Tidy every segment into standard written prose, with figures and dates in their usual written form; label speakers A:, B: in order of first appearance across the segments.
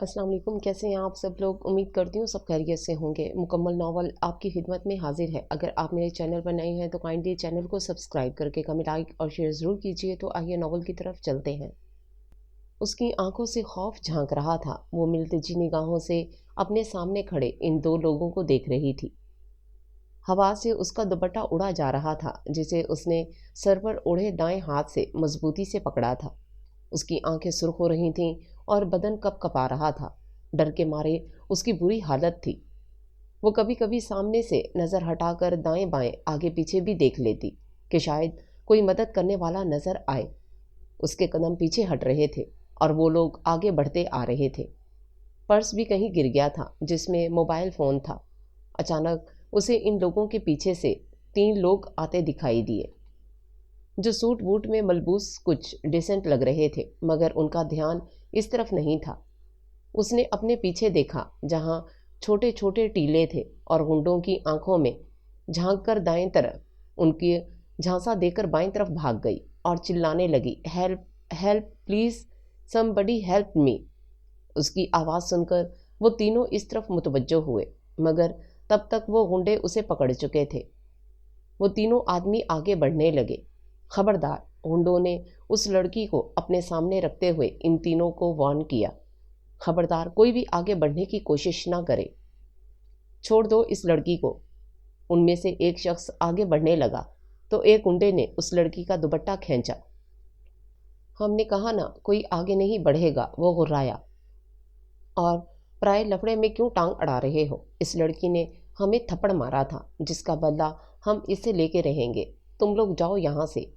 A: अस्सलाम वालेकुम। कैसे हैं आप सब लोग? उम्मीद करती हूँ सब खैरियत से होंगे। मुकम्मल नावल आपकी खिदमत में हाजिर है। अगर आप मेरे चैनल पर नए हैं तो काइंडली चैनल को सब्सक्राइब करके कमेंट लाइक और शेयर ज़रूर कीजिए। तो आइए नावल की तरफ चलते हैं। उसकी आंखों से खौफ झांक रहा था। वो मिलती निगाहों से अपने सामने खड़े इन दो लोगों को देख रही थी। हवा से उसका दुपट्टा उड़ा जा रहा था जिसे उसने सर पर ओढ़े दाएं हाथ से मजबूती से पकड़ा था। उसकी आंखें सुर्ख हो रही थीं और बदन कपकपा रहा था। डर के मारे उसकी बुरी हालत थी। वो कभी कभी सामने से नज़र हटाकर दाएं बाएं आगे पीछे भी देख लेती कि शायद कोई मदद करने वाला नज़र आए। उसके कदम पीछे हट रहे थे और वो लोग आगे बढ़ते आ रहे थे। पर्स भी कहीं गिर गया था जिसमें मोबाइल फ़ोन था। अचानक उसे इन लोगों के पीछे से 3 लोग आते दिखाई दिए जो सूट बूट में मलबूस कुछ डिसेंट लग रहे थे, मगर उनका ध्यान इस तरफ नहीं था। उसने अपने पीछे देखा जहां छोटे छोटे टीले थे और गुंडों की आंखों में झांक कर दाएं तरफ उनकी झांसा देकर बाएं तरफ भाग गई और चिल्लाने लगी, help help please, somebody help me. उसकी आवाज़ सुनकर वो तीनों इस तरफ मुतवज्जो हुए, मगर तब तक वो गुंडे उसे पकड़ चुके थे। वो तीनों आदमी आगे बढ़ने लगे। खबरदार, गुंडों ने उस लड़की को अपने सामने रखते हुए इन तीनों को वार्न किया। खबरदार, कोई भी आगे बढ़ने की कोशिश ना करे। छोड़ दो इस लड़की को। उनमें से एक शख्स आगे बढ़ने लगा तो एक गुंडे ने उस लड़की का दुपट्टा खींचा। हमने कहा ना, कोई आगे नहीं बढ़ेगा, वो गुर्राया। और पराए लफड़े में क्यों टांग अड़ा रहे हो? इस लड़की ने हमें थप्पड़ मारा था जिसका बदला हम इसे लेके रहेंगे। तुम लोग जाओ यहाँ से।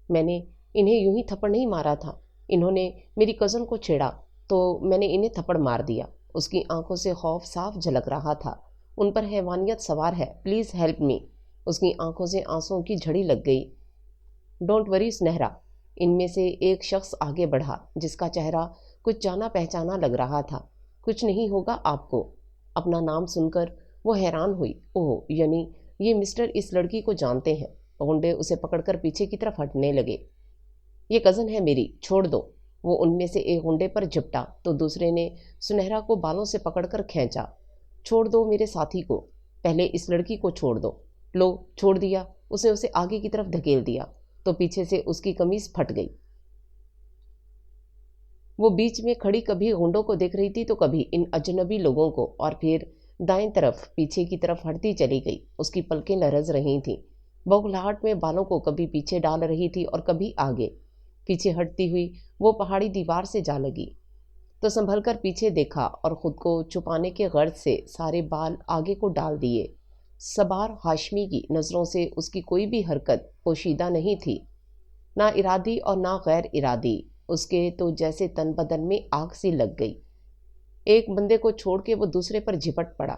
A: मैंने इन्हें यूं ही थप्पड़ नहीं मारा था। इन्होंने मेरी कज़न को छेड़ा तो मैंने इन्हें थप्पड़ मार दिया। उसकी आंखों से खौफ साफ झलक रहा था। उन पर हैवानियत सवार है, प्लीज़ हेल्प मी। उसकी आंखों से आंसुओं की झड़ी लग गई। डोंट वरी सुनहरा। इनमें से एक शख्स आगे बढ़ा जिसका चेहरा कुछ जाना पहचाना लग रहा था। कुछ नहीं होगा आपको। अपना नाम सुनकर वो हैरान हुई। ओह, यानी ये मिस्टर इस लड़की को जानते हैं। गुंडे उसे पकड़कर पीछे की तरफ हटने लगे। ये कज़न है मेरी, छोड़ दो। वो उनमें से एक गुंडे पर झपटा तो दूसरे ने सुनहरा को बालों से पकड़कर खींचा। छोड़ दो मेरे साथी को, पहले इस लड़की को छोड़ दो। लो, छोड़ दिया। उसने उसे आगे की तरफ धकेल दिया तो पीछे से उसकी कमीज फट गई। वो बीच में खड़ी कभी गुंडों को देख रही थी तो कभी इन अजनबी लोगों को, और फिर दाएं तरफ पीछे की तरफ हटती चली गई। उसकी पलकें लरज रही थीं। बौखलाहट में बालों को कभी पीछे डाल रही थी और कभी आगे। पीछे हटती हुई वो पहाड़ी दीवार से जा लगी तो संभल कर पीछे देखा और खुद को छुपाने के गर्ज से सारे बाल आगे को डाल दिए। सबार हाशमी की नज़रों से उसकी कोई भी हरकत पोशीदा नहीं थी, ना इरादी और ना गैर इरादी। उसके तो जैसे तन बदन में आग सी लग गई। एक बंदे को छोड़ के वो दूसरे पर झिपट पड़ा।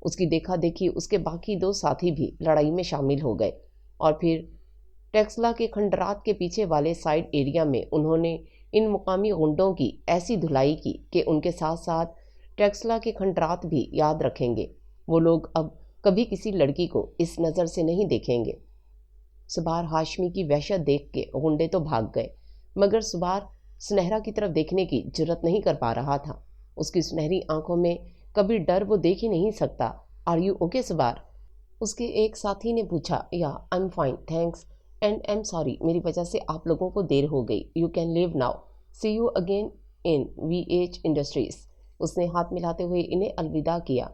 A: उसकी देखा देखी उसके बाकी 2 साथी भी लड़ाई में शामिल हो गए और फिर टेक्सला के खंडरात के पीछे वाले साइड एरिया में उन्होंने इन मुकामी गुंडों की ऐसी धुलाई की कि उनके साथ साथ टेक्सला के खंडरात भी याद रखेंगे। वो लोग अब कभी किसी लड़की को इस नज़र से नहीं देखेंगे। सुबार हाशमी की वहशत देख के गुंडे तो भाग गए, मगर सुबार सुनहरा की तरफ देखने की जुर्रत नहीं कर पा रहा था। उसकी सुनहरी आंखों में कभी डर वो देख ही नहीं सकता। Are you okay Subar? उसके एक साथी ने पूछा। Yeah, I am fine thanks and I am sorry, मेरी वजह से आप लोगों को देर हो गई। You can leave now, see you again in VH industries. उसने हाथ मिलाते हुए इन्हें अलविदा किया।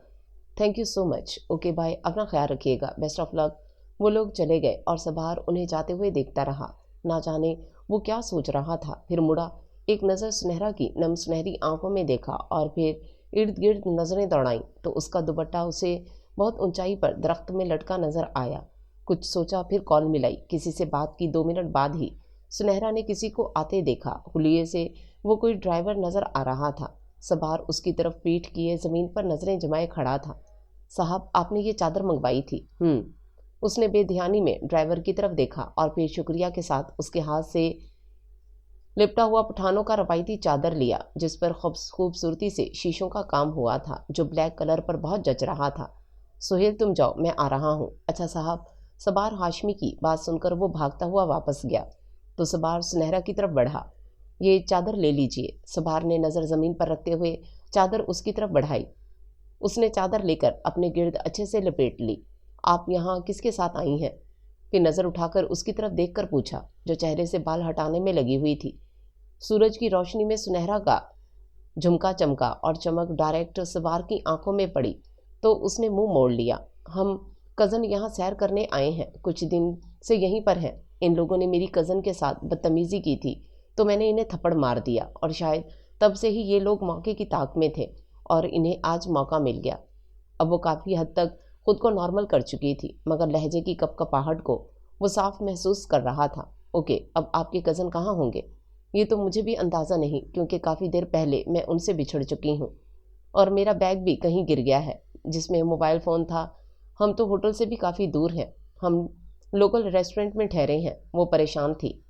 A: Thank you so much, okay bye, अपना ख्याल रखिएगा, बेस्ट ऑफ लक। वो लोग चले गए और सबार उन्हें जाते हुए देखता रहा। ना जाने वो क्या सोच रहा था। फिर मुड़ा, एक नज़र सुनहरा की नम सुनहरी आंखों में देखा और फिर इर्द गिर्द नज़रें दौड़ाईं तो उसका दुपट्टा उसे बहुत ऊंचाई पर दरख्त में लटका नज़र आया। कुछ सोचा, फिर कॉल मिलाई। किसी से बात की 2 मिनट बाद ही सुनहरा ने किसी को आते देखा। हुलिये से वो कोई ड्राइवर नज़र आ रहा था। सबार उसकी तरफ पीठ किए ज़मीन पर नज़रें जमाए खड़ा था। साहब, आपने ये चादर मंगवाई थी? उसने बेध्यानी में ड्राइवर की तरफ देखा और फिर शुक्रिया के साथ उसके हाथ से लिपटा हुआ पठानों का रवायती चादर लिया जिस पर खूबसूरती से शीशों का काम हुआ था जो ब्लैक कलर पर बहुत जच रहा था। सुहेल, तुम जाओ, मैं आ रहा हूँ। अच्छा साहब। सबार हाशमी की बात सुनकर वो भागता हुआ वापस गया तो सबार सुनहरा की तरफ बढ़ा। ये चादर ले लीजिए। सबार ने नज़र ज़मीन पर रखते हुए चादर उसकी तरफ बढ़ाई। उसने चादर लेकर अपने गिर्द अच्छे से लपेट ली। आप यहाँ किसके साथ आई हैं? फिर नज़र उठाकर उसकी तरफ देखकर पूछा, जो चेहरे से बाल हटाने में लगी हुई थी। सूरज की रोशनी में सुनहरा का झुमका चमका और चमक डायरेक्ट सवार की आंखों में पड़ी तो उसने मुंह मोड़ लिया। हम कज़न यहाँ सैर करने आए हैं, कुछ दिन से यहीं पर हैं। इन लोगों ने मेरी कज़न के साथ बदतमीज़ी की थी तो मैंने इन्हें थप्पड़ मार दिया और शायद तब से ही ये लोग मौके की ताक में थे और इन्हें आज मौका मिल गया। अब वो काफ़ी हद तक खुद को नॉर्मल कर चुकी थी, मगर लहजे की कपकपाहट को वो साफ महसूस कर रहा था। ओके, अब आपके कज़न कहाँ होंगे? ये तो मुझे भी अंदाज़ा नहीं, क्योंकि काफ़ी देर पहले मैं उनसे बिछड़ चुकी हूँ और मेरा बैग भी कहीं गिर गया है जिसमें मोबाइल फ़ोन था। हम तो होटल से भी काफ़ी दूर हैं, हम लोकल रेस्टोरेंट में ठहरे हैं। वो परेशान थी।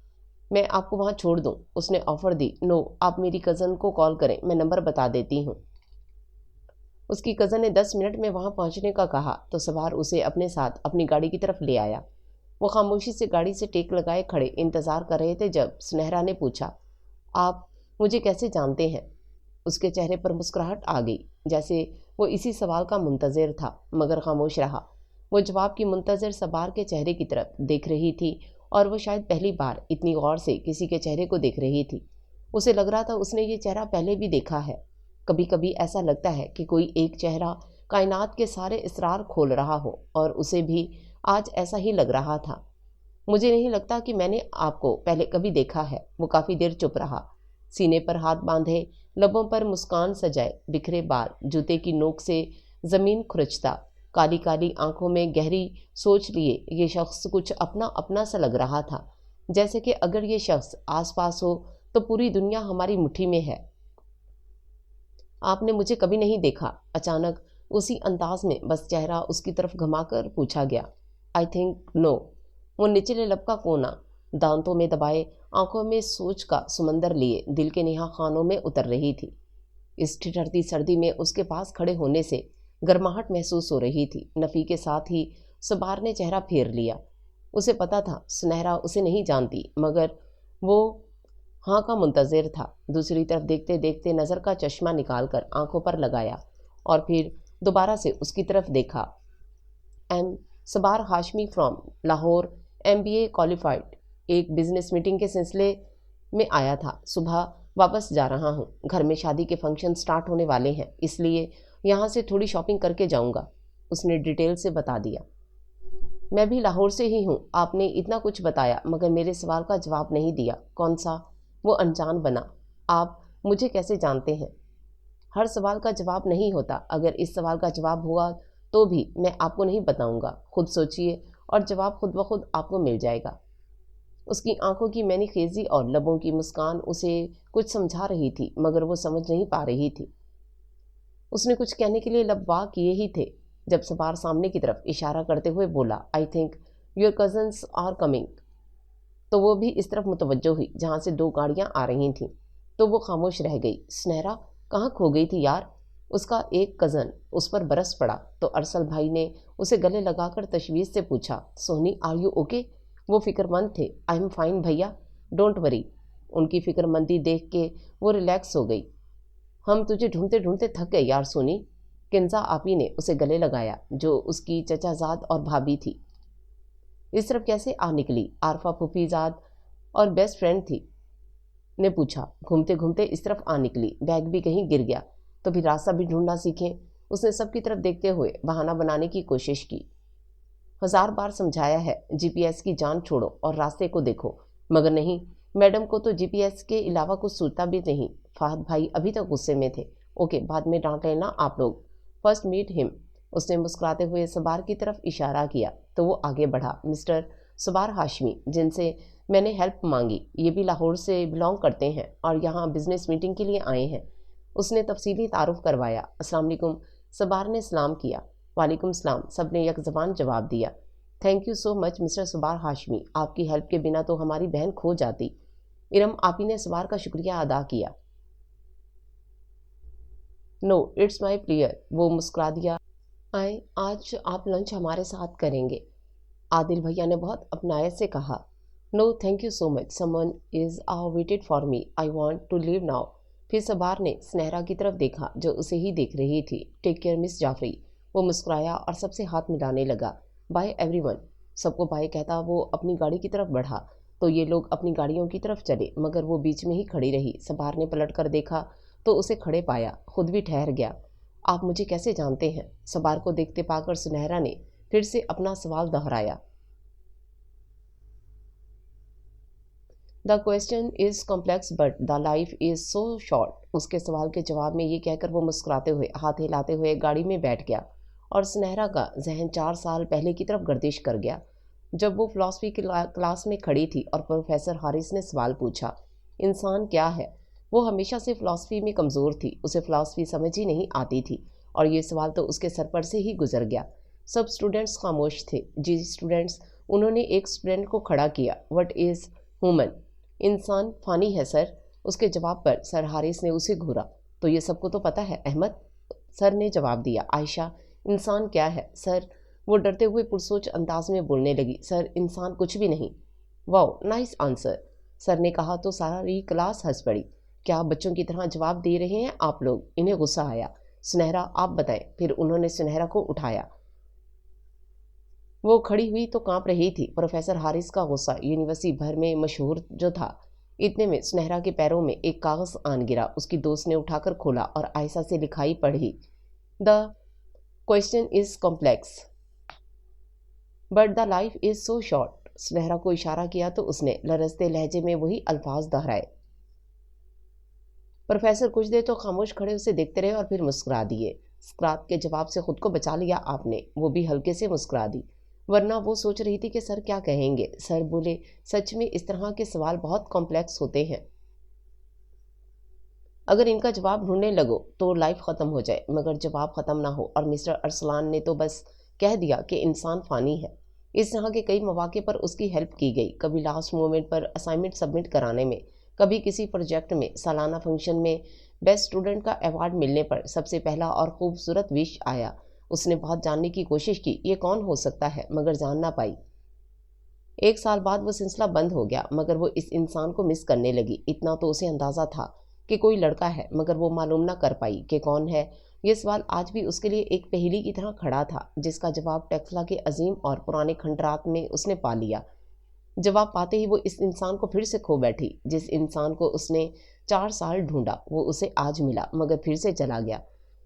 A: मैं आपको वहाँ छोड़ दूँ? उसने ऑफ़र दी। नो, आप मेरी कज़न को कॉल करें, मैं नंबर बता देती हूँ। उसकी कज़न ने 10 मिनट में वहाँ पहुँचने का कहा तो सवार उसे अपने साथ अपनी गाड़ी की तरफ ले आया। वो खामोशी से गाड़ी से टेक लगाए खड़े इंतज़ार कर रहे थे जब सुनहरा ने पूछा, आप मुझे कैसे जानते हैं? उसके चेहरे पर मुस्कुराहट आ गई, जैसे वो इसी सवाल का मुंतज़िर था, मगर खामोश रहा। वो जवाब की मुंतज़िर सवार के चेहरे की तरफ देख रही थी और वो शायद पहली बार इतनी गौर से किसी के चेहरे को देख रही थी। उसे लग रहा था उसने ये चेहरा पहले भी देखा है। कभी कभी ऐसा लगता है कि कोई एक चेहरा कायनात के सारे इसरार खोल रहा हो, और उसे भी आज ऐसा ही लग रहा था। मुझे नहीं लगता कि मैंने आपको पहले कभी देखा है। वो काफ़ी देर चुप रहा, सीने पर हाथ बांधे, लबों पर मुस्कान सजाए, बिखरे बाल जूते की नोक से ज़मीन खुरचता, काली काली आंखों में गहरी सोच लिए ये शख्स कुछ अपना अपना सा लग रहा था, जैसे कि अगर ये शख्स आसपास हो तो पूरी दुनिया हमारी मुट्ठी में है। आपने मुझे कभी नहीं देखा? अचानक उसी अंदाज में बस चेहरा उसकी तरफ घुमाकर पूछा गया। I think no. वो निचले लब का कोना दांतों में दबाए, आंखों में सोच का समंदर लिए दिल के नेहा खानों में उतर रही थी। इस ठिठुरती सर्दी में उसके पास खड़े होने से गर्माहट महसूस हो रही थी। नफ़ी के साथ ही सबार ने चेहरा फेर लिया। उसे पता था सुनहरा उसे नहीं जानती, मगर वो हाँ का मुंतज़िर था। दूसरी तरफ देखते देखते नज़र का चश्मा निकाल कर आंखों पर लगाया और फिर दोबारा से उसकी तरफ देखा। एम सबार Hashmi from Lahore, MBA qualified. एक बिज़नेस मीटिंग के सिलसिले में आया था। सुबह वापस जा रहा हूँ। घर में शादी के फंक्शन स्टार्ट होने वाले हैं, इसलिए यहाँ से थोड़ी शॉपिंग करके जाऊँगा। उसने डिटेल से बता दिया। मैं भी लाहौर से ही हूँ। आपने इतना कुछ बताया मगर मेरे सवाल का जवाब नहीं दिया। कौन सा? वो अनजान बना। आप मुझे कैसे जानते हैं? हर सवाल का जवाब नहीं होता। अगर इस सवाल का जवाब हुआ तो भी मैं आपको नहीं बताऊंगा। खुद सोचिए और जवाब खुद ब खुद आपको मिल जाएगा। उसकी आंखों की मैनी खेजी और लबों की मुस्कान उसे कुछ समझा रही थी, मगर वो समझ नहीं पा रही थी। उसने कुछ कहने के लिए लब वाह किए ही थे जब सवार सामने की तरफ इशारा करते हुए बोला, I think your cousins are coming. तो वो भी इस तरफ मुतवज्जो हुई जहाँ से 2 गाड़ियाँ आ रही थीं। तो वो खामोश रह गई। सुनहरा कहाँ खो गई थी यार? उसका एक कज़न उस पर बरस पड़ा तो अरसल भाई ने उसे गले लगाकर तशवीश से पूछा, सोनी आर यू ओके? वो फिक्रमंद थे। आई एम फाइन भैया, डोंट वरी। उनकी फिक्रमंदी देख के वो रिलैक्स हो गई। हम तुझे ढूंढते ढूंढते थक गए यार सोनी। किंजा आपी ने उसे गले लगाया, जो उसकी चचाजाद और भाभी थी। इस तरफ कैसे आ निकली? आरफा फूफीजाद और बेस्ट फ्रेंड थी ने पूछा। घूमते घूमते इस तरफ आ निकली। बैग भी कहीं गिर गया तो फिर रास्ता भी ढूंढना सीखें। उसने सबकी तरफ देखते हुए बहाना बनाने की कोशिश की। 1000 बार समझाया है GPS की जान छोड़ो और रास्ते को देखो, मगर नहीं, मैडम को तो GPS के अलावा कुछ सूझता भी नहीं। फाहद भाई अभी तक गुस्से में थे। ओके, बाद में डांट लेना आप लोग, फर्स्ट मीट हिम। उसने मुस्कुराते हुए सबार की तरफ इशारा किया तो वो आगे बढ़ा। मिस्टर सबार हाशमी, जिनसे मैंने हेल्प मांगी, ये भी लाहौर से बिलोंग करते हैं और यहाँ बिजनेस मीटिंग के लिए आए हैं। उसने तफसीली तारुफ करवाया। अस्सलाम वालेकुम। सबार ने सलाम किया। वालेकुम सलाम, सब ने एक ज़बान जवाब दिया। Thank you so much mister सबार हाशमी, आपकी हेल्प के बिना तो हमारी बहन खो जाती। इरम आपी ने सबार का शुक्रिया अदा किया। नो इट्स माई प्लेयर, वो मुस्कुरा दिया। आए, आज आप लंच हमारे साथ करेंगे, आदिल भैया ने बहुत अपनायत से कहा। No thank you so much, someone is waited for me, I want to leave now. फिर सबार ने सुनहरा की तरफ देखा जो उसे ही देख रही थी। Take care miss Jafri. वो मुस्कुराया और सबसे हाथ मिलाने लगा। Bye everyone. सबको बाय कहता वो अपनी गाड़ी की तरफ बढ़ा तो ये लोग अपनी गाड़ियों की तरफ चले, मगर वो बीच में ही खड़ी रही। सबार ने पलट कर देखा तो उसे खड़े पाया, खुद भी ठहर गया। आप मुझे कैसे जानते हैं? सबार को देखते पाकर सुनहरा ने फिर से अपना सवाल दोहराया। The question is complex but the life is so short. उसके सवाल के जवाब में ये कहकर वो मुस्कुराते हुए हाथ हिलाते हुए गाड़ी में बैठ गया और सुनहरा का जहन 4 साल पहले की तरफ गर्दिश कर गया, जब वो फिलॉसफी की क्लास में खड़ी थी और प्रोफेसर हारिस ने सवाल पूछा, इंसान क्या है? वो हमेशा से फिलॉसफी में कमज़ोर थी, उसे फिलॉसफी समझ ही नहीं आती थी और ये सवाल तो उसके सर पर से ही गुजर गया। सब स्टूडेंट्स खामोश थे। जी स्टूडेंट्स। उन्होंने एक स्टूडेंट को खड़ा किया। What is human? इंसान फ़ानी है सर। उसके जवाब पर सर हारिस ने उसे घूरा। तो ये सबको तो पता है अहमद, सर ने जवाब दिया। आयशा, इंसान क्या है सर? वो डरते हुए पुरसोच अंदाज में बोलने लगी, सर इंसान कुछ भी नहीं। वाओ नाइस आंसर, सर ने कहा तो सारी क्लास हंस पड़ी। क्या आप बच्चों की तरह जवाब दे रहे हैं आप लोग? इन्हें गुस्सा आया। सुनहरा आप बताएं। फिर उन्होंने सुनहरा को उठाया। वो खड़ी हुई तो कांप रही थी। प्रोफेसर हारिस का गुस्सा यूनिवर्सिटी भर में मशहूर जो था। इतने में सुनहरा के पैरों में एक कागज आन गिरा। उसकी दोस्त ने उठाकर खोला और आयशा से लिखाई पढ़ी, the question is complex but the life is so short. सुनहरा को इशारा किया तो उसने लरजते लहजे में वही अल्फाज दोहराए। प्रोफेसर कुछ देर तो खामोश खड़े उसे देखते रहे और फिर मुस्कुरा दिए। स्क्रात के जवाब से खुद को बचा लिया आपने। वो भी हल्के से मुस्कुरा दी, वरना वो सोच रही थी कि सर क्या कहेंगे। सर बोले, सच में इस तरह के सवाल बहुत कॉम्प्लेक्स होते हैं। अगर इनका जवाब ढूंढने लगो तो लाइफ ख़त्म हो जाए, मगर जवाब ख़त्म ना हो। और मिस्टर अरसलान ने तो बस कह दिया कि इंसान फ़ानी है। इस तरह के कई मौके पर उसकी हेल्प की गई, कभी लास्ट मोमेंट पर असाइनमेंट सबमिट कराने में, कभी किसी प्रोजेक्ट में, सालाना फंक्शन में बेस्ट स्टूडेंट का अवार्ड मिलने पर सबसे पहला और खूबसूरत विश आया। उसने बहुत जानने की कोशिश की ये कौन हो सकता है, मगर जान ना पाई। 1 साल बाद वो सिलसिला बंद हो गया, मगर वो इस इंसान को मिस करने लगी। इतना तो उसे अंदाज़ा था कि कोई लड़का है, मगर वो मालूम ना कर पाई कि कौन है। ये सवाल आज भी उसके लिए एक पहेली की तरह खड़ा था, जिसका जवाब टेक्सला के अजीम और पुराने खंडरात में उसने पा लिया। जवाब पाते ही वो इस इंसान को फिर से खो बैठी। जिस इंसान को उसने 4 साल ढूंढा वो उसे आज मिला, मगर फिर से चला गया।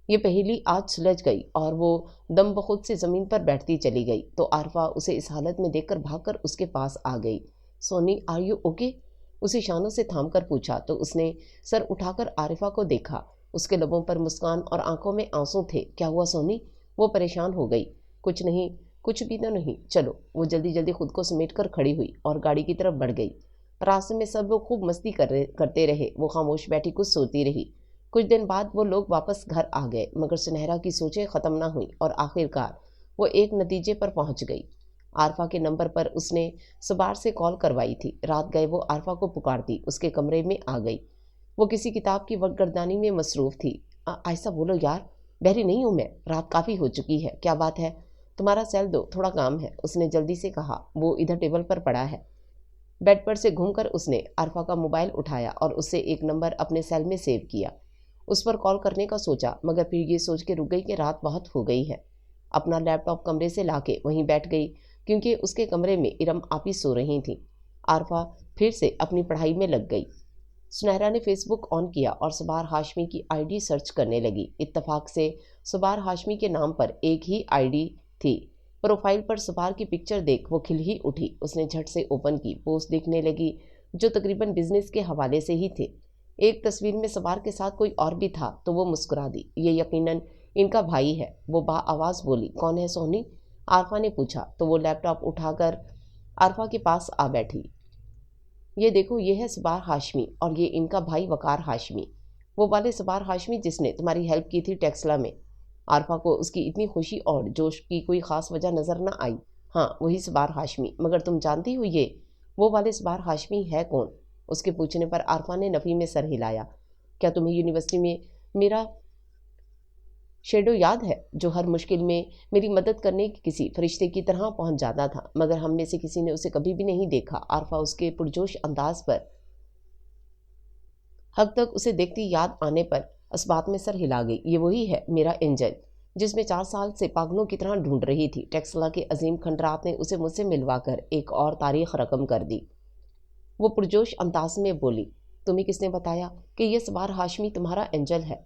A: ये पहेली आज सुलझ गई और वो दम बखुद से ज़मीन पर बैठती चली गई तो आरफा उसे इस हालत में देखकर भागकर उसके पास आ गई। Soni are you okay? उसे शानों से थाम कर पूछा तो उसने सर उठाकर आरिफा को देखा। उसके लबों पर मुस्कान और आंखों में आंसू थे। क्या हुआ सोनी? वो परेशान हो गई। कुछ नहीं, कुछ भी तो नहीं, चलो। वो जल्दी जल्दी खुद को समेट कर खड़ी हुई और गाड़ी की तरफ बढ़ गई। रास्ते में सब लोग खूब मस्ती करते रहे। वो खामोश बैठी कुछ सोती रही। कुछ दिन बाद वो लोग वापस घर आ गए, मगर सुनहरा की सोचें ख़त्म ना हुई और आखिरकार वो एक नतीजे पर पहुंच गई। आरफा के नंबर पर उसने सबार से कॉल करवाई थी। रात गए वो आरफा को पुकारती उसके कमरे में आ गई। वो किसी किताब की वटगर्दानी में मसरूफ़ थी। आयशा बोलो यार, बहरी नहीं हूँ मैं, रात काफ़ी हो चुकी है। क्या बात है? तुम्हारा सेल दो, थोड़ा काम है, उसने जल्दी से कहा। वो इधर टेबल पर पड़ा है। बेड पर से घूमकर उसने आरफा का मोबाइल उठाया और उससे एक नंबर अपने सेल में सेव किया। उस पर कॉल करने का सोचा, मगर फिर ये सोच के रुक गई कि रात बहुत हो गई है। अपना लैपटॉप कमरे से लाके वहीं बैठ गई, क्योंकि उसके कमरे में इरम आपी सो रही थी। आरफा फिर से अपनी पढ़ाई में लग गई। सुनहरा ने फेसबुक ऑन किया और सबार हाशमी की आईडी सर्च करने लगी। इत्तफाक से सबार हाशमी के नाम पर एक ही आईडी थी। प्रोफाइल पर सबार की पिक्चर देख वो खिल ही उठी। उसने झट से ओपन की। पोस्ट दिखने लगी जो तकरीबन बिजनेस के हवाले से ही थे। एक तस्वीर में सबार के साथ कोई और भी था तो वो मुस्कुरा दी। ये यकीनन इनका भाई है। वो बा आवाज़ बोली, कौन है सोनी? आरफा ने पूछा तो वो लैपटॉप उठाकर आरफा के पास आ बैठी। ये देखो, ये है सबार हाशमी और ये इनका भाई वकार हाशमी, वो वाले सबार हाशमी जिसने तुम्हारी हेल्प की थी टेक्सला में। आरफा को उसकी इतनी खुशी और जोश की कोई ख़ास वजह नज़र न आई। हाँ, वही सबार हाशमी। मगर तुम जानती हो ये वो वाले सबार हाशमी है कौन? उसके पूछने पर आरफा ने नफ़ी में सर हिलाया। क्या तुम्हें यूनिवर्सिटी में मेरा शेडो याद है, जो हर मुश्किल में मेरी मदद करने की किसी फरिश्ते की तरह पहुंच जाता था, मगर हम में से किसी ने उसे कभी भी नहीं देखा। आरफा उसके पुरजोश अंदाज पर हद तक उसे देखती याद आने पर इस बात में सर हिला गई। ये वही है मेरा एंजल जिसमें 4 साल से पागलों की तरह ढूंढ रही थी। टेक्सला के अजीम खंडरात ने उसे मुझसे मिलवाकर एक और तारीख रकम कर दी। वो पुरजोश अंदाज में बोली, तुम्हें किसने बताया कि ये सवार हाशमी तुम्हारा एंजल है?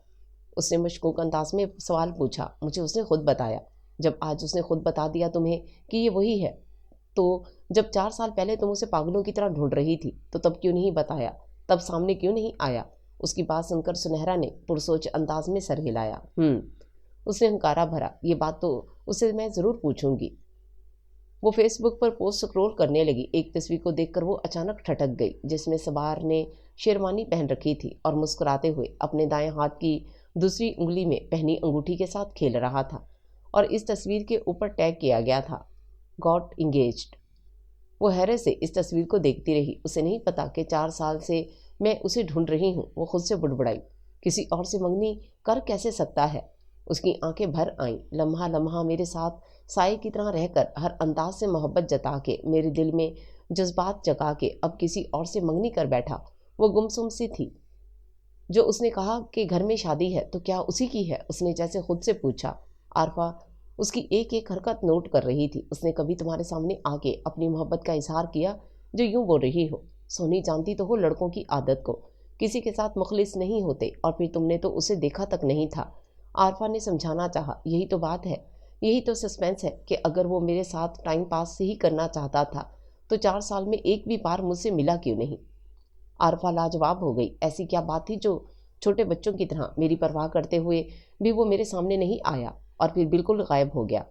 A: उसने मशकूक अंदाज में सवाल पूछा। मुझे उसने खुद बताया। जब आज उसने खुद बता दिया तुम्हें कि ये वही है, तो जब 4 साल पहले तुम उसे पागलों की तरह ढूंढ रही थी तो तब क्यों नहीं बताया? तब सामने क्यों नहीं आया? उसकी बात सुनकर सुनहरा ने पुरसोच अंदाज में सर हिलाया। उसने हंकारा भरा। ये बात तो उसे मैं ज़रूर पूछूंगी। वो फेसबुक पर पोस्ट स्क्रॉल करने लगी। एक तस्वीर को देखकर वो अचानक ठटक गई जिसमें सवार ने शेरवानी पहन रखी थी और मुस्कुराते हुए अपने दाएं हाथ की दूसरी उंगली में पहनी अंगूठी के साथ खेल रहा था और इस तस्वीर के ऊपर टैग किया गया था, गॉट इंगेज्ड। वो हैरत से इस तस्वीर को देखती रही। उसे नहीं पता कि 4 साल से मैं उसे ढूंढ रही हूँ। वो खुद से बुड़बुड़ाई, किसी और से मंगनी कर कैसे सकता है? उसकी आंखें भर आईं। लम्हा लम्हा मेरे साथ साए की तरह रहकर हर अंदाज से मोहब्बत जता के मेरे दिल में जज्बात जगा के अब किसी और से मंगनी कर बैठा। वो गुमसुम सी थी। जो उसने कहा कि घर में शादी है तो क्या उसी की है? उसने जैसे खुद से पूछा। आरफा उसकी एक एक हरकत नोट कर रही थी। उसने कभी तुम्हारे सामने आके अपनी मोहब्बत का इजहार किया जो यूं बोल रही हो? सोनी, जानती तो हो लड़कों की आदत को, किसी के साथ मुखलिस नहीं होते। और फिर तुमने तो उसे देखा तक नहीं था। आरफा ने समझाना चाहा। यही तो बात है, यही तो सस्पेंस है कि अगर वो मेरे साथ टाइम पास ही करना चाहता था तो 4 साल में एक भी बार मुझसे मिला क्यों नहीं? आरफा लाजवाब हो गई। ऐसी क्या बात थी जो छोटे बच्चों की तरह मेरी परवाह करते हुए भी वो मेरे सामने नहीं आया और फिर बिल्कुल गायब हो गया?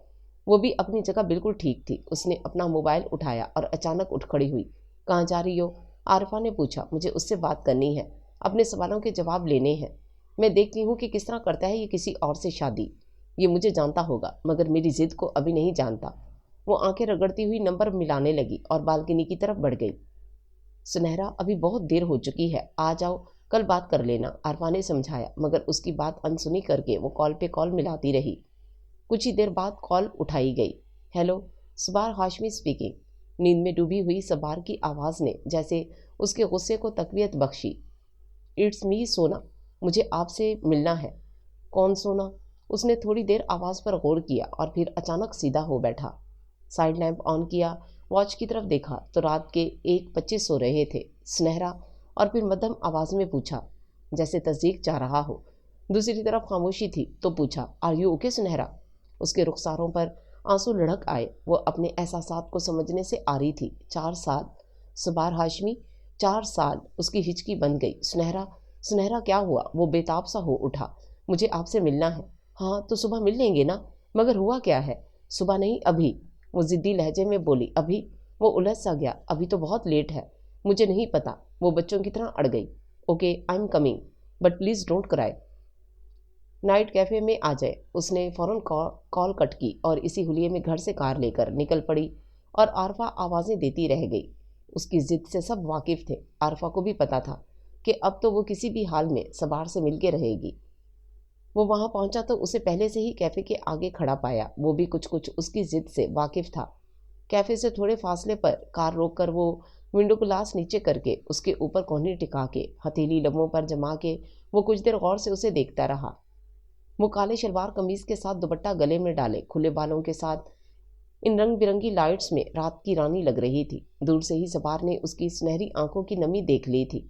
A: वो भी अपनी जगह बिल्कुल ठीक थी। उसने अपना मोबाइल उठाया और अचानक उठ खड़ी हुई। कहाँ जा रही हो? आरफा ने पूछा। मुझे उससे बात करनी है, अपने सवालों के जवाब लेने हैं। मैं देखती हूँ कि किस तरह करता है ये किसी और से शादी। ये मुझे जानता होगा मगर मेरी जिद को अभी नहीं जानता। वो आंखें रगड़ती हुई नंबर मिलाने लगी और बालकनी की तरफ बढ़ गई। सुनहरा, अभी बहुत देर हो चुकी है, आ जाओ, कल बात कर लेना, आरफा ने समझाया। मगर उसकी बात अनसुनी करके वो कॉल पे कॉल मिलाती रही। कुछ ही देर बाद कॉल उठाई गई। हेलो, सबार हाशमी स्पीकिंग। नींद में डूबी हुई सबार की आवाज़ ने जैसे उसके गुस्से को तकवीत बख्शी। इट्स मी सोना, मुझे आपसे मिलना है। कौन सोना? उसने थोड़ी देर आवाज़ पर गौर किया और फिर अचानक सीधा हो बैठा। साइड लैंप ऑन किया, वॉच की तरफ देखा तो रात के 1:25 सो रहे थे। सुनहरा, और फिर मध्यम आवाज़ में पूछा जैसे तस्दीक चाह रहा हो। दूसरी तरफ खामोशी थी तो पूछा, आर यू ओके सुनहरा? उसके रुखसारों पर आंसू लढ़क आए। वो अपने एहसासात को समझने से आ रही थी। 4 साल, सबार हाशमी, 4 साल। उसकी हिचकी बन गई। सुनहरा, सुनहरा क्या हुआ? वो बेताब सा हो उठा। मुझे आपसे मिलना है। हाँ तो सुबह मिल लेंगे ना? मगर हुआ क्या है? सुबह नहीं, अभी। वो ज़िद्दी लहजे में बोली। अभी? वो उलझ सा गया। अभी तो बहुत लेट है। मुझे नहीं पता। वो बच्चों की तरह अड़ गई। Okay, I am coming, but please don't cry. Night cafe में आ जाए। उसने फ़ौरन कॉल कट की और इसी हुलिये में घर से कार लेकर निकल पड़ी और आरफा आवाज़ें देती रह गई। उसकी ज़िद से सब वाकिफ़ थे। आरफा को भी पता था कि अब तो वो किसी भी हाल में सबार से मिल के रहेगी। वो वहाँ पहुँचा तो उसे पहले से ही कैफ़े के आगे खड़ा पाया। वो भी कुछ कुछ उसकी ज़िद से वाकिफ़ था। कैफ़े से थोड़े फासले पर कार रोककर वो विंडो ग्लास नीचे करके उसके ऊपर कोहनी टिका के हथेली लबों पर जमा के वो कुछ देर गौर से उसे देखता रहा। वो काले शलवार कमीज़ के साथ दुपट्टा गले में डाले खुले बालों के साथ इन रंग बिरंगी लाइट्स में रात की रानी लग रही थी। दूर से ही सवार ने उसकी सुनहरी आंखों की नमी देख ली थी।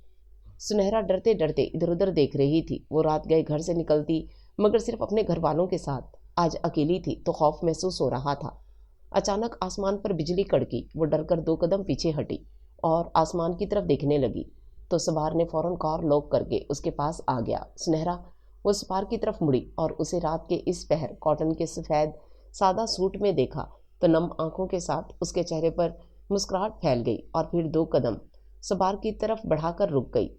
A: सुनहरा डरते डरते इधर उधर देख रही थी। वो रात गए घर से निकलती मगर सिर्फ अपने घर वालों के साथ। आज अकेली थी तो खौफ महसूस हो रहा था। अचानक आसमान पर बिजली कड़की। वो डरकर 2 कदम पीछे हटी और आसमान की तरफ देखने लगी तो सवार ने फौरन कार लॉक करके उसके पास आ गया। सुनहरा, वो सवार की तरफ मुड़ी और उसे रात के इस पहर कॉटन के सफ़ेद सादा सूट में देखा तो नम आंखों के साथ उसके चेहरे पर मुस्कुराहट फैल गई और फिर 2 कदम सवार की तरफ बढ़ाकर रुक गई।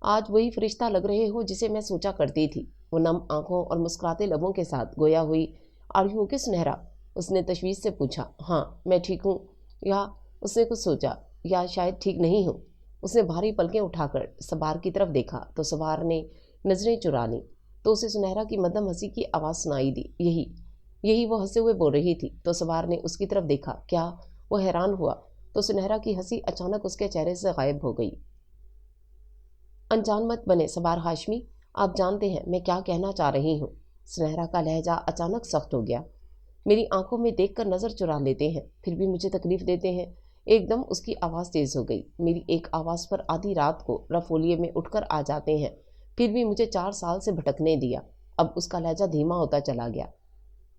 A: आज वही फरिश्ता लग रहे हो जिसे मैं सोचा करती थी। वो नम आंखों और मुस्कुराते लबों के साथ गोया हुई। आर यू ओके सुनहरा? उसने तशवीश से पूछा। हाँ, मैं ठीक हूँ। या उसने कुछ सोचा, या शायद ठीक नहीं हूँ। उसने भारी पलकें उठाकर सवार की तरफ देखा तो सवार ने नज़रें चुरा लीं तो उसे सुनहरा की मध्यम हंसी की आवाज़ सुनाई दी। यही यही वो हंसते हुए बोल रही थी तो सवार ने उसकी तरफ देखा। क्या? वो हैरान हुआ तो सुनहरा की हंसी अचानक उसके चेहरे से गायब हो गई। अनजान मत बने सवार हाशमी, आप जानते हैं मैं क्या कहना चाह रही हूँ। सुनहरा का लहजा अचानक सख्त हो गया। मेरी आंखों में देखकर नज़र चुरा लेते हैं, फिर भी मुझे तकलीफ देते हैं। एकदम उसकी आवाज़ तेज़ हो गई। मेरी एक आवाज़ पर आधी रात को रफोलिये में उठकर आ जाते हैं, फिर भी मुझे 4 साल से भटकने दिया। अब उसका लहजा धीमा होता चला गया।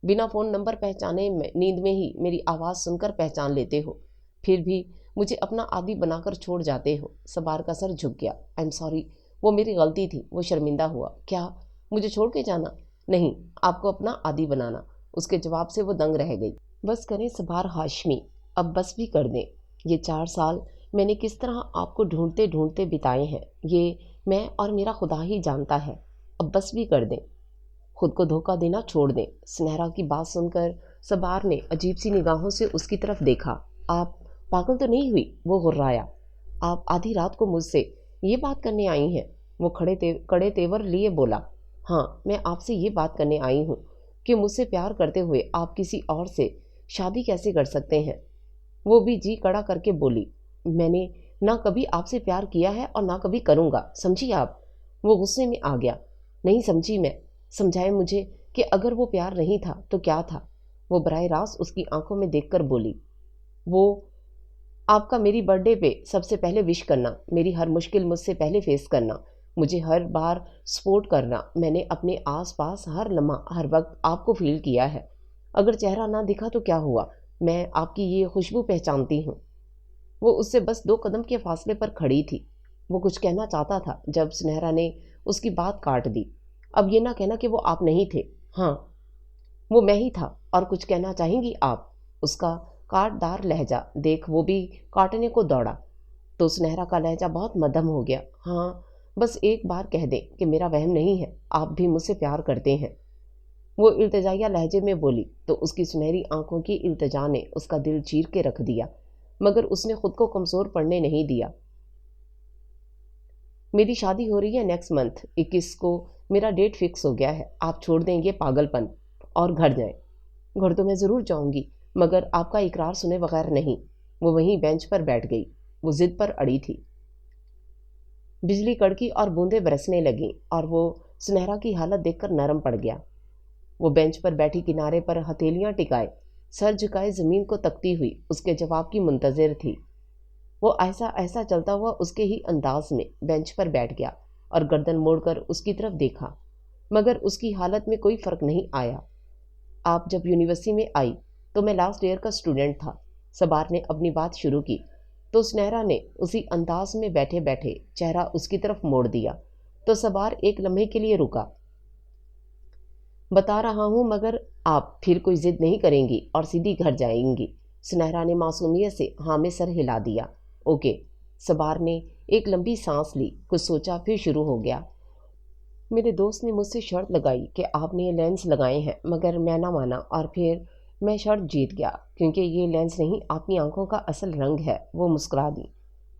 A: बिना फ़ोन नंबर पहचाने नींद में ही मेरी आवाज़ सुनकर पहचान लेते हो, फिर भी मुझे अपना आदी बनाकर छोड़ जाते हो। सवार का सर झुक गया। आई एम सॉरी, वो मेरी गलती थी। वो शर्मिंदा हुआ। क्या मुझे छोड़ के जाना? नहीं, आपको अपना आदी बनाना। उसके जवाब से वो दंग रह गई। बस करें सवार हाशमी, अब बस भी कर दें। ये 4 साल मैंने किस तरह आपको ढूंढते ढूंढते बिताए हैं, ये मैं और मेरा खुदा ही जानता है। अब बस भी कर दें, खुद को धोखा देना छोड़ दें। सुनहरा की बात सुनकर सवार ने अजीब सी निगाहों से उसकी तरफ देखा। आप पागल तो नहीं हुई? वो गुर्राया। आप आधी रात को मुझसे ये बात करने आई हैं? वो कड़े तेवर लिए बोला। हाँ, मैं आपसे ये बात करने आई हूँ कि मुझसे प्यार करते हुए आप किसी और से शादी कैसे कर सकते हैं। वो भी जी कड़ा करके बोली। मैंने ना कभी आपसे प्यार किया है और ना कभी करूँगा, समझी आप? वो गुस्से में आ गया। नहीं समझी मैं। समझाए मुझे कि अगर वो प्यार नहीं था तो क्या था? वो बराह रास्त उसकी आंखों में देखकर बोली। वो आपका मेरी बर्थडे पे सबसे पहले विश करना, मेरी हर मुश्किल मुझसे पहले फेस करना, मुझे हर बार सपोर्ट करना। मैंने अपने आस पास हर लम्हा हर वक्त आपको फील किया है। अगर चेहरा ना दिखा तो क्या हुआ, मैं आपकी ये खुशबू पहचानती हूँ। वो उससे बस 2 कदम के फासले पर खड़ी थी। वो कुछ कहना चाहता था जब सुनहरा ने उसकी बात काट दी। अब ये ना कहना कि वो आप नहीं थे। हाँ, वो मैं ही था। और कुछ कहना चाहेंगी आप? उसका काटदार लहजा देख वो भी काटने को दौड़ा। तो सुनहरा का लहजा बहुत मध्यम हो गया। हाँ, बस एक बार कह दें कि मेरा वहम नहीं है, आप भी मुझसे प्यार करते हैं। वो इल्तिजाया लहजे में बोली तो उसकी सुनहरी आंखों की इल्तिजा ने उसका दिल चीर के रख दिया, मगर उसने खुद को कमज़ोर पड़ने नहीं दिया। मेरी शादी हो रही है नेक्स्ट मंथ 21 को, मेरा डेट फिक्स हो गया है। आप छोड़ दें ये पागलपन और घर जाएं। घर तो मैं ज़रूर जाऊंगी, मगर आपका इकरार सुने बगैर नहीं। वो वहीं बेंच पर बैठ गई। वो जिद पर अड़ी थी। बिजली कड़की और बूंदें बरसने लगीं और वो सुनहरा की हालत देखकर नरम पड़ गया। वो बेंच पर बैठी किनारे पर हथेलियां टिकाए सर झुकाए ज़मीन को तकती हुई उसके जवाब की मुंतज़िर थी। वो ऐसा ऐसा चलता हुआ उसके ही अंदाज में बेंच पर बैठ गया और गर्दन मोड़कर उसकी तरफ देखा, मगर उसकी हालत में कोई फ़र्क नहीं आया। आप जब यूनिवर्सिटी में आई तो मैं लास्ट ईयर का स्टूडेंट था। सबार ने अपनी बात शुरू की तो सुनहरा ने उसी अंदाज में बैठे बैठे चेहरा उसकी तरफ मोड़ दिया। तो सबार एक लम्हे के लिए रुका। बता रहा हूँ, मगर आप फिर कोई जिद नहीं करेंगी और सीधी घर जाएंगी। सुनहरा ने मासूमियत से हाँ में सर हिला दिया। ओके। सबार ने एक लंबी सांस ली, कुछ सोचा, फिर शुरू हो गया। मेरे दोस्त ने मुझसे शर्त लगाई कि आपने ये लेंस लगाए हैं, मगर मैं ना माना और फिर मैं शर्त जीत गया क्योंकि ये लेंस नहीं आपकी आंखों का असल रंग है। वो मुस्कुरा दी।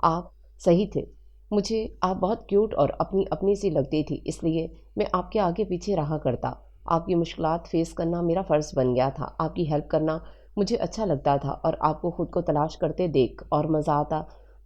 A: आप सही थे। मुझे आप बहुत क्यूट और अपनी अपनी सी लगती थी, इसलिए मैं आपके आगे पीछे रहा करता। आपकी मुश्किलात फेस करना मेरा फ़र्ज़ बन गया था। आपकी हेल्प करना मुझे अच्छा लगता था और आपको ख़ुद को तलाश करते देख और मज़ा आता।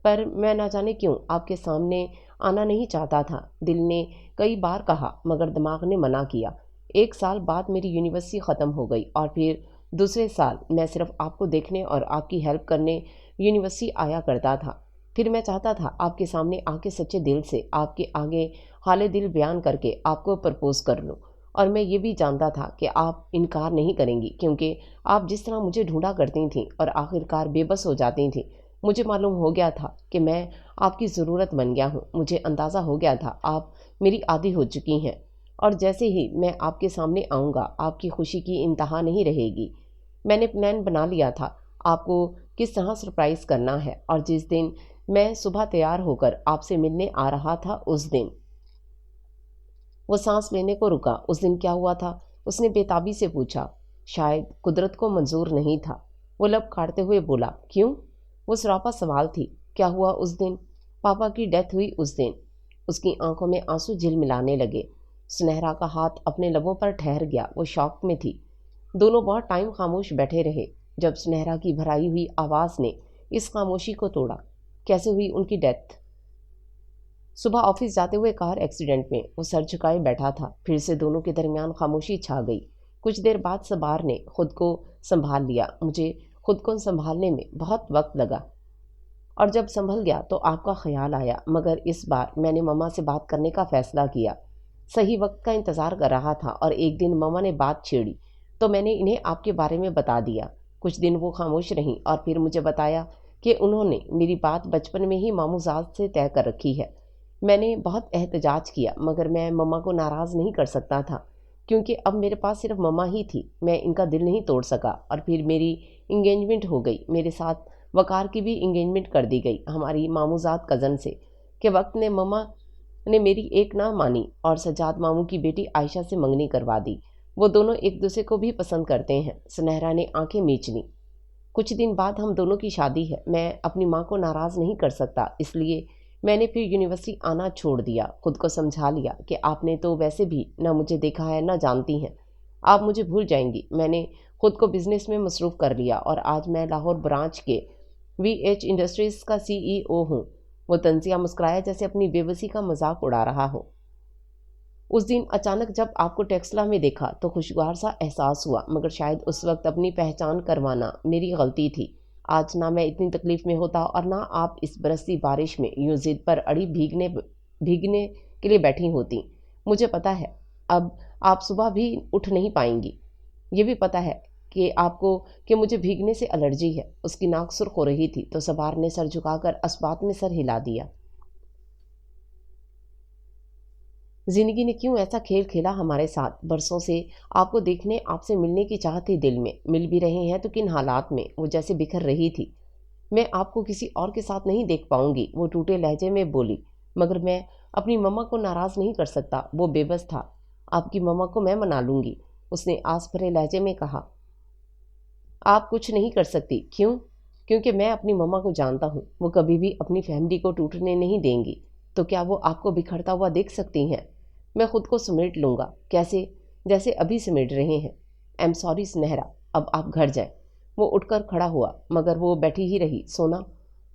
A: पर मैं ना जाने क्यों आपके सामने आना नहीं चाहता था। दिल ने कई बार कहा, मगर दिमाग ने मना किया। 1 साल बाद मेरी यूनिवर्सिटी ख़त्म हो गई और फिर दूसरे साल मैं सिर्फ आपको देखने और आपकी हेल्प करने यूनिवर्सिटी आया करता था। फिर मैं चाहता था आपके सामने आके सच्चे दिल से आपके आगे हाले दिल बयान करके आपको प्रपोज़ कर लूँ। और मैं ये भी जानता था कि आप इनकार नहीं करेंगी, क्योंकि आप जिस तरह मुझे ढूंढा करती थीं और आखिरकार बेबस हो जाती थीं। मुझे मालूम हो गया था कि मैं आपकी ज़रूरत बन गया हूँ। मुझे अंदाज़ा हो गया था आप मेरी आदी हो चुकी हैं और जैसे ही मैं आपके सामने आऊँगा आपकी खुशी की इंतहा नहीं रहेगी। मैंने प्लान बना लिया था आपको किस तरह सरप्राइज़ करना है, और जिस दिन मैं सुबह तैयार होकर आपसे मिलने आ रहा था उस दिन। वो सांस लेने को रुका। उस दिन क्या हुआ था? उसने बेताबी से पूछा। शायद कुदरत को मंजूर नहीं था। वो लब काटते हुए बोला, क्यों? वो सरापा सवाल थी। क्या हुआ उस दिन? पापा की डेथ हुई उस दिन। उसकी आंखों में आंसू झिलमिलाने लगे। सुनहरा का हाथ अपने लबों पर ठहर गया। वो शॉक में थी। दोनों बहुत टाइम खामोश बैठे रहे, जब सुनहरा की भराई हुई आवाज़ ने इस खामोशी को तोड़ा। कैसे हुई उनकी डेथ? صبح آفس جاتے ہوئے کار ایکسیڈنٹ میں وہ سر جھکائے بیٹھا تھا. پھر سے دونوں کے درمیان خاموشی چھا گئی. کچھ دیر بعد صبار نے خود کو سنبھال لیا. مجھے خود کو سنبھالنے میں بہت وقت لگا اور جب سنبھل گیا تو آپ کا خیال آیا، مگر اس بار میں نے مما سے بات کرنے کا فیصلہ کیا. صحیح وقت کا انتظار کر رہا تھا اور ایک دن مما نے بات چھیڑی تو میں نے انہیں آپ کے بارے میں بتا دیا. کچھ دن وہ خاموش رہیں اور پھر مجھے بتایا کہ انہوں نے میری بات بچپن میں ہی ماموں زاد سے طے کر رکھی ہے. میں نے بہت احتجاج کیا مگر میں مما کو ناراض نہیں کر سکتا تھا کیونکہ اب میرے پاس صرف مما ہی تھی. میں ان کا دل نہیں توڑ سکا اور پھر میری انگیجمنٹ ہو گئی. میرے ساتھ وقار کی بھی انگیجمنٹ کر دی گئی ہماری ماموں زاد کزن سے. کہ وقت نے مما نے میری ایک نہ مانی اور سجاد ماموں کی بیٹی عائشہ سے منگنی کروا دی. وہ دونوں ایک دوسرے کو بھی پسند کرتے ہیں. سنہرا نے آنکھیں میچ لیں. کچھ دن بعد ہم دونوں کی شادی ہے. میں اپنی ماں کو ناراض نہیں کر سکتا، اس لیے میں نے پھر یونیورسٹی آنا چھوڑ دیا. خود کو سمجھا لیا کہ آپ نے تو ویسے بھی نہ مجھے دیکھا ہے نہ جانتی ہیں، آپ مجھے بھول جائیں گی. میں نے خود کو بزنس میں مصروف کر لیا اور آج میں لاہور برانچ کے VH انڈسٹریز کا CEO ہوں. وہ طنزیہ مسکرایا جیسے اپنی بے بسی کا مذاق اڑا رہا ہو. اس دن اچانک جب آپ کو ٹیکسلا میں دیکھا تو خوشگوار سا احساس ہوا، مگر شاید اس وقت اپنی پہچان کروانا میری غلطی تھی. آج نہ میں اتنی تکلیف میں ہوتا اور نہ آپ اس برستی بارش میں یوں ضد پر اڑی بھیگنے کے لیے بیٹھی ہوتی. مجھے پتا ہے اب آپ صبح بھی اٹھ نہیں پائیں گی. یہ بھی پتا ہے کہ آپ کو کہ مجھے بھیگنے سے الرجی ہے. اس کی ناک سرخ ہو رہی تھی تو صبار نے سر جھکا کر اسبات میں سر ہلا دیا. زندگی نے کیوں ایسا کھیل کھیلا ہمارے ساتھ. برسوں سے آپ کو دیکھنے، آپ سے ملنے کی چاہت تھی دل میں. مل بھی رہے ہیں تو کن حالات میں. وہ جیسے بکھر رہی تھی. میں آپ کو کسی اور کے ساتھ نہیں دیکھ پاؤں گی، وہ ٹوٹے لہجے میں بولی. مگر میں اپنی مما کو ناراض نہیں کر سکتا. وہ بے بس تھا. آپ کی مما کو میں منا لوں گی، اس نے آس بھرے لہجے میں کہا. آپ کچھ نہیں کر سکتی. کیوں؟ کیونکہ میں اپنی مما کو جانتا ہوں. وہ کبھی بھی اپنی فیملی کو ٹوٹنے نہیں دیں گی. تو کیا وہ آپ کو بکھرتا ہوا دیکھ سکتی ہیں؟ میں خود کو سمیٹ لوں گا. کیسے؟ جیسے ابھی سمیٹ رہے ہیں. ایم سوری سنہرا، اب آپ گھر جائیں. وہ اٹھ کر کھڑا ہوا مگر وہ بیٹھی ہی رہی. سونا،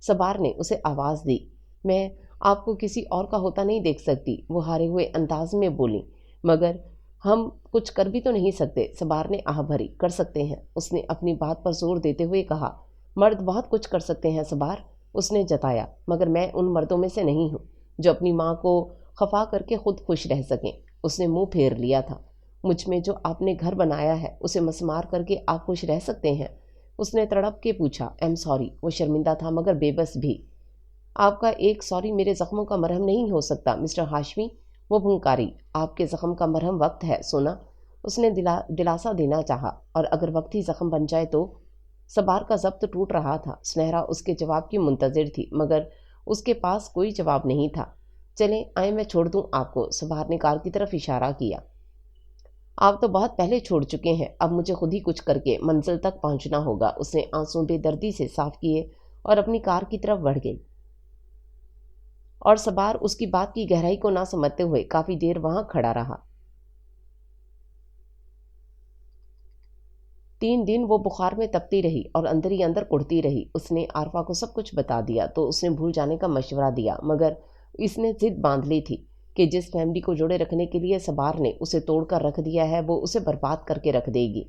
A: صبار نے اسے آواز دی. میں آپ کو کسی اور کا ہوتا نہیں دیکھ سکتی، وہ ہارے ہوئے انداز میں بولی. مگر ہم کچھ کر بھی تو نہیں سکتے. صبار نے آہ بھری. کر سکتے ہیں، اس نے اپنی بات پر زور دیتے ہوئے کہا. مرد بہت کچھ کر سکتے ہیں صبار، اس نے جتایا. مگر میں ان مردوں میں سے نہیں ہوں جو اپنی ماں کو خفا کر کے خود خوش رہ سکیں. اس نے منہ پھیر لیا تھا. مجھ میں جو آپ نے گھر بنایا ہے اسے مسمار کر کے آپ خوش رہ سکتے ہیں؟ اس نے تڑپ کے پوچھا. I'm sorry. وہ شرمندہ تھا مگر بے بس بھی. آپ کا ایک سوری میرے زخموں کا مرہم نہیں ہو سکتا مسٹر ہاشمی. وہ بھنکاری. آپ کے زخم کا مرہم وقت ہے سونا. اس نے دلاسا دینا چاہا. اور اگر وقت ہی زخم بن جائے تو؟ صبار کا ضبط ٹوٹ رہا تھا. سنہرا اس کے جواب کی منتظر تھی مگر اس کے پاس کوئی جواب نہیں تھا. چلیں آئیں میں چھوڑ دوں آپ کو. صبار نے کار کی طرف اشارہ کیا. آپ تو بہت پہلے چھوڑ چکے ہیں، اب مجھے خود ہی کچھ کر کے منزل تک پہنچنا ہوگا. اس نے آنسو بے دردی سے صاف کیے اور اپنی کار کی طرف بڑھ گئی. اور صبار اس کی بات کی گہرائی کو نہ سمجھتے ہوئے کافی دیر وہاں کھڑا رہا. 3 دن وہ بخار میں تپتی رہی اور اندر ہی اندر کڑتی رہی. اس نے عارفہ کو سب کچھ بتا دیا تو اس نے بھول جانے کا مشورہ دیا، مگر اس نے ضد باندھ لی تھی کہ جس فیملی کو جوڑے رکھنے کے لیے صبار نے اسے توڑ کر رکھ دیا ہے وہ اسے برباد کر کے رکھ دے گی.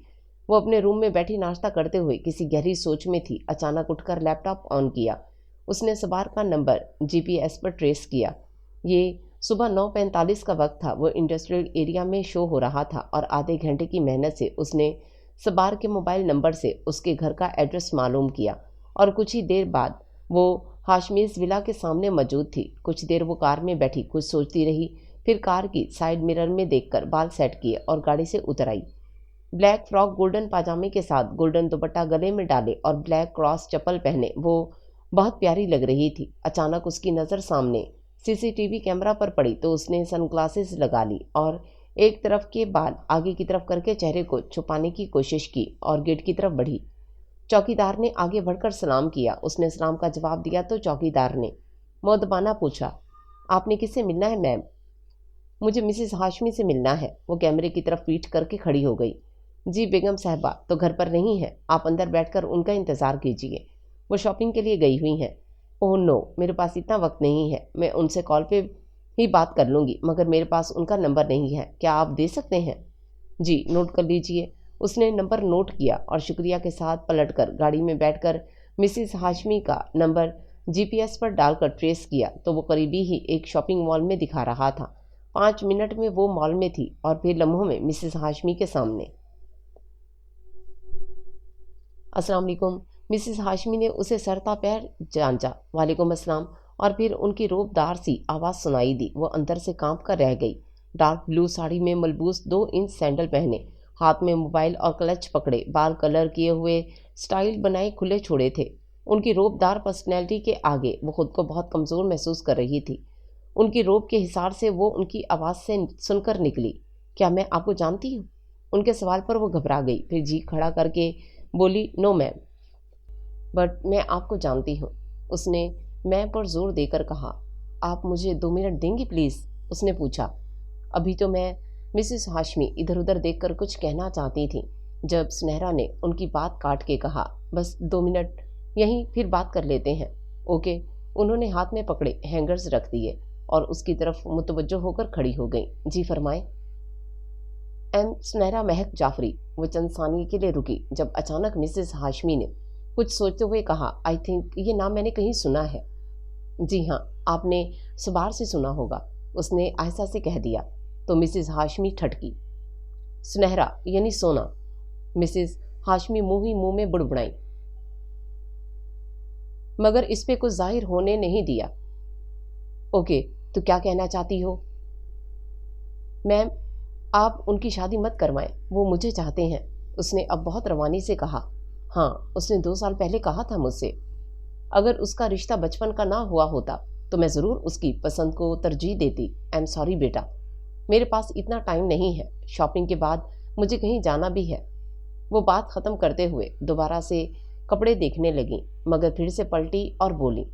A: وہ اپنے روم میں بیٹھی ناشتہ کرتے ہوئے کسی گہری سوچ میں تھی. اچانک اٹھ کر لیپ ٹاپ آن کیا. اس نے صبار کا نمبر GPS پر ٹریس کیا. یہ صبح 9:45 کا وقت تھا. وہ انڈسٹریل ایریا میں شو ہو رہا تھا اور آدھے گھنٹے کی محنت سے اس نے صبار کے موبائل نمبر سے اس کے گھر کا ایڈریس معلوم کیا اور کچھ ہی دیر بعد وہ ہاشمیز ولا کے سامنے موجود تھی. کچھ دیر وہ کار میں بیٹھی کچھ سوچتی رہی. پھر کار کی سائیڈ مرر میں دیکھ کر بال سیٹ کیے اور گاڑی سے اتر آئی. بلیک فراک گولڈن پاجامے کے ساتھ گولڈن دوپٹہ گلے میں ڈالے اور بلیک کراس چپل پہنے وہ بہت پیاری لگ رہی تھی. اچانک اس کی نظر سامنے CCTV کیمرہ پر پڑی تو اس نے سن گلاسز لگا لی اور ایک طرف کے بال آگے کی طرف کر کے چہرے کو چھپانے کی کوشش کی اور گیٹ کی طرف بڑھی. چوکیدار نے آگے بڑھ کر سلام کیا. اس نے سلام کا جواب دیا تو چوکیدار نے مؤدبانہ پوچھا. آپ نے کس سے ملنا ہے میم؟ مجھے مسز ہاشمی سے ملنا ہے. وہ کیمرے کی طرف پیٹ کر کے کھڑی ہو گئی. جی بیگم صاحبہ تو گھر پر نہیں ہے، آپ اندر بیٹھ کر ان کا انتظار کیجیے، وہ شاپنگ کے لیے گئی ہوئی ہیں. اوہ نو، میرے پاس اتنا وقت نہیں ہے، میں ان سے کال پہ ही बात कर लूँगी, मगर मेरे पास उनका नंबर नहीं है, क्या आप दे सकते हैं? जी, नोट कर लीजिए। उसने नंबर नोट किया और शुक्रिया के साथ पलटकर गाड़ी में बैठकर मिसिस हाशमी का नंबर जीपीएस पर डालकर ट्रेस किया तो वो करीबी ही एक शॉपिंग मॉल में दिखा रहा था। 5 मिनट में वो मॉल में थी और फिर लम्हों में मिसिस हाशमी के सामने। अस्सलाम वालेकुम। मिसिस हाशमी ने उसे सरता पैर जांचा। वालेकुम अस्सलाम। और फिर उनकी रोबदार सी आवाज़ सुनाई दी। वो अंदर से कांप कर रह गई। डार्क ब्लू साड़ी में मलबूस 2 इंच सैंडल पहने, हाथ में मोबाइल और क्लच पकड़े, बाल कलर किए हुए, स्टाइल बनाए खुले छोड़े थे। उनकी रोबदार पर्सनैलिटी के आगे वो खुद को बहुत कमज़ोर महसूस कर रही थी। उनकी रोब के हिसार से वो उनकी आवाज़ से सुनकर निकली, क्या मैं आपको जानती हूँ? उनके सवाल पर वो घबरा गई, फिर जी खड़ा करके बोली, नो मैम, बट मैं आपको जानती हूँ। उसने मैं पर जोर देकर कहा। आप मुझे 2 मिनट देंगी प्लीज़? उसने पूछा। अभी तो मैं मिसिस हाशमी इधर उधर देखकर कुछ कहना चाहती थी जब सुनहरा ने उनकी बात काट के कहा, बस 2 मिनट यहीं, फिर बात कर लेते हैं। ओके। उन्होंने हाथ में पकड़े हैंगर्स रख दिए और उसकी तरफ मुतवज्जो होकर खड़ी हो गई। जी फरमाएं। एम सुनहरा महक जाफरी। वो चंद सानिये के लिए रुकी, जब अचानक मिसिस हाशमी ने कुछ सोचते हुए कहा, आई थिंक ये नाम मैंने कहीं सुना है। जी हाँ, आपने सुबार से सुना होगा, उसने आहिस्ता से कह दिया। तो मिसिस हाशमी ठटकी। सुनहरा यानी सोना। मिसिस हाशमी मुंह ही मुंह में बुड़बुड़ाई, मगर इस पे कुछ जाहिर होने नहीं दिया। ओके, तो क्या कहना चाहती हो? मैम, आप उनकी शादी मत करवाएं, वो मुझे चाहते हैं। उसने अब बहुत रवानी से कहा। हाँ, उसने 2 साल पहले कहा था मुझसे। अगर उसका रिश्ता बचपन का ना हुआ होता तो मैं ज़रूर उसकी पसंद को तरजीह देती। आई एम सॉरी बेटा, मेरे पास इतना टाइम नहीं है, शॉपिंग के बाद मुझे कहीं जाना भी है। वो बात ख़त्म करते हुए दोबारा से कपड़े देखने लगी, मगर फिर से पलटी और बोली,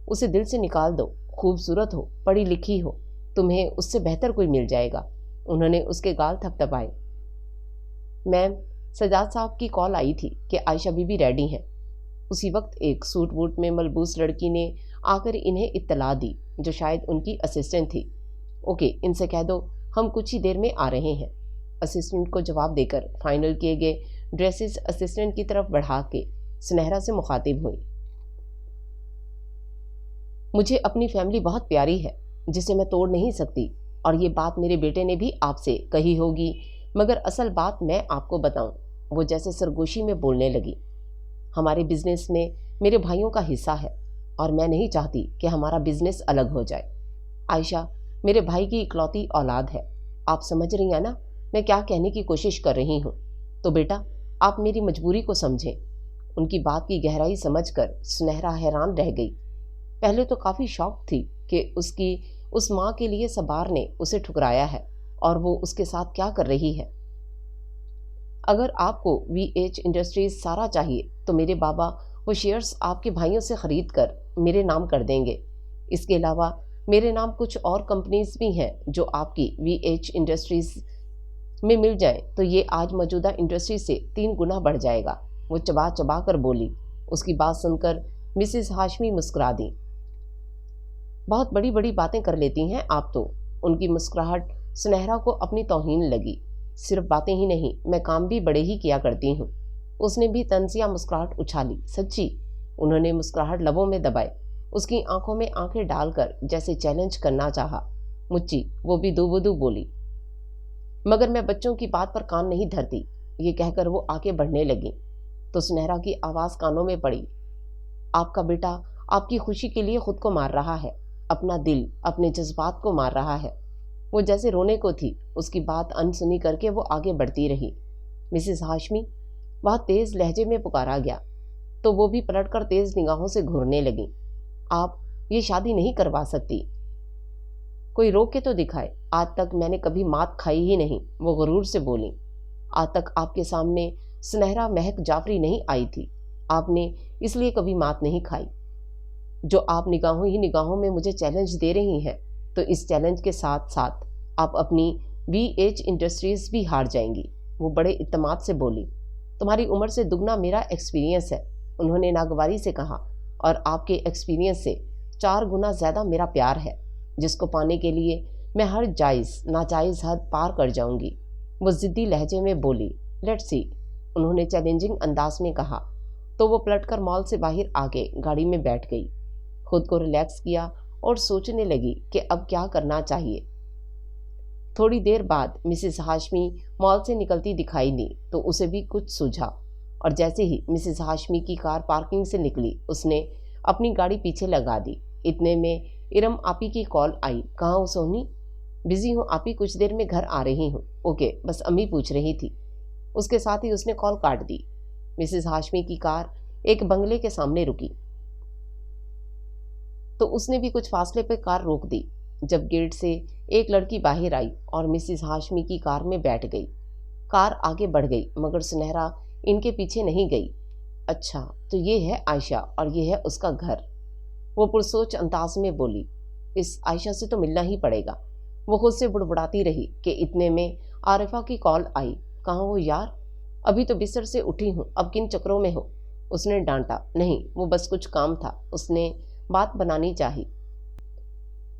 A: उसे दिल से निकाल दो, खूबसूरत हो, पढ़ी लिखी हो, तुम्हें उससे बेहतर कोई मिल जाएगा। उन्होंने उसके गाल थपथपाए। मैम, सजाद साहब की कॉल आई थी कि आयशा बीबी रेडी हैं। उसी वक्त एक सूट बूट में मलबूस लड़की ने आकर इन्हें इत्तला दी, जो शायद उनकी असिस्टेंट थी। ओके, इनसे कह दो हम कुछ ही देर में आ रहे हैं। असिस्टेंट को जवाब देकर फाइनल किए गए ड्रेसेस असिस्टेंट की तरफ बढ़ा के सुनहरा से मुखातिब हुई। मुझे अपनी फैमिली बहुत प्यारी है, जिसे मैं तोड़ नहीं सकती, और ये बात मेरे बेटे ने भी आपसे कही होगी, मगर असल बात मैं आपको बताऊं। वो जैसे सरगोशी में बोलने लगी। हमारे बिजनेस में मेरे भाइयों का हिस्सा है और मैं नहीं चाहती कि हमारा बिजनेस अलग हो जाए। आयशा मेरे भाई की इकलौती औलाद है। आप समझ रही हैं ना मैं क्या कहने की कोशिश कर रही हूँ? तो बेटा, आप मेरी मजबूरी को समझें। उनकी बात की गहराई समझकर सुनहरा हैरान रह गई। पहले तो काफ़ी शॉक थी कि उसकी उस माँ के लिए सबार ने उसे ठुकराया है और वो उसके साथ क्या कर रही है। अगर आपको VH इंडस्ट्रीज सारा चाहिए तो मेरे बाबा वो शेयर्स आपके भाइयों से ख़रीद कर मेरे नाम कर देंगे। इसके अलावा मेरे नाम कुछ और कंपनीज भी हैं जो आपकी VH इंडस्ट्रीज में मिल जाए तो ये आज मौजूदा इंडस्ट्री से 3 गुना बढ़ जाएगा। वो चबा चबा कर बोली। उसकी बात सुनकर मिसिस हाशमी मुस्कुरा दी। बहुत बड़ी बड़ी बातें कर लेती हैं आप तो। उनकी मुस्कुराहट सुनहरा को अपनी तौहीन लगी। सिर्फ बातें ही नहीं, मैं काम भी बड़े ही किया करती हूँ। उसने भी तंजिया मुस्कुराहट उछाली। सच्ची? उन्होंने मुस्कुराहट लबों में दबाए, उसकी आंखों में आंखें डालकर जैसे चैलेंज करना चाहा। मुच्ची, वो भी दूबदू बोली। मगर मैं बच्चों की बात पर कान नहीं धरती। ये कहकर वो आगे बढ़ने लगी तो सुनहरा की आवाज़ कानों में पड़ी। आपका बेटा आपकी खुशी के लिए खुद को मार रहा है, अपना दिल, अपने जज्बात को मार रहा है। वो जैसे रोने को थी। उसकी बात अनसुनी करके वो आगे बढ़ती रही। मिसिस हाशमी, वह तेज़ लहजे में पुकारा गया तो वो भी पलटकर तेज़ निगाहों से घूरने लगी। आप ये शादी नहीं करवा सकती। कोई रोक के तो दिखाए। आज तक मैंने कभी मात खाई ही नहीं, वो गुरूर से बोली। आज तक आपके सामने सुनहरा महक जाफरी नहीं आई थी। आपने इसलिए कभी मात नहीं खाई। जो आप निगाहों ही निगाहों में मुझे चैलेंज दे रही हैं, तो इस चैलेंज के साथ साथ आप अपनी VH इंडस्ट्रीज भी हार जाएंगी। वो बड़े इत्तेमाद से बोली। तुम्हारी उम्र से दुगना मेरा एक्सपीरियंस है, उन्होंने नागवारी से कहा, और आपके एक्सपीरियंस से 4 गुना ज़्यादा मेरा प्यार है। جس کو پانے کے لیے میں ہر جائز ناجائز حد پار کر جاؤں گی، وہ ضدی لہجے میں بولی۔ لیٹس سی، انہوں نے چیلنجنگ انداز میں کہا۔ تو وہ پلٹ کر مال سے باہر آ کے گاڑی میں بیٹھ گئی، خود کو ریلیکس کیا اور سوچنے لگی کہ اب کیا کرنا چاہیے۔ تھوڑی دیر بعد مسز ہاشمی مال سے نکلتی دکھائی دی تو اسے بھی کچھ سوجھا، اور جیسے ہی مسز ہاشمی کی کار پارکنگ سے نکلی اس نے اپنی گاڑی پیچھے لگا دی۔ اتنے میں ارم آپی کی کال آئی۔ کہاں ہو سونی؟ بزی ہوں آپی، کچھ دیر میں گھر آ رہی ہوں۔ اوکے، بس امی پوچھ رہی تھی۔ اس کے ساتھ ہی اس نے کال کاٹ دی۔ مسز ہاشمی کی کار ایک بنگلے کے سامنے رکی تو اس نے بھی کچھ فاصلے پہ کار روک دی۔ جب گیٹ سے ایک لڑکی باہر آئی اور مسز ہاشمی کی کار میں بیٹھ گئی، کار آگے بڑھ گئی مگر سنہرا ان کے پیچھے نہیں گئی۔ اچھا، تو یہ ہے عائشہ اور یہ ہے اس کا گھر، وہ پرسوچ انداز میں بولی۔ اس عائشہ سے تو ملنا ہی پڑے گا، وہ خود سے بڑبڑاتی رہی کہ اتنے میں عارفہ کی کال آئی۔ کہاں ہو یار؟ ابھی تو بستر سے اٹھی ہوں، اب کن چکروں میں ہو؟ اس نے ڈانٹا۔ نہیں، وہ بس کچھ کام تھا، اس نے بات بنانی چاہی۔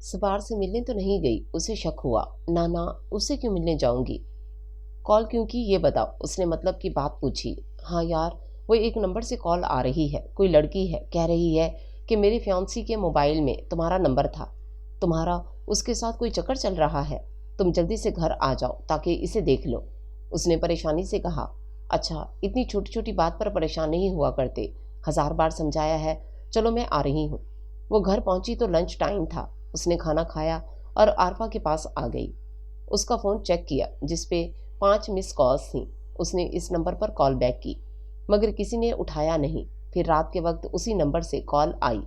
A: سبار سے ملنے تو نہیں گئی؟ اسے شک ہوا۔ نانا، اس سے کیوں ملنے جاؤں گی؟ کال کیوں کی یہ بتاؤ، اس نے مطلب کی بات پوچھی۔ ہاں یار، وہ ایک نمبر سے کال آ رہی ہے، کوئی لڑکی ہے، کہہ رہی ہے کہ میری فیانسی کے موبائل میں تمہارا نمبر تھا، تمہارا اس کے ساتھ کوئی چکر چل رہا ہے، تم جلدی سے گھر آ جاؤ تاکہ اسے دیکھ لو۔ اس نے پریشانی سے کہا۔ اچھا، اتنی چھوٹی چھوٹی بات پر پریشان نہیں ہوا کرتے، 1000 بار سمجھایا ہے، چلو میں آ رہی ہوں۔ وہ گھر پہنچی تو لنچ ٹائم تھا، اس نے کھانا کھایا اور عارفہ کے پاس آ گئی۔ اس کا فون چیک کیا جس پہ 5 مس کالز تھیں۔ اس نے اس نمبر پر کال بیک کی مگر کسی نے اٹھایا نہیں۔ پھر رات کے وقت اسی نمبر سے کال آئی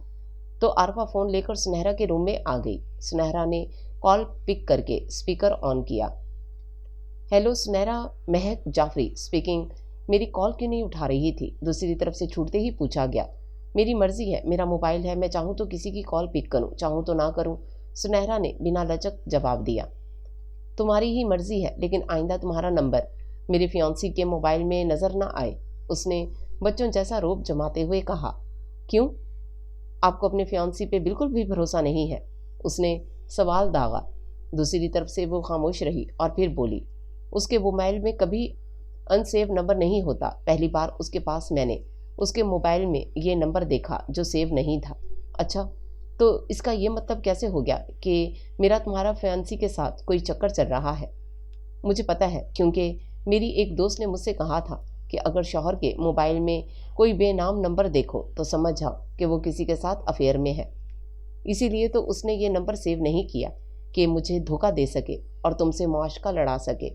A: تو عارفہ فون لے کر سنہرا کے روم میں آ گئی۔ سنہرا نے کال پک کر کے اسپیکر آن کیا۔ ہیلو سنہرا، مہک جعفری اسپیکنگ۔ میری کال کیوں نہیں اٹھا رہی تھی؟ دوسری طرف سے چھوٹتے ہی پوچھا گیا۔ میری مرضی ہے، میرا موبائل ہے، میں چاہوں تو کسی کی کال پک کروں، چاہوں تو نہ کروں، سنہرا نے بنا لچک جواب دیا۔ تمہاری ہی مرضی ہے، لیکن آئندہ تمہارا نمبر میری فیانسی کے موبائل میں نظر نہ آئے، اس نے بچوں جیسا روب جماتے ہوئے کہا۔ کیوں؟ آپ کو اپنے فیانسی پہ بالکل بھی بھروسہ نہیں ہے؟ اس نے سوال داغا۔ دوسری طرف سے وہ خاموش رہی اور پھر بولی۔ اس کے موبائل میں کبھی ان سیو نمبر نہیں ہوتا، پہلی بار اس کے پاس میں نے اس کے موبائل میں یہ نمبر دیکھا جو سیو نہیں تھا۔ اچھا، تو اس کا یہ مطلب کیسے ہو گیا کہ میرا تمہارا فیانسی کے ساتھ کوئی چکر چل رہا ہے؟ مجھے پتہ ہے، کیونکہ میری ایک دوست نے مجھ سے کہا تھا کہ اگر شوہر کے موبائل میں کوئی بے نام نمبر دیکھو تو سمجھ جاؤ کہ وہ کسی کے ساتھ افیئر میں ہے۔ اسی لیے تو اس نے یہ نمبر سیو نہیں کیا کہ مجھے دھوکہ دے سکے اور تم سے معاشقہ لڑا سکے۔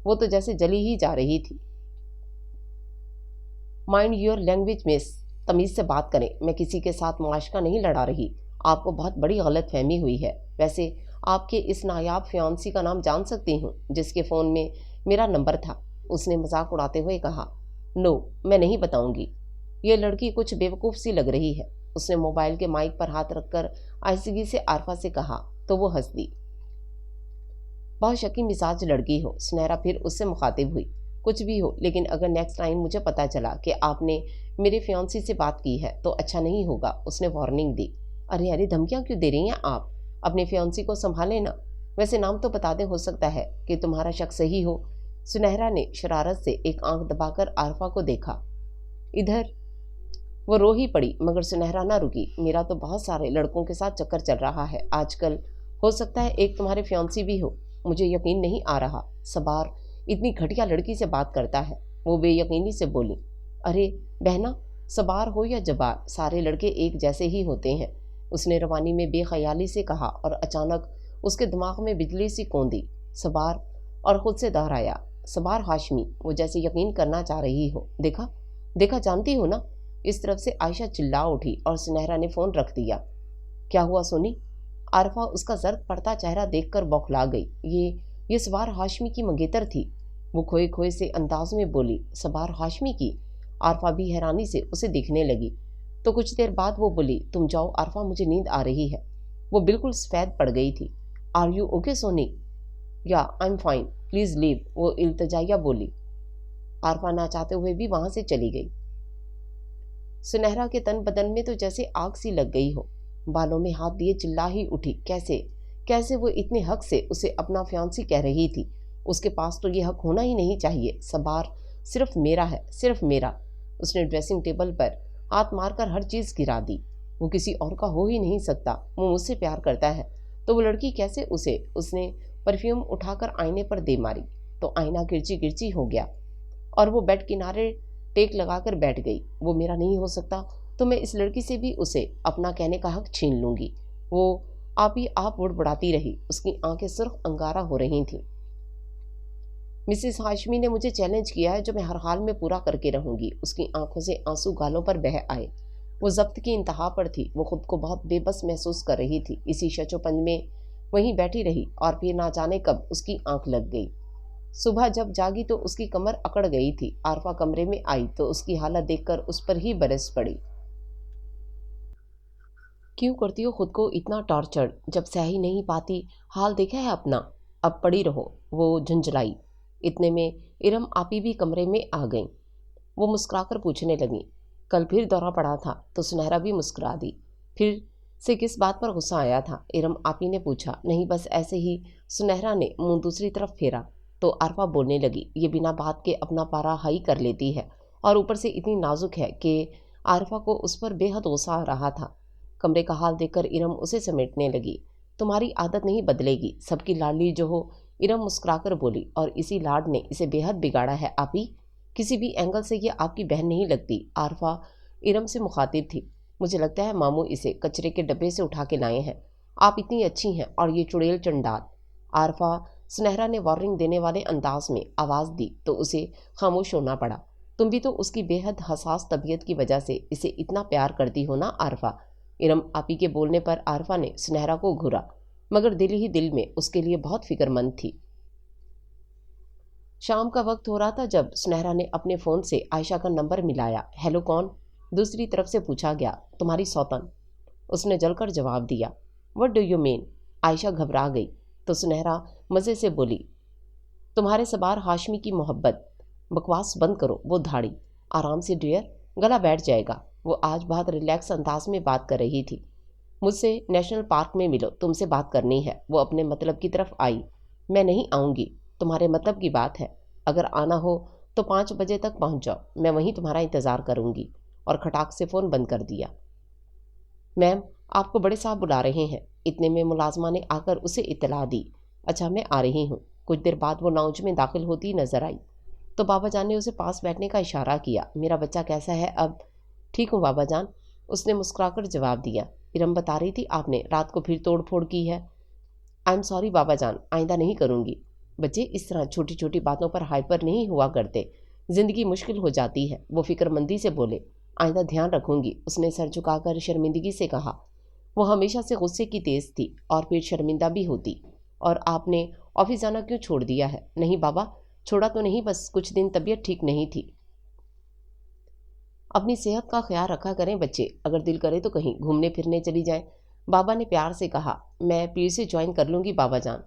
A: وہ تو جیسے جلی ہی جا رہی تھی۔ مائنڈ یور لینگویج مس، تمیز سے بات کریں، میں کسی کے ساتھ معاشقہ نہیں لڑا رہی، آپ کو بہت بڑی غلط فہمی ہوئی ہے۔ ویسے آپ کے اس نایاب فیانسی کا نام جان سکتی ہوں جس کے فون میں میرا نمبر تھا؟ اس نے مذاق اڑاتے ہوئے کہا۔ نو، میں نہیں بتاؤں گی۔ یہ لڑکی کچھ بیوقوف سی لگ رہی ہے، اس نے موبائل کے مائک پر ہاتھ رکھ کر آہستگی سے عارفہ سے کہا تو وہ ہنس دی۔ بہت شکی مزاج لڑکی ہو، سنہرا پھر اس سے مخاطب ہوئی۔ کچھ بھی ہو، لیکن اگر نیکسٹ ٹائم مجھے پتا چلا کہ آپ نے میرے فیانسی سے بات کی ہے تو اچھا نہیں ہوگا، اس نے وارننگ دی۔ ارے دھمکیاں کیوں دے رہی ہیں آپ؟ اپنے فیانسی کو سنبھالیں نا، ویسے نام تو بتا دیں، ہو سکتا ہے کہ تمہارا شک صحیح ہو۔ سنہرا نے شرارت سے ایک آنکھ دبا کر عارفہ کو دیکھا۔ ادھر وہ رو ہی پڑی مگر سنہرا نہ رکی۔ میرا تو بہت سارے لڑکوں کے ساتھ چکر چل رہا ہے آج کل، ہو سکتا ہے ایک تمہارے فیانسی بھی ہو، مجھے یقین نہیں آ رہا، سبار اتنی گھٹیا لڑکی سے بات کرتا ہے، وہ بے یقینی سے بولی۔ ارے بہنا، سبار ہو یا جبار، سارے لڑکے ایک جیسے ہی ہوتے ہیں، اس نے روانی میں بے خیالی سے کہا اور اچانک اس کے دماغ میں بجلی سی کوندی۔ سبار، اور خود سے دہرایا، سبار ہاشمی، وہ جیسے یقین کرنا چاہ رہی ہو۔ دیکھا دیکھا، جانتی ہو نا؟ اس طرف سے عائشہ چلا اٹھی اور سنہرا نے فون رکھ دیا۔ کیا ہوا سونی؟ عارفہ اس کا زرد پڑتا چہرہ دیکھ کر بوکھلا گئی۔ یہ سبار ہاشمی کی منگیتر تھی، وہ کھوئے کھوئے سے انداز میں بولی۔ سبار ہاشمی کی؟ عارفہ بھی حیرانی سے اسے دیکھنے لگی۔ تو کچھ دیر بعد وہ بولی، تم جاؤ عارفہ، مجھے نیند آ رہی ہے۔ وہ بالکل سفید پڑ گئی تھی۔ آر یو اوکے سونی؟ یا I am fine, please leave, وہ التجائیہ بولی۔ عارفہ نہ چاہتے ہوئے بھی وہاں سے چلی گئی۔ سنہرا کے تن بدن میں تو جیسے آگ سی لگ گئی ہو، بالوں میں ہاتھ دیے چلا ہی اٹھی۔ کیسے कैसे वो इतने हक से उसे अपना फियांसी कह रही थी? उसके पास तो ये हक होना ही नहीं चाहिए। सवार सिर्फ मेरा है, सिर्फ मेरा। उसने ड्रेसिंग टेबल पर हाथ मारकर हर चीज़ गिरा दी। वो किसी और का हो ही नहीं सकता। वो मुझसे प्यार करता है तो वो लड़की कैसे उसे? उसने परफ्यूम उठाकर आईने पर दे मारी तो आईना गिरची गिरची हो गया और वो बेड किनारे टेक लगाकर बैठ गई। वो मेरा नहीं हो सकता तो मैं इस लड़की से भी उसे अपना कहने का हक छीन लूंगी। वो आप ही आप बुड़बुड़ाती रही। उसकी आंखें सुर्ख अंगारा हो रही थीं। मिसेस हाशमी ने मुझे चैलेंज किया है जो मैं हर हाल में पूरा करके रहूंगी। उसकी आंखों से आंसू गालों पर बह आए। वो जब्त की इंतहा पर थी। वो खुद को बहुत बेबस महसूस कर रही थी। इसी शचोपन में वहीं बैठी रही और फिर ना जाने कब उसकी आंख लग गई। सुबह जब जागी तो उसकी कमर अकड़ गई थी। आरफा कमरे में आई तो उसकी हालत देखकर उस पर ही बरस पड़ी। क्यों करती हो खुद को इतना टॉर्चर? जब सह ही नहीं पाती, हाल देखा है अपना, अब पड़ी रहो। वो झुंझलाई। इतने में इरम आपी भी कमरे में आ गईं। वो मुस्कुराकर पूछने लगी, कल फिर दौरा पड़ा था? तो सुनहरा भी मुस्कुरा दी। फिर से किस बात पर गुस्सा आया था? इरम आपी ने पूछा। नहीं, बस ऐसे ही। सुनहरा ने मुंह दूसरी तरफ फेरा तो आरफा बोलने लगी, ये बिना बात के अपना पारा हाई कर लेती है और ऊपर से इतनी नाजुक है कि आरफा को उस पर बेहद गुस्सा आ रहा था। कमरे का हाल देखकर इरम उसे समेटने लगी। तुम्हारी आदत नहीं बदलेगी, सबकी लाडली जो हो। इरम मुस्कुराकर बोली, और इसी लाड ने इसे बेहद बिगाड़ा है आपी। किसी भी एंगल से ये आपकी बहन नहीं लगती। आरफा इरम से मुखातिब थी। मुझे लगता है मामू इसे कचरे के डब्बे से उठा के लाए हैं। आप इतनी अच्छी हैं और ये चुड़ैल चंडाल। आरफा, सुनहरा ने वार्निंग देने वाले अंदाज में आवाज़ दी तो उसे खामोश होना पड़ा। तुम भी तो उसकी बेहद हसास तबीयत की वजह से इसे इतना प्यार करती हो ना आरफा? इरम आपी के बोलने पर आरफा ने सुनहरा को घूरा, मगर दिल ही दिल में उसके लिए बहुत फिक्रमंद थी। शाम का वक्त हो रहा था जब सुनहरा ने अपने फ़ोन से आयशा का नंबर मिलाया। हेलो, कौन? दूसरी तरफ से पूछा गया। तुम्हारी सौतन, उसने जलकर जवाब दिया। What do you mean? Ayesha घबरा गई तो सुनहरा मज़े से बोली, तुम्हारे सवार हाशमी की मोहब्बत। बकवास बंद करो, वो धाड़ी। आराम से डियर, गला बैठ जाएगा। वो आज बहुत रिलैक्स अंदाज में बात कर रही थी। मुझसे नेशनल पार्क में मिलो, तुमसे बात करनी है। वो अपने मतलब की तरफ आई। मैं नहीं आऊँगी, तुम्हारे मतलब की बात है। अगर आना हो तो 5 बजे तक पहुँच जाओ, मैं वहीं तुम्हारा इंतज़ार करूँगी। और खटाक से फ़ोन बंद कर दिया। मैम, आपको बड़े साहब बुला रहे हैं। इतने में मुलाजमा ने आकर उसे इत्तला दी। अच्छा, मैं आ रही हूँ। कुछ देर बाद वो लाउंज में दाखिल होती नजर आई तो बाबा जान ने उसे पास बैठने का इशारा किया। मेरा बच्चा कैसा है अब? ठीक हूँ बाबा जान, उसने मुस्कुराकर जवाब दिया। इरम बता रही थी आपने रात को फिर तोड़ फोड़ की है। आई एम सॉरी बाबा जान, आइंदा नहीं करूँगी। बच्चे इस तरह छोटी छोटी बातों पर हाइपर नहीं हुआ करते, ज़िंदगी मुश्किल हो जाती है। वो फिक्रमंदी से बोले। आइंदा ध्यान रखूँगी, उसने सर झुकाकर शर्मिंदगी से कहा। वो हमेशा से गुस्से की तेज़ थी और फिर शर्मिंदा भी होती। और आपने ऑफिस जाना क्यों छोड़ दिया है? नहीं बाबा, छोड़ा तो नहीं, बस कुछ दिन तबीयत ठीक नहीं थी। अपनी सेहत का ख्याल रखा करें बच्चे, अगर दिल करे तो कहीं घूमने फिरने चली जाएं। बाबा ने प्यार से कहा। मैं पीर से ज्वाइन कर लूँगी बाबा जान।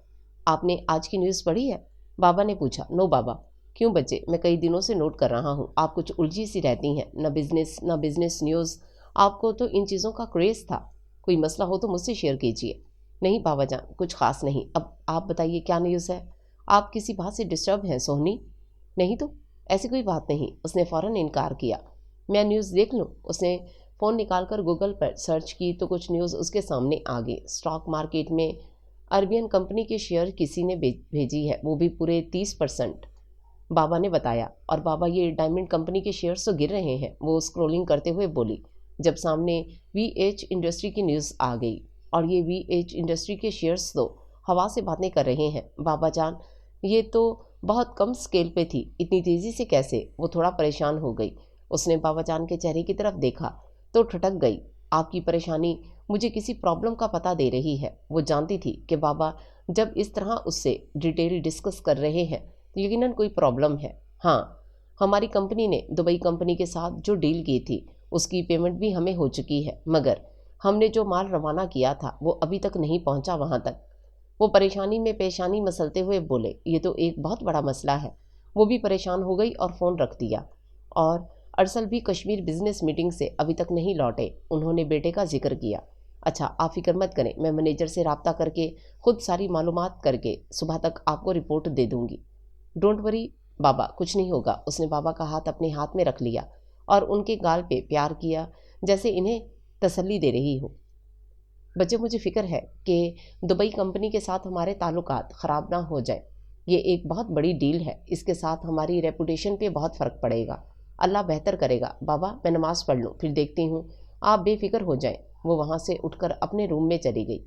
A: आपने आज की न्यूज़ पढ़ी है? बाबा ने पूछा। नो बाबा। क्यों बच्चे, मैं कई दिनों से नोट कर रहा हूँ आप कुछ उलझी सी रहती हैं, न बिजनेस न्यूज़। आपको तो इन चीज़ों का क्रेज़ था। कोई मसला हो तो मुझसे शेयर कीजिए। नहीं बाबा जान, कुछ ख़ास नहीं। अब आप बताइए क्या न्यूज़ है? आप किसी बात से डिस्टर्ब हैं सोहनी? नहीं तो, ऐसी कोई बात नहीं, उसने फ़ौरन इनकार किया। मैं न्यूज़ देख लूँ? उसने फ़ोन निकालकर गूगल पर सर्च की तो कुछ न्यूज़ उसके सामने आ गई। स्टॉक मार्केट में अरबियन कंपनी के शेयर किसी ने भेजी है, वो भी पूरे 30%। बाबा ने बताया। और बाबा, ये डायमंड कंपनी के शेयर्स तो गिर रहे हैं, वो स्क्रॉलिंग करते हुए बोली, जब सामने VH इंडस्ट्री की न्यूज़ आ गई। और ये VH इंडस्ट्री के शेयर्स तो हवा से बातें कर रहे हैं। बाबा जान, ये तो बहुत कम स्केल पे थी, इतनी तेज़ी से कैसे? वो थोड़ा परेशान हो गई। उसने बाबा जान के चेहरे की तरफ देखा तो ठटक गई। आपकी परेशानी मुझे किसी प्रॉब्लम का पता दे रही है। वो जानती थी कि बाबा जब इस तरह उससे डिटेल डिस्कस कर रहे हैं तो यकीनन कोई प्रॉब्लम है। हाँ, हमारी कंपनी ने दुबई कंपनी के साथ जो डील की थी उसकी पेमेंट भी हमें हो चुकी है, मगर हमने जो माल रवाना किया था वो अभी तक नहीं पहुंचा वहां तक। वो परेशानी में पेशानी मसलते हुए बोले, ये तो एक बहुत बड़ा मसला है। वो भी परेशान हो गई और फ़ोन रख दिया। और अरसल भी कश्मीर बिजनेस मीटिंग से अभी तक नहीं लौटे। उन्होंने बेटे का जिक्र किया। अच्छा, आप फिक्र मत करें, मैं मैनेजर से राब्ता करके खुद सारी मालूमात करके सुबह तक आपको रिपोर्ट दे दूंगी। डोंट वरी बाबा, कुछ नहीं होगा। उसने बाबा का हाथ अपने हाथ में रख लिया और उनके गाल पे प्यार किया, जैसे इन्हें तसल्ली दे रही हो। बच्चे, मुझे फिक्र है कि दुबई कंपनी के साथ हमारे ताल्लुकात ख़राब ना हो जाए। ये एक बहुत बड़ी डील है, इसके साथ हमारी रेपुटेशन पे बहुत फ़र्क पड़ेगा। अल्लाह बेहतर करेगा। बाबा, मैं नमाज़ पढ़ लूँ, फिर देखती हूँ। आप बेफिक्र हो जाएं। वो वहाँ से उठकर अपने रूम में चली गई।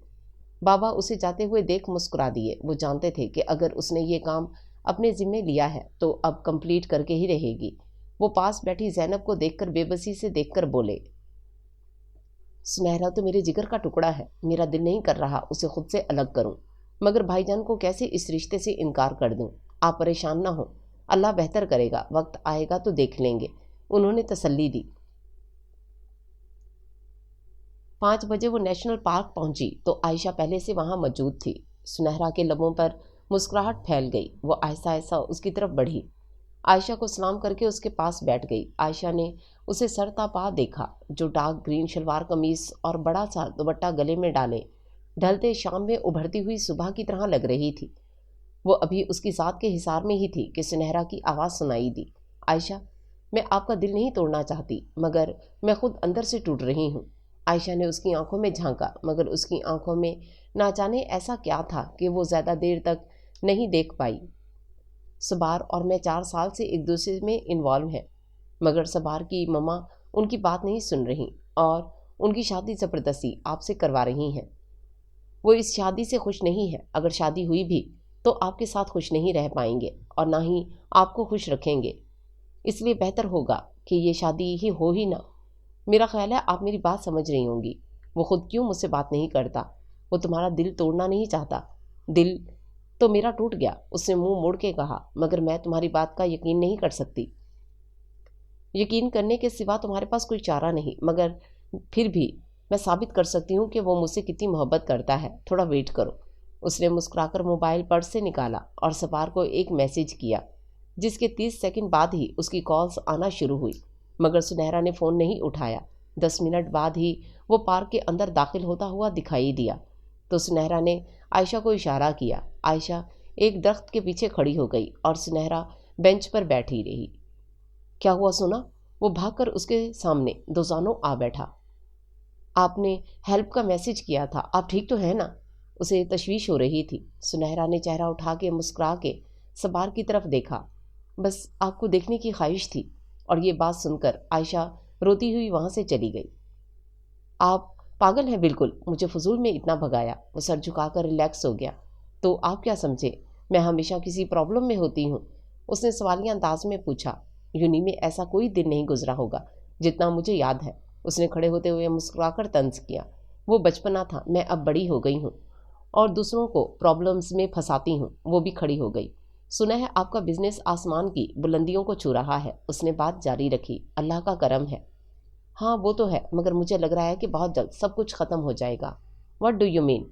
A: बाबा उसे जाते हुए देख मुस्कुरा दिए। वो जानते थे कि अगर उसने ये काम अपने ज़िम्मे लिया है तो अब कंप्लीट करके ही रहेगी। वो पास बैठी ज़ैनब को देखकर बेबसी से देखकर बोले, सुनहरा तो मेरे जिगर का टुकड़ा है, मेरा दिल नहीं कर रहा उसे खुद से अलग करूं, मगर भाईजान को कैसे इस रिश्ते से इनकार कर दूं। आप परेशान ना हो, अल्लाह बेहतर करेगा, वक्त आएगा तो देख लेंगे, उन्होंने तसल्ली दी। 5 बजे वो नेशनल पार्क पहुंची तो आयशा पहले से वहां मौजूद थी। सुनहरा के लबों पर मुस्कुराहट फैल गई। वो आहिस्ता आहिस्ता उसकी तरफ बढ़ी, आयशा को सलाम करके उसके पास बैठ गई। आयशा ने उसे सरतापा देखा, जो डार्क ग्रीन शलवार कमीज और बड़ा सा दुपट्टा गले में डाले ढलते शाम में उभरती हुई सुबह की तरह लग रही थी। वो अभी उसकी ज़ात के हिसार में ही थी कि सुनहरा की आवाज़ सुनाई दी, आयशा, मैं आपका दिल नहीं तोड़ना चाहती, मगर मैं खुद अंदर से टूट रही हूँ। आयशा ने उसकी आंखों में झांका, मगर उसकी आंखों में ना जाने ऐसा क्या था कि वो ज़्यादा देर तक नहीं देख पाई। सबार और मैं 4 साल से एक दूसरे में इन्वॉल्व हैं, मगर सबार की मम्मा उनकी बात नहीं सुन रही और उनकी शादी ज़बरदस्ती आपसे करवा रही हैं। वो इस शादी से खुश नहीं है। अगर शादी हुई भी तो आपके साथ खुश नहीं रह पाएंगे और ना ही आपको खुश रखेंगे, इसलिए बेहतर होगा कि ये शादी ही हो ही ना। मेरा ख्याल है आप मेरी बात समझ रही होंगी। वो खुद क्यों मुझसे बात नहीं करता? वो तुम्हारा दिल तोड़ना नहीं चाहता। दिल तो मेरा टूट गया, उसने मुंह मोड़ के कहा, मगर मैं तुम्हारी बात का यकीन नहीं कर सकती। यकीन करने के सिवा तुम्हारे पास कोई चारा नहीं, मगर फिर भी मैं साबित कर सकती हूँ कि वो मुझसे कितनी मोहब्बत करता है। थोड़ा वेट करो। उसने मुस्कुराकर मोबाइल पर्स से निकाला और सपार को एक मैसेज किया, जिसके 30 सेकंड बाद ही उसकी कॉल्स आना शुरू हुई, मगर सुनहरा ने फ़ोन नहीं उठाया। 10 मिनट बाद ही वो पार्क के अंदर दाखिल होता हुआ दिखाई दिया तो सुनहरा ने आयशा को इशारा किया। आयशा एक दरख्त के पीछे खड़ी हो गई और सुनहरा बेंच पर बैठी रही। क्या हुआ सुना? वो भागकर उसके सामने दोजानों आ बैठा। आपने हेल्प का मैसेज किया था, आप ठीक तो हैं ना? उसे तशवीश हो रही थी। सुनहरा ने चेहरा उठा के मुस्कुरा के सबार की तरफ देखा। बस आपको देखने की ख्वाहिश थी। और ये बात सुनकर आयशा रोती हुई वहाँ से चली गई। आप पागल हैं बिल्कुल, मुझे फजूल में इतना भगाया। वो सर झुकाकर रिलैक्स हो गया। तो आप क्या समझे, मैं हमेशा किसी प्रॉब्लम में होती हूँ? उसने सवालिया अंदाज में पूछा। यूनी में ऐसा कोई दिन नहीं गुजरा होगा जितना मुझे याद है। उसने खड़े होते हुए मुस्कुराकर तंज किया। वो बचपना था, मैं अब बड़ी हो गई हूँ और दूसरों को प्रॉब्लम्स में फंसाती हूँ। वो भी खड़ी हो गई। सुना है आपका बिजनेस आसमान की बुलंदियों को छू रहा है। उसने बात जारी रखी। अल्लाह का करम है। हाँ वो तो है, मगर मुझे लग रहा है कि बहुत जल्द सब कुछ ख़त्म हो जाएगा। What do you mean?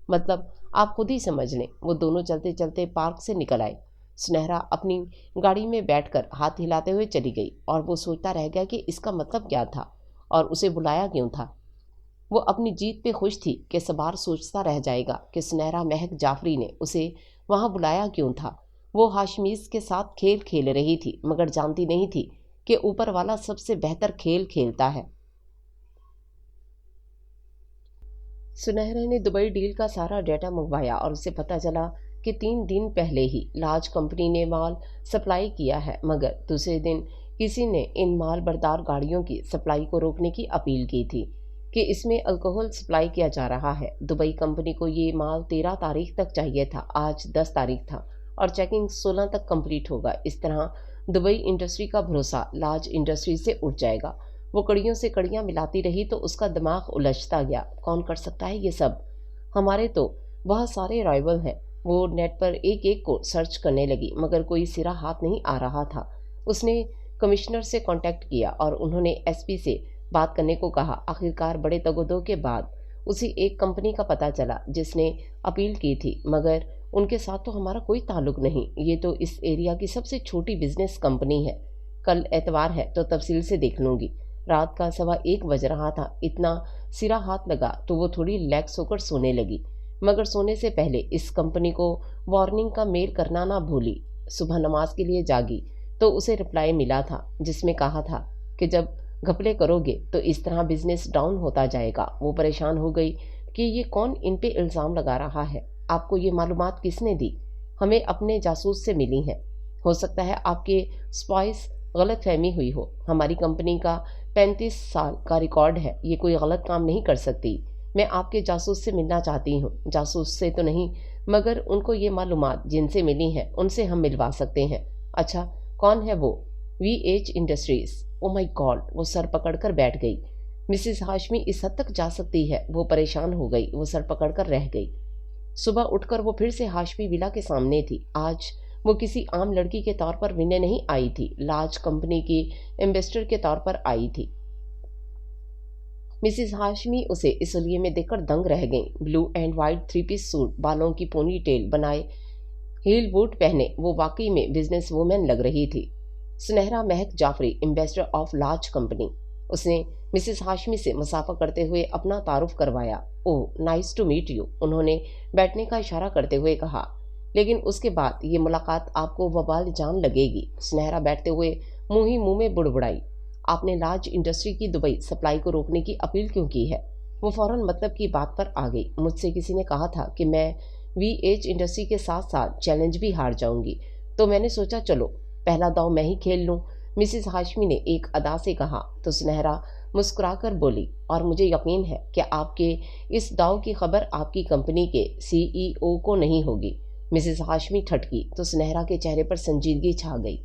A: मतलब आप खुद ही समझ लें। वो दोनों चलते चलते पार्क से निकल आए। सुनहरा अपनी गाड़ी में बैठकर हाथ हिलाते हुए चली गई और वो सोचता रह गया कि इसका मतलब क्या था और उसे बुलाया क्यों था। वो अपनी जीत पे खुश थी कि सबार सोचता रह जाएगा कि सुनहरा महक जाफरी ने उसे वहाँ बुलाया क्यों था। वो हाशमीज के साथ खेल खेल रही थी, मगर जानती नहीं थी कि ऊपर वाला सबसे बेहतर खेल खेलता है। सुनहरा ने दुबई डील का सारा डेटा मंगवाया और उसे पता चला कि 3 दिन पहले ही लार्ज कंपनी ने माल सप्लाई किया है, मगर दूसरे दिन किसी ने इन माल बरदार गाड़ियों की सप्लाई को रोकने की अपील की थी कि इसमें अल्कोहल सप्लाई किया जा रहा है। दुबई कंपनी को ये माल 13 तारीख तक चाहिए था, आज 10 तारीख था और चेकिंग 16 तक कंप्लीट होगा। इस तरह दुबई इंडस्ट्री का भरोसा लार्ज इंडस्ट्री से उठ जाएगा। वो कड़ियों से कड़ियाँ मिलाती रही तो उसका दिमाग उलझता गया। कौन कर सकता है ये सब? हमारे तो बहुत सारे राइवल हैं। वो नेट पर एक एक को सर्च करने लगी, मगर कोई सिरा हाथ नहीं आ रहा था। उसने कमिश्नर से कांटेक्ट किया और उन्होंने एसपी से बात करने को कहा। आखिरकार बड़े तगोदो के बाद उसी एक कंपनी का पता चला जिसने अपील की थी, मगर उनके साथ तो हमारा कोई ताल्लुक नहीं। ये तो इस एरिया की सबसे छोटी बिजनेस कंपनी है। कल एतवार है तो तफसील से देख लूँगी। रात का 1:15 बज रहा था। इतना सिरा हाथ लगा तो वो थोड़ी रिलैक्स होकर सोने लगी, मगर सोने से पहले इस कंपनी को वार्निंग का मेल करना ना भूली। सुबह नमाज के लिए जागी तो उसे रिप्लाई मिला था जिसमें कहा था कि जब घपले करोगे तो इस तरह बिजनेस डाउन होता जाएगा। वो परेशान हो गई कि ये कौन इन पे इल्ज़ाम लगा रहा है। आपको ये मालूमात किसने दी? हमें अपने जासूस से मिली हैं। हो सकता है आपके स्पाइस गलत फहमी हुई हो। हमारी कंपनी का 35 साल का रिकॉर्ड है, ये कोई गलत काम नहीं कर सकती। मैं आपके जासूस से मिलना चाहती हूँ। जासूस से तो नहीं, मगर उनको ये मालूमात जिनसे मिली हैं उनसे हम मिलवा सकते हैं। अच्छा, कौन है वो? VH industries. Oh my God, वो सर पकड़कर बैठ गई। मिसिस हाशमी इस हद तक जा सकती है? वो परेशान हो गई, वो सर पकड़कर रह गई। सुबह उठकर वो फिर से हाशमी विला के सामने थी। आज वो किसी आम लड़की के तौर पर मिलने नहीं आई थी, लार्ज कंपनी की इन्वेस्टर के तौर पर आई थी। मिसिस हाशमी उसे इसलिए में देखकर दंग रह गई। Blue and white 3 piece suit, बालों की पोनी टेल बनाए, हील बूट पहने वो वाकई में बिजनेस वूमेन लग रही थी। Sunehra Mehak Jafri, investor of large company. उसने मिसिस हाशमी से मुसाफा करते हुए अपना तारुफ करवाया। Oh, nice to meet you, उन्होंने बैठने का इशारा करते हुए कहा। लेकिन उसके बाद ये मुलाकात आपको वबाल जान लगेगी। सुनहरा बैठते हुए मुंह ही मुंह में बुड़बुड़ाई। आपने लार्ज इंडस्ट्री की दुबई सप्लाई को रोकने की अपील क्यों की है? वो फौरन मतलब की बात पर आ गई। मुझसे किसी ने कहा था कि मैं VH इंडस्ट्री के साथ साथ चैलेंज भी हार जाऊंगी, तो मैंने सोचा चलो पहला दाव मैं ही खेल लूं। मिसिस हाशमी ने एक अदा से कहा तो सुनहरा मुस्कुराकर बोली, और मुझे यकीन है कि आपके इस दाव की खबर आपकी कंपनी के CEO को नहीं होगी। मिसिस हाशमी ठटकी तो सुनहरा के चेहरे पर संजीदगी छा गई।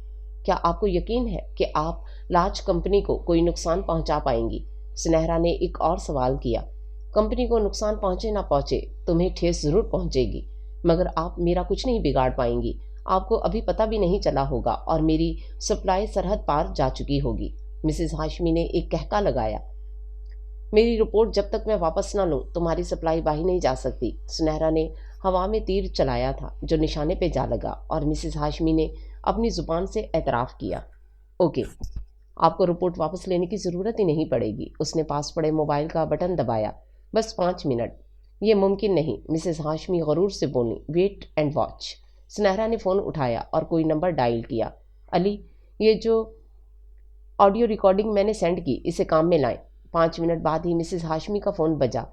A: क्या आपको यकीन है कि आप लार्ज कंपनी को कोई नुकसान पहुंचा पाएंगी? सुनहरा ने एक और सवाल किया। कंपनी को नुकसान पहुंचे ना पहुंचे, तुम्हें ठेस जरूर पहुंचेगी, मगर आप मेरा कुछ नहीं बिगाड़ पाएंगी। आपको अभी पता भी नहीं चला होगा और मेरी सप्लाई सरहद पार जा चुकी होगी। मिसिस हाशमी ने एक कहका लगाया। मेरी रिपोर्ट जब तक मैं वापस ना लूं तुम्हारी सप्लाई बाही नहीं जा सकती। सुनहरा ने हवा में तीर चलाया था जो निशाने पे जा लगा, और मिसिस हाशमी ने अपनी जुबान से एतराफ़ किया। ओके, आपको रिपोर्ट वापस लेने की ज़रूरत ही नहीं पड़ेगी। उसने पास पड़े मोबाइल का बटन दबाया। बस 5 मिनट। ये मुमकिन नहीं, मिसेस हाशमी गरूर से बोली। Wait and watch. सुनहरा ने फ़ोन उठाया और कोई नंबर डायल किया। अली, ये जो ऑडियो रिकॉर्डिंग मैंने सेंड की, इसे काम में लाएं। 5 मिनट बाद ही मिसेस हाशमी का फ़ोन बजा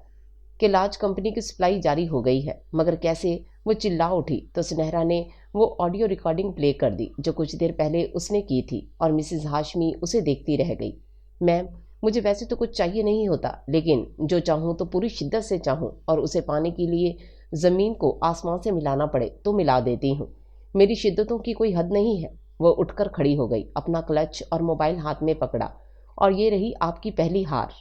A: कि लार्ज कंपनी की सप्लाई जारी हो गई है। मगर कैसे? वो चिल्ला उठी तो सुनहरा ने वो ऑडियो रिकॉर्डिंग प्ले कर दी जो कुछ देर पहले उसने की थी, और मिसेस हाशमी उसे देखती रह गई। मैम, मुझे वैसे तो कुछ चाहिए नहीं होता, लेकिन जो चाहूँ तो पूरी शिद्दत से चाहूँ, और उसे पाने के लिए ज़मीन को आसमान से मिलाना पड़े तो मिला देती हूँ। मेरी शिद्दतों की कोई हद नहीं है। वो उठकर खड़ी हो गई, अपना क्लच और मोबाइल हाथ में पकड़ा। और ये रही आपकी पहली हार।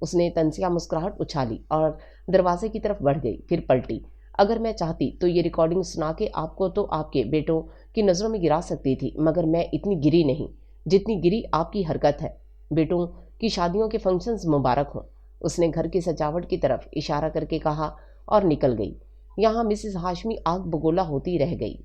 A: उसने तंसिया मुस्कुराहट उछाली और दरवाजे की तरफ बढ़ गई, फिर पलटी। अगर मैं चाहती तो ये रिकॉर्डिंग सुना के आपको तो आपके बेटों की नज़रों में गिरा सकती थी, मगर मैं इतनी गिरी नहीं जितनी गिरी आपकी हरकत है। बेटों की शादियों के फंक्शंस मुबारक हों। उसने घर की सजावट की तरफ इशारा करके कहा और निकल गई। यहाँ मिसेस हाशमी आग बगोला होती रह गई।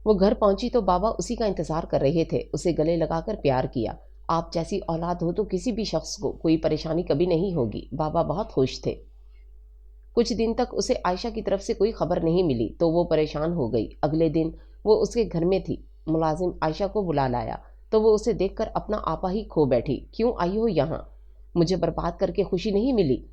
A: वो घर पहुंची तो बाबा उसी का इंतजार कर रहे थे। उसे गले लगाकर प्यार किया। आप जैसी औलाद हो तो किसी भी शख्स को कोई परेशानी कभी नहीं होगी। बाबा बहुत खुश थे। कुछ दिन तक उसे आयशा की तरफ से कोई खबर नहीं मिली तो वो परेशान हो गई। अगले दिन वो उसके घर में थी। मुलाजिम आयशा को बुला लाया तो वो उसे देखकर अपना आपा ही खो बैठी। क्यों आई हो यहाँ? मुझे बर्बाद करके खुशी नहीं मिली?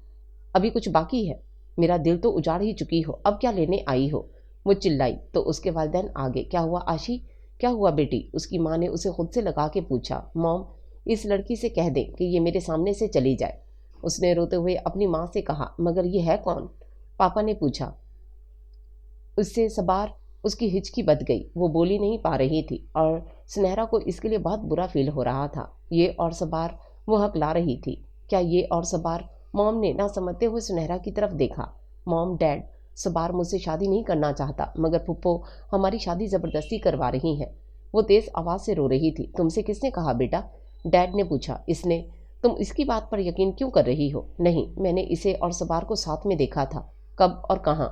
A: अभी कुछ बाकी है? मेरा दिल तो उजाड़ ही चुकी हो, अब क्या लेने आई हो? वो चिल्लाई तो उसके वालिदैन आगे। क्या हुआ आशी? क्या हुआ बेटी? उसकी माँ ने उसे खुद से लगा के पूछा। मॉम, इस लड़की से कह दें कि ये मेरे सामने से चली जाए। उसने रोते हुए अपनी माँ से कहा। मगर ये है कौन? पापा ने पूछा। उससे सबार उसकी हिचकी बच गई। वो बोली नहीं पा रही थी और सुनहरा को इसके लिए बहुत बुरा फील हो रहा था। ये और सबार वो हकला रही थी। क्या ये और सबार? मॉम ने ना समझते हुए सुनहरा की तरफ देखा। मॉम, डैड, सबार मुझसे शादी नहीं करना चाहता, मगर फुप्पो हमारी शादी ज़बरदस्ती करवा रही हैं। वो तेज़ आवाज़ से रो रही थी। तुमसे किसने कहा बेटा? डैड ने पूछा। इसने? तुम इसकी बात पर यकीन क्यों कर रही हो? नहीं, मैंने इसे और सबार को साथ में देखा था। कब और कहाँ?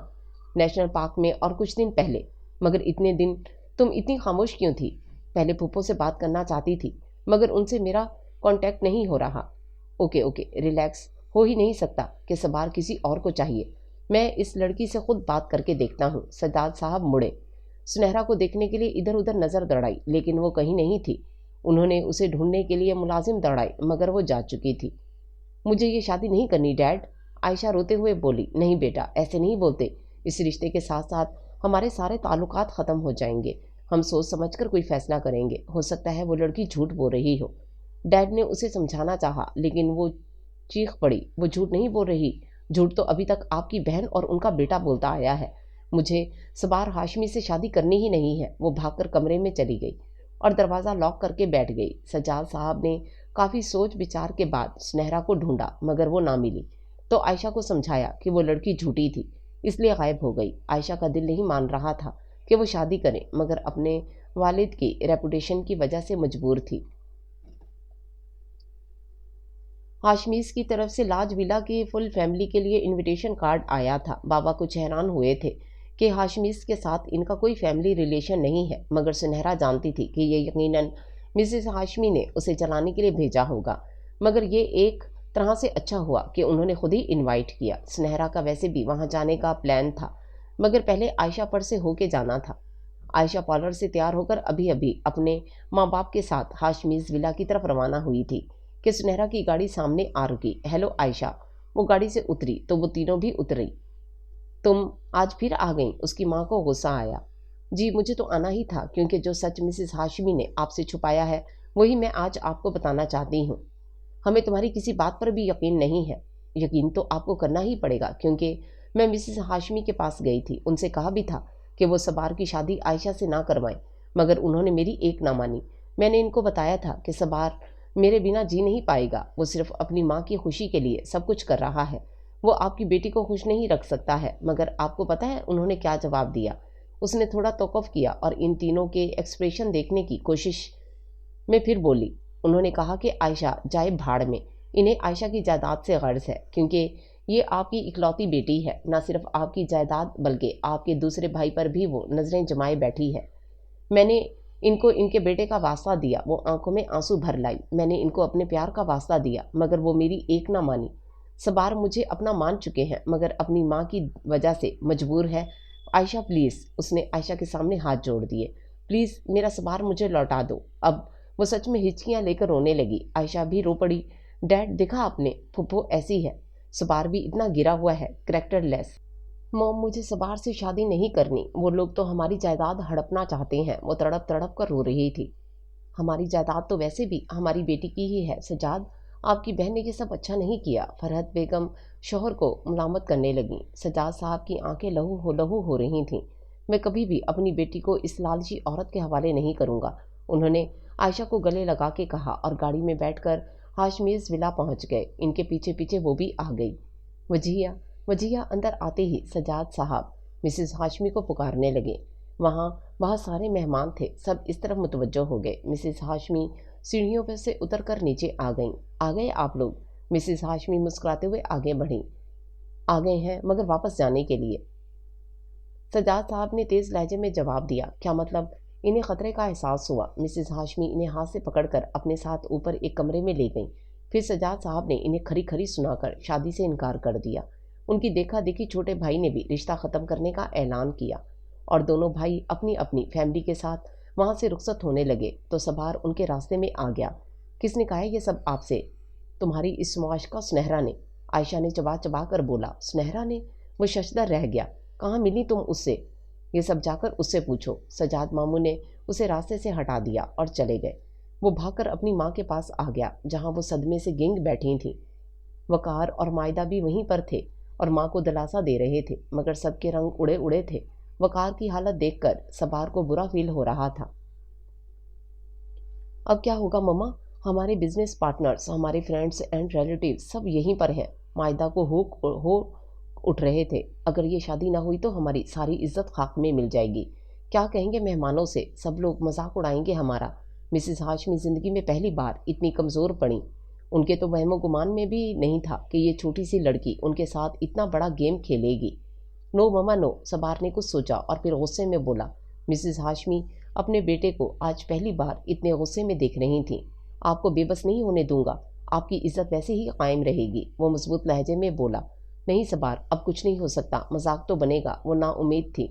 A: नेशनल पार्क में, और कुछ दिन पहले। मगर इतने दिन तुम इतनी खामोश क्यों थी? पहले फूफो से बात करना चाहती थी, मगर उनसे मेरा कांटेक्ट नहीं हो रहा। ओके ओके, रिलैक्स, हो ही नहीं सकता कि सबार किसी और को चाहिए। मैं इस लड़की से खुद बात करके देखता हूँ। सज्जाद साहब मुड़े, सुनहरा को देखने के लिए इधर उधर नज़र दौड़ाई, लेकिन वो कहीं नहीं थी। उन्होंने उसे ढूंढने के लिए मुलाजिम दौड़ाए, मगर वो जा चुकी थी। मुझे ये शादी नहीं करनी डैड, आयशा रोते हुए बोली। नहीं बेटा, ऐसे नहीं बोलते। इस रिश्ते के साथ साथ हमारे सारे ताल्लुकात ख़त्म हो जाएंगे। हम सोच समझ कर कोई फैसला करेंगे। हो सकता है वो लड़की झूठ बोल रही हो। डैड ने उसे समझाना चाहा, लेकिन वो चीख पड़ी। वो झूठ नहीं बोल रही। झूठ तो अभी तक आपकी बहन और उनका बेटा बोलता आया है। मुझे सबार हाशमी से शादी करनी ही नहीं है। वो भागकर कमरे में चली गई और दरवाज़ा लॉक करके बैठ गई। सज्जाद साहब ने काफ़ी सोच विचार के बाद सुनहरा को ढूंढा, मगर वो ना मिली। तो आयशा को समझाया कि वो लड़की झूठी थी, इसलिए गायब हो गई। आयशा का दिल नहीं मान रहा था कि वो शादी करे, मगर अपने वालिद की रेपुटेशन की वजह से मजबूर थी। हाशमीस की तरफ से लाज विला की फुल फैमिली के लिए इनविटेशन कार्ड आया था। बाबा कुछ हैरान हुए थे कि हाशमीस के साथ इनका कोई फैमिली रिलेशन नहीं है, मगर सुनहरा जानती थी कि ये यकीनन मिसेस हाशमी ने उसे जलाने के लिए भेजा होगा। मगर ये एक तरह से अच्छा हुआ कि उन्होंने खुद ही इनवाइट किया। सुनहरा का वैसे भी वहाँ जाने का प्लान था, मगर पहले आयशा पर से होके जाना था। आयशा पार्लर से तैयार होकर अभी अभी अपने माँ बाप के साथ हाशमीज विला की तरफ रवाना हुई थी कि सुनहरा की गाड़ी सामने आ रुकी। हेलो आयशा। वो गाड़ी से उतरी तो वो तीनों भी उतरी। तुम आज फिर आ गई? उसकी माँ को गुस्सा आया। जी, मुझे तो आना ही था, क्योंकि जो सच मिसेस हाशमी ने आपसे छुपाया है वही मैं आज आपको बताना चाहती हूँ। हमें तुम्हारी किसी बात पर भी यकीन नहीं है। यकीन तो आपको करना ही पड़ेगा, क्योंकि मैं मिसेस हाशमी के पास गई थी। उनसे कहा भी था कि वो सबार की शादी आयशा से ना करवाएं, मगर उन्होंने मेरी एक ना मानी। मैंने इनको बताया था कि सबार मेरे बिना जी नहीं पाएगा। वो सिर्फ अपनी माँ की खुशी के लिए सब कुछ कर रहा है। वो आपकी बेटी को खुश नहीं रख सकता है। मगर आपको पता है उन्होंने क्या जवाब दिया? उसने थोड़ा तौक़ुफ़ किया और इन तीनों के एक्सप्रेशन देखने की कोशिश में फिर बोली। उन्होंने कहा कि आयशा जाए भाड़ में, इन्हें आयशा की जायदाद से गर्ज है, क्योंकि ये आपकी इकलौती बेटी है। न सिर्फ आपकी जायदाद बल्कि आपके दूसरे भाई पर भी वो नज़रें जमाए बैठी है। मैंने इनको इनके बेटे का वास्ता दिया, वो आंखों में आंसू भर लाई। मैंने इनको अपने प्यार का वास्ता दिया, मगर वो मेरी एक ना मानी। सबार मुझे अपना मान चुके हैं, मगर अपनी माँ की वजह से मजबूर है। आयशा प्लीज़, उसने आयशा के सामने हाथ जोड़ दिए। प्लीज़ मेरा सबार मुझे लौटा दो। अब वो सच में हिचकियाँ लेकर रोने लगी। आयशा भी रो पड़ी। डैड, देखा आपने, फुप्पो ऐसी है। सबार भी इतना गिरा हुआ है, कैरेक्टरलेस। मॉम, मुझे सबार से शादी नहीं करनी। वो लोग तो हमारी जायदाद हड़पना चाहते हैं। वो तड़प तड़प कर रो रही थी। हमारी जायदाद तो वैसे भी हमारी बेटी की ही है सज्जाद। आपकी बहन ने ये सब अच्छा नहीं किया। फरहत बेगम शोहर को मुलामत करने लगी। सज्जाद साहब की आंखें लहू हो रही थीं। मैं कभी भी अपनी बेटी को इस लालची औरत के हवाले नहीं करूँगा, उन्होंने आयशा को गले लगा के कहा, और गाड़ी में बैठकर हाशमीज विला पहुंच गए। इनके पीछे पीछे वो भी आ गई। वजिया वजिया अंदर आते ही सज्जाद साहब मिसेस हाशमी को पुकारने लगे। वहाँ बहुत सारे मेहमान थे, सब इस तरफ मुतवज्जो हो गए। मिसेस हाशमी सीढ़ियों पर से उतर कर नीचे आ गईं। आ गए आप लोग? मिसेस हाशमी मुस्कुराते हुए आगे बढ़ी। आ गए हैं, मगर वापस जाने के लिए। सज्जाद साहब ने तेज़ लहजे में जवाब दिया। क्या मतलब? इन्हें खतरे का एहसास हुआ। मिसेस हाशमी इन्हें हाथ से पकड़कर अपने साथ ऊपर एक कमरे में ले गईं। फिर सज्जाद साहब ने इन्हें खरी खरी सुनाकर शादी से इनकार कर दिया। उनकी देखा देखी छोटे भाई ने भी रिश्ता ख़त्म करने का ऐलान किया, और दोनों भाई अपनी अपनी फैमिली के साथ वहाँ से रुखसत होने लगे। तो सबार उनके रास्ते में आ गया। किसने कहा है ये सब आपसे? तुम्हारी इस मुआशका सुनहरा ने, आयशा ने चबा चबा कर बोला। सुनहरा ने? वो शशदर रह गया। कहाँ मिली तुम उससे? ये सब जाकर उससे पूछो। सज्जाद मामू ने उसे रास्ते से हटा दिया और चले गए। वो भागकर अपनी माँ के पास आ गया, जहाँ वो सदमे से गिंग बैठी थीं। वकार और मायदा भी वहीं पर थे और माँ को दिलासा दे रहे थे, मगर सबके रंग उड़े उड़े थे। वकार की हालत देखकर सबार को बुरा फील हो रहा था। अब क्या होगा मम्मा? हमारे बिजनेस पार्टनर्स, हमारे फ्रेंड्स एंड रिलेटिव्स सब यहीं पर हैं। मायदा को हो उठ रहे थे। अगर ये शादी ना हुई तो हमारी सारी इज्जत खाक में मिल जाएगी। क्या कहेंगे मेहमानों से? सब लोग मजाक उड़ाएंगे हमारा। मिसेस हाशमी ज़िंदगी में पहली बार इतनी कमज़ोर पड़ी। उनके तो वहमो गुमान में भी नहीं था कि ये छोटी सी लड़की उनके साथ इतना बड़ा गेम खेलेगी। नो ममा नो, सबार ने कुछ सोचा और फिर गुस्से में बोला। मिसेस हाशमी अपने बेटे को आज पहली बार इतने गुस्से में देख रही थी। आपको बेबस नहीं होने दूंगा। آپ کی عزت ویسے ہی قائم رہے گی۔ وہ مضبوط لہجے میں بولا، نہیں صبار، اب کچھ نہیں ہو سکتا، مذاق تو بنے گا۔ وہ نا امید تھی۔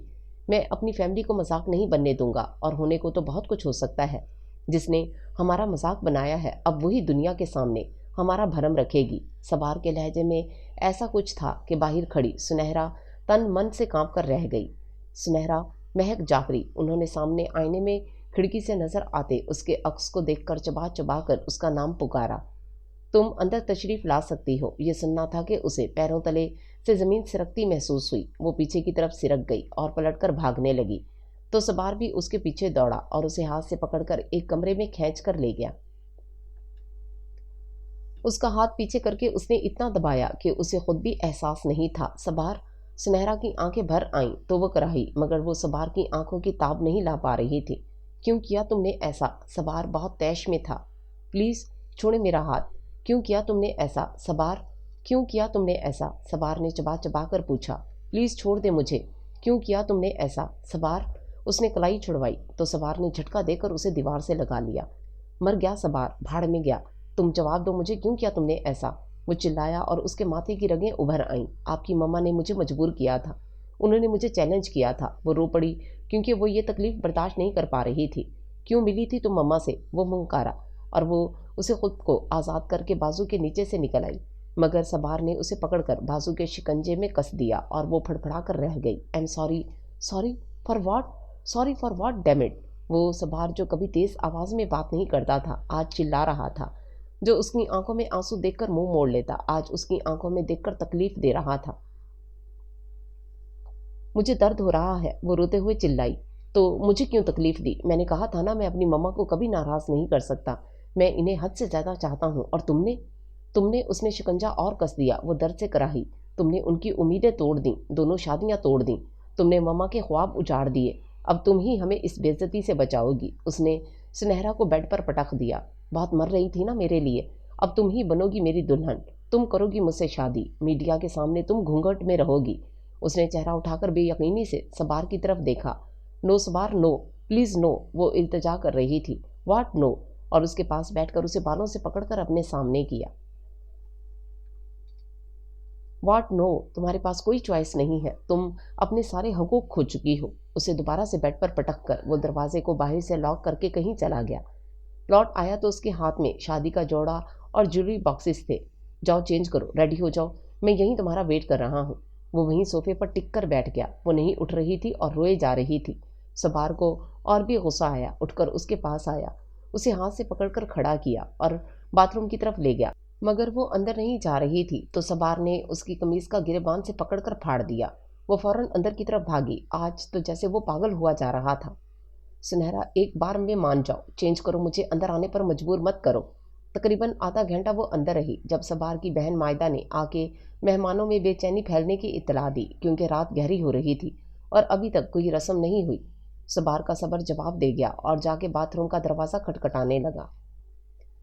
A: میں اپنی فیملی کو مذاق نہیں بننے دوں گا، اور ہونے کو تو بہت کچھ ہو سکتا ہے۔ جس نے ہمارا مذاق بنایا ہے اب وہی دنیا کے سامنے ہمارا بھرم رکھے گی۔ صبار کے لہجے میں ایسا کچھ تھا کہ باہر کھڑی سنہرا تن من سے کانپ کر رہ گئی۔ سنہرا مہک جعفری، انہوں نے سامنے آئینے میں کھڑکی سے نظر آتے اس کے عکس کو دیکھ کر چبا چبا کر اس کا نام پکارا۔ تم اندر تشریف لا سکتی ہو۔ یہ سننا تھا کہ اسے پیروں تلے سے زمین سرکتی محسوس ہوئی۔ وہ پیچھے کی طرف سرک گئی اور پلٹ کر بھاگنے لگی تو صبار بھی اس کے پیچھے دوڑا اور اسے ہاتھ سے پکڑ کر ایک کمرے میں کھینچ کر لے گیا۔ اس کا ہاتھ پیچھے کر کے اس نے اتنا دبایا کہ اسے خود بھی احساس نہیں تھا۔ صبار، سنہرا کی آنکھیں بھر آئیں تو وہ کراہی، مگر وہ صبار کی آنکھوں کی تاب نہیں لا پا رہی تھی۔ کیوں کیا تم نے ایسا؟ صبار بہت طیش میں تھا۔ پلیز چھوڑے میرا ہاتھ۔ کیوں کیا تم نے ایسا؟ صبار، کیوں کیا تم نے ایسا؟ صبار نے چبا چبا کر پوچھا۔ پلیز چھوڑ دے مجھے۔ کیوں کیا تم نے ایسا؟ صبار، اس نے کلائی چھڑوائی تو صبار نے جھٹکا دے کر اسے دیوار سے لگا لیا۔ مر گیا صبار، بھاڑ میں گیا۔ تم جواب دو مجھے، کیوں کیا تم نے ایسا؟ وہ چلایا اور اس کے ماتھے کی رگیں ابھر آئیں۔ آپ کی مما نے مجھے مجبور کیا تھا، انہوں نے مجھے چیلنج کیا تھا۔ وہ رو پڑی کیونکہ وہ یہ تکلیف برداشت نہیں کر پا رہی تھی۔ کیوں ملی تھی تم مما سے؟ وہ منکارا اور وہ اسے خود کو آزاد کر کے بازو کے نیچے سے نکل آئی، مگر صبار نے اسے پکڑ کر بازو کے شکنجے میں کس دیا اور وہ پھڑپھڑا کر رہ گئی۔ I'm sorry. Sorry for what? Sorry for what damn it? وہ صبار جو کبھی تیز آواز میں بات نہیں کرتا تھا آج چلا رہا تھا، جو اس کی آنکھوں میں آنسو دیکھ کر منہ موڑ لیتا آج اس کی آنکھوں میں دیکھ کر تکلیف دے رہا تھا۔ مجھے درد ہو رہا ہے، وہ روتے ہوئے چلائی۔ تو مجھے کیوں تکلیف دی؟ میں نے کہا تھا نا، میں اپنی مما کو کبھی ناراض نہیں کر سکتا، میں انہیں حد سے زیادہ چاہتا ہوں۔ اور تم نے اس نے شکنجا اور کس دیا۔ وہ درد سے کراہی۔ تم نے ان کی امیدیں توڑ دیں، دونوں شادیاں توڑ دیں، تم نے مما کے خواب اجاڑ دیے۔ اب تم ہی ہمیں اس بے عزتی سے بچاؤ گی۔ اس نے سنہرا کو بیڈ پر پٹخ دیا۔ بہت مر رہی تھی نا میرے لیے، اب تم ہی بنو گی میری دلہن، تم کرو گی مجھ سے شادی، میڈیا کے سامنے تم گھونگھٹ میں رہو گی۔ اس نے چہرہ اٹھا کر بے یقینی سے صبار کی طرف دیکھا۔ نو صبار، نو، پلیز نو، وہ التجا کر رہی تھی۔ واٹ نو؟ اور اس کے پاس بیٹھ کر اسے بالوں سے پکڑ کر اپنے سامنے کیا۔ واٹ نو؟ تمہارے پاس کوئی چوائس نہیں ہے، تم اپنے سارے حقوق کھو چکی ہو۔ اسے دوبارہ سے بیڈ پر پٹک کر وہ دروازے کو باہر سے لاک کر کے کہیں چلا گیا۔ لوٹ آیا تو اس کے ہاتھ میں شادی کا جوڑا اور جیولری باکسز تھے۔ جاؤ چینج کرو، ریڈی ہو جاؤ، میں یہیں تمہارا ویٹ کر رہا ہوں۔ وہ وہیں صوفے پر ٹک کر بیٹھ گیا۔ وہ نہیں اٹھ رہی تھی اور روئے جا رہی تھی۔ صبار کو اور بھی غصہ آیا، اٹھ کر اس کے پاس آیا، اسے ہاتھ سے پکڑ کر کھڑا کیا اور باتھ روم کی طرف لے گیا، مگر وہ اندر نہیں جا رہی تھی تو صبار نے اس کی قمیض کا گریبان سے پکڑ کر پھاڑ دیا۔ وہ فوراً اندر کی طرف بھاگی، آج تو جیسے وہ پاگل ہوا جا رہا تھا۔ سنہرا، ایک بار میں مان جاؤ، چینج کرو، مجھے اندر آنے پر مجبور مت کرو۔ تقریباً آدھا گھنٹہ وہ اندر رہی، جب صبار کی بہن مائدہ نے آ کے مہمانوں میں بے چینی پھیلنے کی اطلاع دی، کیونکہ رات گہری ہو رہی تھی اور ابھی تک کوئی رسم نہیں ہوئی۔ صبار کا صبر جواب دے گیا اور جا کے باتھ روم کا دروازہ کھٹکھٹانے لگا۔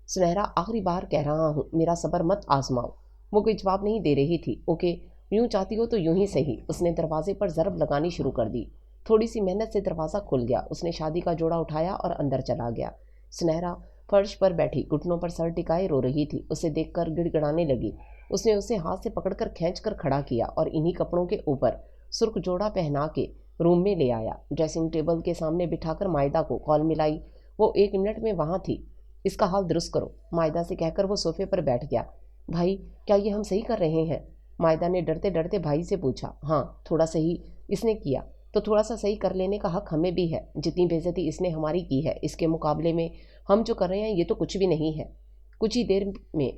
A: سنہرا، آخری بار کہہ رہا ہوں، میرا صبر مت آزماؤ۔ وہ کوئی جواب نہیں دے رہی تھی۔ اوکے، یوں چاہتی ہو تو یوں ہی صحیح۔ اس نے دروازے پر ضرب لگانی شروع کر دی۔ تھوڑی سی محنت سے دروازہ کھل گیا۔ اس نے شادی کا جوڑا اٹھایا اور اندر چلا گیا۔ سنہرا فرش پر بیٹھی گھٹنوں پر سر ٹکائے رو رہی تھی۔ اسے دیکھ کر گڑ گڑانے لگی۔ اس نے اسے ہاتھ سے پکڑ کر کھینچ کر کھڑا کیا اور انہی کپڑوں کے اوپر سرخ جوڑا پہنا کے روم میں لے آیا۔ ڈریسنگ ٹیبل کے سامنے بٹھا کر مائدہ کو کال ملائی۔ وہ 1 منٹ میں وہاں تھی۔ اس کا حال درست کرو، مائدہ سے کہہ کر وہ صوفے پر بیٹھ گیا۔ بھائی، کیا یہ ہم صحیح کر رہے ہیں؟ مائدہ نے ڈرتے ڈرتے بھائی سے پوچھا۔ ہاں، تھوڑا صحیح اس نے کیا تو تھوڑا سا صحیح کر لینے کا حق ہمیں بھی ہے۔ جتنی بے عزتی اس نے ہماری کی ہے، اس کے مقابلے میں ہم جو کر رہے ہیں یہ تو کچھ بھی نہیں ہے۔ کچھ ہی دیر میں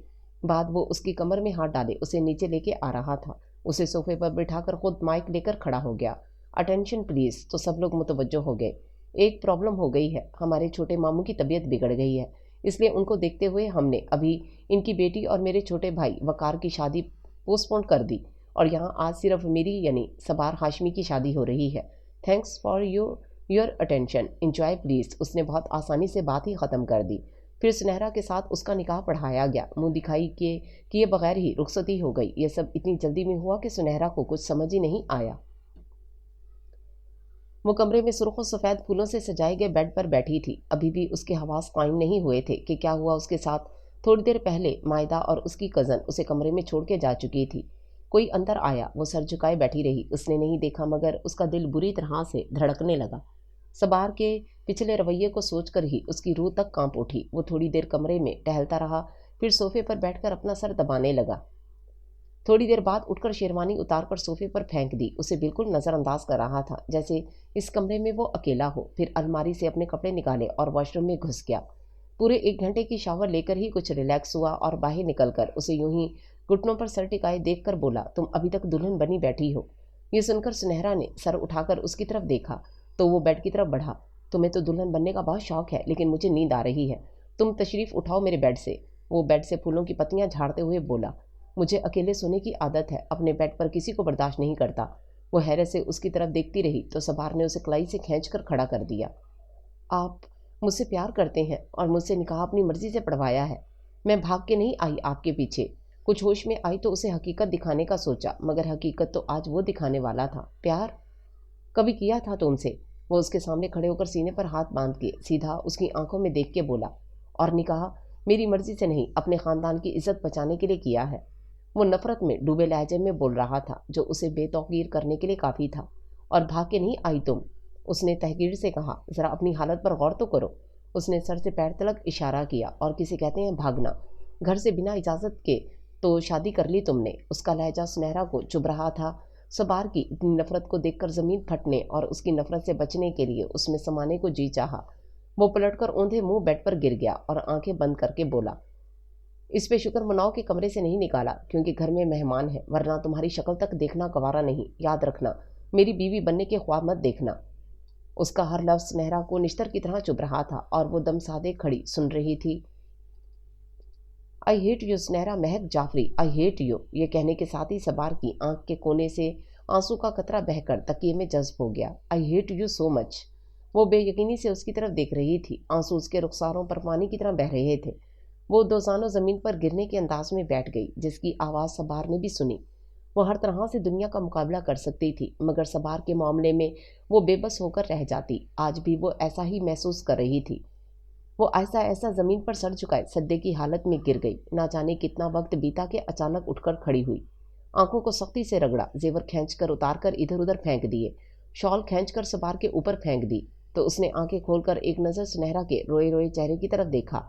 A: بعد وہ اس کی کمر میں ہاتھ ڈالے اسے نیچے لے کے آ رہا تھا۔ اسے صوفے پر بٹھا کر خود مائک لے کر کھڑا ہو گیا۔ اٹینشن پلیز، تو سب لوگ متوجہ ہو گئے۔ ایک پرابلم ہو گئی ہے، ہمارے چھوٹے ماموں کی طبیعت بگڑ گئی ہے، اس لیے ان کو دیکھتے ہوئے ہم نے ابھی ان کی بیٹی اور میرے چھوٹے بھائی وقار کی شادی پوسٹ پون کر دی، اور یہاں آج صرف میری یعنی صبار ہاشمی کی شادی ہو رہی ہے۔ Thanks for your attention, enjoy please. اس نے بہت آسانی سے بات ہی ختم کر دی۔ پھر سنہرا کے ساتھ اس کا نکاح پڑھایا گیا۔ منہ دکھائی کے کیے بغیر ہی رخصتی ہو گئی۔ یہ سب اتنی جلدی میں ہوا کہ سنہرا کو کچھ سمجھ ہی نہیں آیا۔ وہ کمرے میں سرخ و سفید پھولوں سے سجائے گئے بیڈ پر بیٹھی تھی۔ ابھی بھی اس کے حواس قائم نہیں ہوئے تھے کہ کیا ہوا اس کے ساتھ۔ थोड़ी देर पहले मायदा और उसकी कज़न उसे कमरे में छोड़ के जा चुकी थी। कोई अंदर आया, वो सर झुकाए बैठी रही। उसने नहीं देखा मगर उसका दिल बुरी तरह से धड़कने लगा। सबार के पिछले रवैये को सोचकर ही उसकी रूह तक कांप उठी। वो थोड़ी देर कमरे में टहलता रहा, फिर सोफे पर बैठकर अपना सर दबाने लगा। थोड़ी देर बाद उठकर शेरवानी उतारकर सोफे पर फेंक दी। उसे बिल्कुल नज़रअंदाज कर रहा था, जैसे इस कमरे में वो अकेला हो। फिर अलमारी से अपने कपड़े निकाले और वॉशरूम में घुस गया। पूरे 1 घंटे की शावर लेकर ही कुछ रिलैक्स हुआ और बाहर निकलकर उसे यूं ही घुटनों पर सर टिकाए देखकर बोला, तुम अभी तक दुल्हन बनी बैठी हो। ये सुनकर सुनहरा ने सर उठाकर उसकी तरफ देखा तो वो बेड की तरफ बढ़ा। तुम्हें तो दुल्हन बनने का बहुत शौक है, लेकिन मुझे नींद आ रही है। तुम तशरीफ़ उठाओ मेरे बेड से। वो बेड से फूलों की पत्तियां झाड़ते हुए बोला, मुझे अकेले सोने की आदत है, अपने बेड पर किसी को बर्दाश्त नहीं करता। वो हैरत से उसकी तरफ देखती रही तो सबार ने उसे कलाई से खींचकर खड़ा कर दिया। आप मुझसे प्यार करते हैं और मुझसे निकाह अपनी मर्जी से पढ़वाया है। मैं भाग के नहीं आई आपके पीछे। कुछ होश में आई तो उसे हकीकत दिखाने का सोचा, मगर हकीकत तो आज वो दिखाने वाला था। प्यार कभी किया था तुमसे? वो उसके सामने खड़े होकर सीने पर हाथ बांध के सीधा उसकी आंखों में देख के बोला, और निकाह मेरी मर्जी से नहीं, अपने ख़ानदान की इज्जत बचाने के लिए किया है। वो नफरत में डूबे लहजे में बोल रहा था, जो उसे बेतौकीर करने के लिए काफ़ी था। और भाग के नहीं आई तुम, उसने तहकीर से कहा। ज़रा अपनी हालत पर गौर तो करो। उसने सर से पैर तलक इशारा किया। और किसे कहते हैं भागना? घर से बिना इजाज़त के तो शादी कर ली तुमने। उसका लहजा सुनहरा को चुभ रहा था। सबार की इतनी नफरत को देखकर ज़मीन फटने और उसकी नफरत से बचने के लिए उसमें समाने को जी चाहा। वो पलटकर औंधे मुंह बेड पर गिर गया और आंखें बंद करके बोला, इस पे शुक्र मनाओ कि कमरे से नहीं निकाला, क्योंकि घर में मेहमान है, वरना तुम्हारी शक्ल तक देखना गवारा नहीं। याद रखना, मेरी बीवी बनने के ख्वाब मत देखना। उसका हर लफ्ज़ सुनहरा को निश्तर की तरह चुभ रहा था और वो दम साधे खड़ी सुन रही थी। आई हेट यू सुनहरा Mehak Jafri, I hate you. ये कहने के साथ ही सबार की आंख के कोने से आंसू का कतरा बहकर तकिए में जज्ब हो गया। I hate you so much. वो बेयकीनी से उसकी तरफ देख रही थी। आंसू उसके रुखसारों पर पानी की तरह बह रहे थे। वो दोजानो ज़मीन पर गिरने के अंदाज में बैठ गई, जिसकी आवाज़ सबार ने भी सुनी। वो हर तरह से दुनिया का मुकाबला कर सकती थी, मगर सबार के मामले में वो बेबस होकर रह जाती। आज भी वो ऐसा ही महसूस कर रही थी। वो ऐसा ऐसा ज़मीन पर सर झुकाए सद्दे की हालत में गिर गई। ना जाने कितना वक्त बीता के अचानक उठकर खड़ी हुई। आंखों को सख्ती से रगड़ा, जेवर खींचकर उतार कर इधर उधर फेंक दिए, शॉल खींचकर सबार के ऊपर फेंक दी। तो उसने आंखें खोलकर एक नज़र सुनहरा के रोए रोए चेहरे की तरफ देखा,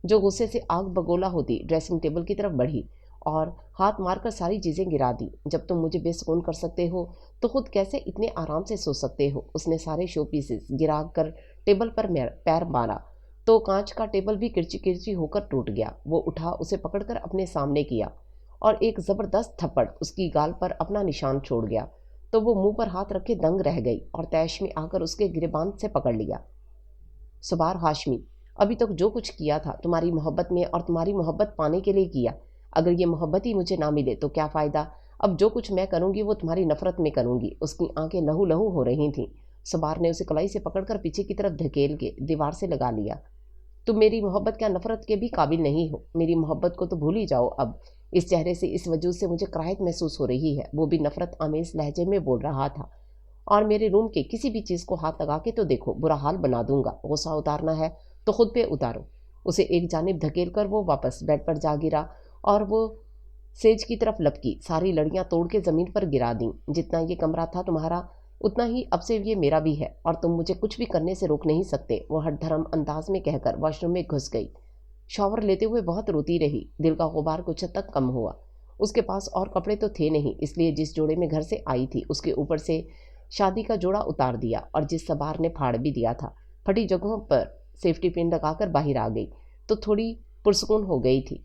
A: जो गुस्से से आग बगोला होती ड्रेसिंग टेबल की तरफ बढ़ी और हाथ मारकर सारी चीज़ें गिरा दी। जब तुम मुझे बेसुकून कर सकते हो तो खुद कैसे इतने आराम से सो सकते हो? उसने सारे शो पीसेस गिरा कर टेबल पर पैर मारा तो कांच का टेबल भी किरची किरची होकर टूट गया। वो उठा, उसे पकड़कर अपने सामने किया और एक ज़बरदस्त थप्पड़ उसकी गाल पर अपना निशान छोड़ गया। तो वो मुंह पर हाथ रखे दंग रह गई और तैश में आकर उसके गिरेबान से पकड़ लिया। सबार हाशमी, अभी तक जो कुछ किया था तुम्हारी मोहब्बत में और तुम्हारी मोहब्बत पाने के लिए किया। अगर ये मोहब्बत ही मुझे ना मिले तो क्या फ़ायदा? अब जो कुछ मैं करूँगी वो तुम्हारी नफ़रत में करूँगी। उसकी आंखें लहू लहू हो रही थीं। सबार ने उसे कलाई से पकड़कर पीछे की तरफ धकेल के दीवार से लगा लिया। तुम मेरी मोहब्बत क्या नफ़रत के भी काबिल नहीं हो। मेरी मोहब्बत को तो भूल ही जाओ अब। इस चेहरे से, इस वजूद से मुझे कराहत महसूस हो रही है। वो भी नफ़रत आमेज लहजे में बोल रहा था। और मेरे रूम के किसी भी चीज़ को हाथ लगा के तो देखो, बुरा हाल बना दूंगा। गुस्सा उतारना है तो खुद पे उतारो। उसे एक जानिब धकेल कर वो वापस बेड पर जा गिरा और वो सेज की तरफ लपकी। सारी लड़ियां तोड़ के ज़मीन पर गिरा दी। जितना ये कमरा था तुम्हारा, उतना ही अब से ये मेरा भी है और तुम मुझे कुछ भी करने से रोक नहीं सकते। वो हठधर्म अंदाज में कहकर वॉशरूम में घुस गई। शॉवर लेते हुए बहुत रोती रही। दिल का गुबार कुछ हद तक कम हुआ। उसके पास और कपड़े तो थे नहीं, इसलिए जिस जोड़े में घर से आई थी उसके ऊपर से शादी का जोड़ा उतार दिया और जिस सबार ने फाड़ भी दिया था। फटी जगहों पर सेफ्टी पिन लगाकर बाहर आ गई तो थोड़ी पुरसकून हो गई थी।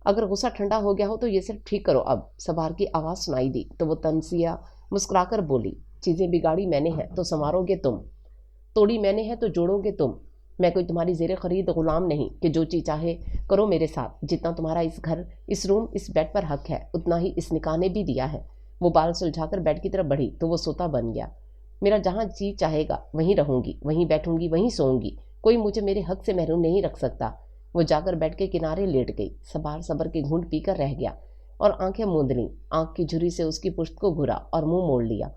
A: अगर गुस्सा ठंडा हो गया हो तो ये सिर्फ ठीक करो अब। सबार की आवाज़ सुनाई दी तो वो तनसिया मुस्कुराकर बोली, चीज़ें बिगाड़ी मैंने हैं तो संवारोगे तुम, तोड़ी मैंने है तो जोड़ोगे तुम। मैं कोई तुम्हारी ज़ेरे खरीद गुलाम नहीं कि जो चीज़ चाहे करो मेरे साथ। जितना तुम्हारा इस घर, इस रूम, इस बेड पर हक है, उतना ही इस निकाह ने भी दिया है। वो बाल सुलझाकर बेड की तरफ बढ़ी तो वो सोता बन गया। मेरा जहाँ जी चाहेगा वहीं रहूँगी, वहीं बैठूंगी, वहीं सोऊंगी। कोई मुझे मेरे हक से महरूम नहीं रख सकता। वो जाकर बेड के किनारे लेट गई। सबार सबर के घूंट पीकर रह गया और आंखें मूंद लीं। आंख की झुर्री से उसकी पुश्त को घुरा और मुंह मोड़ लिया।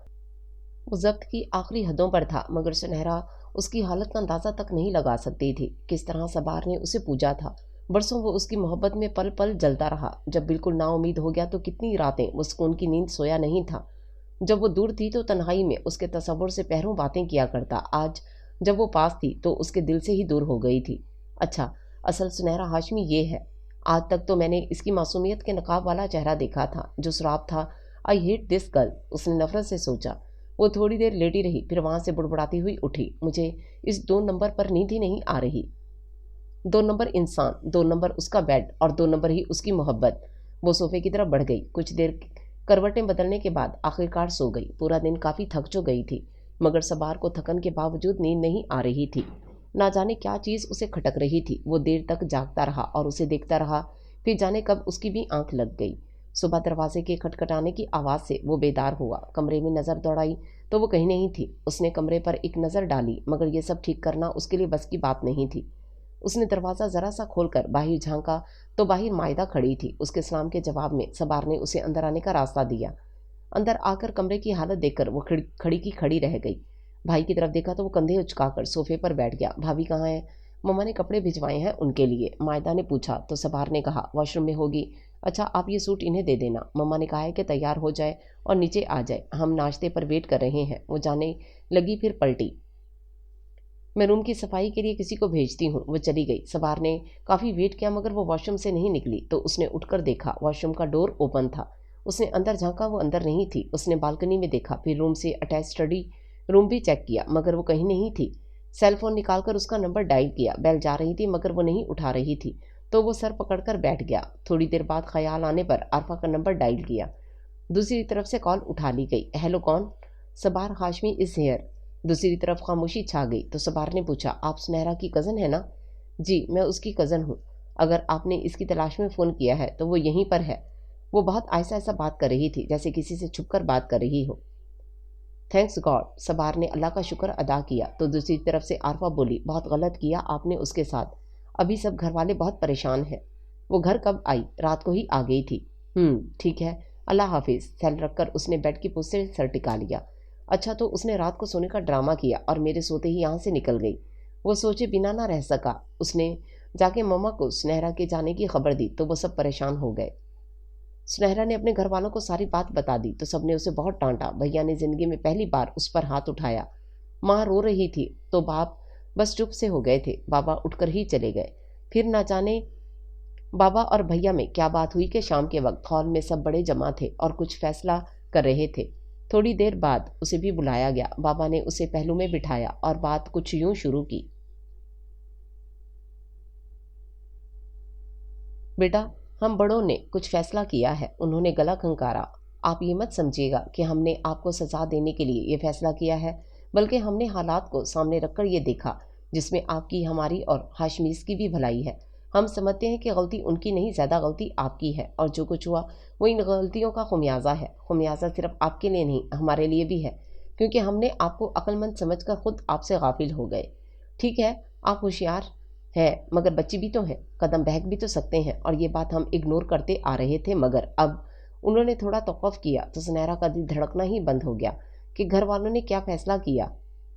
A: वो जब्त की आखिरी हदों पर था, मगर सुनहरा उसकी हालत का अंदाज़ा तक नहीं लगा सकती थी। किस तरह सबार ने उसे पूजा था, برسوں وہ اس کی محبت میں پل پل جلتا رہا. جب بالکل نا امید ہو گیا تو کتنی راتیں وہ سکون کی نیند سویا نہیں تھا. جب وہ دور تھی تو تنہائی میں اس کے تصور سے پہروں باتیں کیا کرتا. آج جب وہ پاس تھی تو اس کے دل سے ہی دور ہو گئی تھی. اچھا، اصل سنہرا ہاشمی یہ ہے. آج تک تو میں نے اس کی معصومیت کے نقاب والا چہرہ دیکھا تھا جو سراب تھا. آئی ہیٹ دس گرل، اس نے نفرت سے سوچا. وہ تھوڑی دیر لیٹی رہی، پھر وہاں سے بڑبڑاتی ہوئی اٹھی. مجھے اس 2 نمبر پر نیند ہی نہیں آ رہی. 2 نمبر انسان، 2 نمبر اس کا بیڈ اور 2 نمبر ہی اس کی محبت. وہ صوفے کی طرف بڑھ گئی. کچھ دیر کروٹیں بدلنے کے بعد آخرکار سو گئی. پورا دن کافی تھک جو گئی تھی، مگر صبار کو تھکن کے باوجود نیند نہیں آ رہی تھی. نہ جانے کیا چیز اسے کھٹک رہی تھی. وہ دیر تک جاگتا رہا اور اسے دیکھتا رہا. پھر جانے کب اس کی بھی آنکھ لگ گئی. صبح دروازے کے کھٹکھٹانے کی آواز سے وہ بیدار ہوا. کمرے میں نظر دوڑائی تو وہ کہیں نہیں تھی. اس نے کمرے پر ایک نظر ڈالی، مگر یہ سب ٹھیک کرنا اس کے لیے بس کی بات نہیں تھی. اس نے دروازہ ذرا سا کھول کر باہر جھانکا تو باہر مائدہ کھڑی تھی. اس کے سلام کے جواب میں صبار نے اسے اندر آنے کا راستہ دیا. اندر آ کر کمرے کی حالت دیکھ کر وہ کھڑی کی کھڑی رہ گئی. بھائی کی طرف دیکھا تو وہ کندھے اچکا کر صوفے پر بیٹھ گیا. بھابھی کہاں ہے؟ مما نے کپڑے بھجوائے ہیں ان کے لیے، مائدہ نے پوچھا تو صبار نے کہا واش روم میں ہوگی. اچھا، آپ یہ سوٹ انہیں دے دینا. مما نے کہا ہے کہ تیار ہو جائے اور نیچے آ جائے، ہم ناشتے پر ویٹ کر رہے ہیں. وہ جانے لگی پھر پلٹی. میں روم کی صفائی کے لیے کسی کو بھیجتی ہوں. وہ چلی گئی. صبار نے کافی ویٹ کیا مگر وہ واش روم سے نہیں نکلی تو اس نے اٹھ کر دیکھا واش روم کا ڈور اوپن تھا. اس نے اندر جھانکا، وہ اندر نہیں تھی. اس نے بالکنی میں دیکھا، پھر روم سے اٹیچ اسٹڈی روم بھی چیک کیا مگر وہ کہیں نہیں تھی. سیل فون نکال کر اس کا نمبر ڈائل کیا. بیل جا رہی تھی مگر وہ نہیں اٹھا رہی تھی تو وہ سر پکڑ کر بیٹھ گیا. تھوڑی دیر بعد خیال آنے پر عارفہ کا نمبر ڈائل کیا. دوسری طرف سے کال اٹھا لی گئی. ہیلو، کون؟ صبار ہاشمی از ہیئر. دوسری طرف خاموشی چھا گئی تو صبار نے پوچھا آپ سنہرا کی کزن ہے نا؟ جی، میں اس کی کزن ہوں. اگر آپ نے اس کی تلاش میں فون کیا ہے تو وہ یہیں پر ہے. وہ بہت ایسا ایسا بات کر رہی تھی جیسے کسی سے چھپ کر بات کر رہی ہو. Thanks God. صبار نے اللہ کا شکر ادا کیا تو دوسری طرف سے عارفہ بولی بہت غلط کیا آپ نے اس کے ساتھ. ابھی سب گھر والے بہت پریشان ہیں. وہ گھر کب آئی؟ رات کو ہی آ گئی تھی. ٹھیک ہے، اللہ حافظ. سیل رکھ کر اس نے بیڈ کی پوچھ سے سر ٹکا لیا. اچھا، تو اس نے رات کو سونے کا ڈرامہ کیا اور میرے سوتے ہی یہاں سے نکل گئی. وہ سوچے بنا نہ رہ سکا. اس نے جا کے مما کو سنہرا کے جانے کی خبر دی تو وہ سب پریشان ہو گئے. سنہرا نے اپنے گھر والوں کو ساری بات بتا دی تو سب نے اسے بہت ڈانٹا. بھیا نے زندگی میں پہلی بار اس پر ہاتھ اٹھایا. ماں رو رہی تھی تو باپ بس چپ سے ہو گئے تھے. بابا اٹھ کر ہی چلے گئے. پھر نہ جانے بابا اور بھیا میں کیا بات ہوئی کہ شام کے وقت ہال میں سب بڑے جمع تھے اور کچھ فیصلہ کر رہے تھے. تھوڑی دیر بعد اسے بھی بلایا گیا. بابا نے اسے پہلو میں بٹھایا اور بات کچھ یوں شروع کی. بیٹا، ہم بڑوں نے کچھ فیصلہ کیا ہے. انہوں نے گلا کھنکارا. آپ یہ مت سمجھیے گا کہ ہم نے آپ کو سزا دینے کے لیے یہ فیصلہ کیا ہے، بلکہ ہم نے حالات کو سامنے رکھ کر یہ دیکھا جس میں آپ کی، ہماری اور ہاشمیز کی بھی بھلائی ہے. ہم سمجھتے ہیں کہ غلطی ان کی نہیں، زیادہ غلطی آپ کی ہے، اور جو کچھ ہوا وہ ان غلطیوں کا خمیازہ ہے. خمیازہ صرف آپ کے لیے نہیں، ہمارے لیے بھی ہے، کیونکہ ہم نے آپ کو عقل مند سمجھ کر خود آپ سے غافل ہو گئے. ٹھیک ہے، آپ ہوشیار ہے مگر بچی بھی تو ہے، قدم بہک بھی تو سکتے ہیں، اور یہ بات ہم اگنور کرتے آ رہے تھے. مگر اب انہوں نے تھوڑا توقف کیا تو سنہرا کا دل دھڑکنا ہی بند ہو گیا کہ گھر والوں نے کیا فیصلہ کیا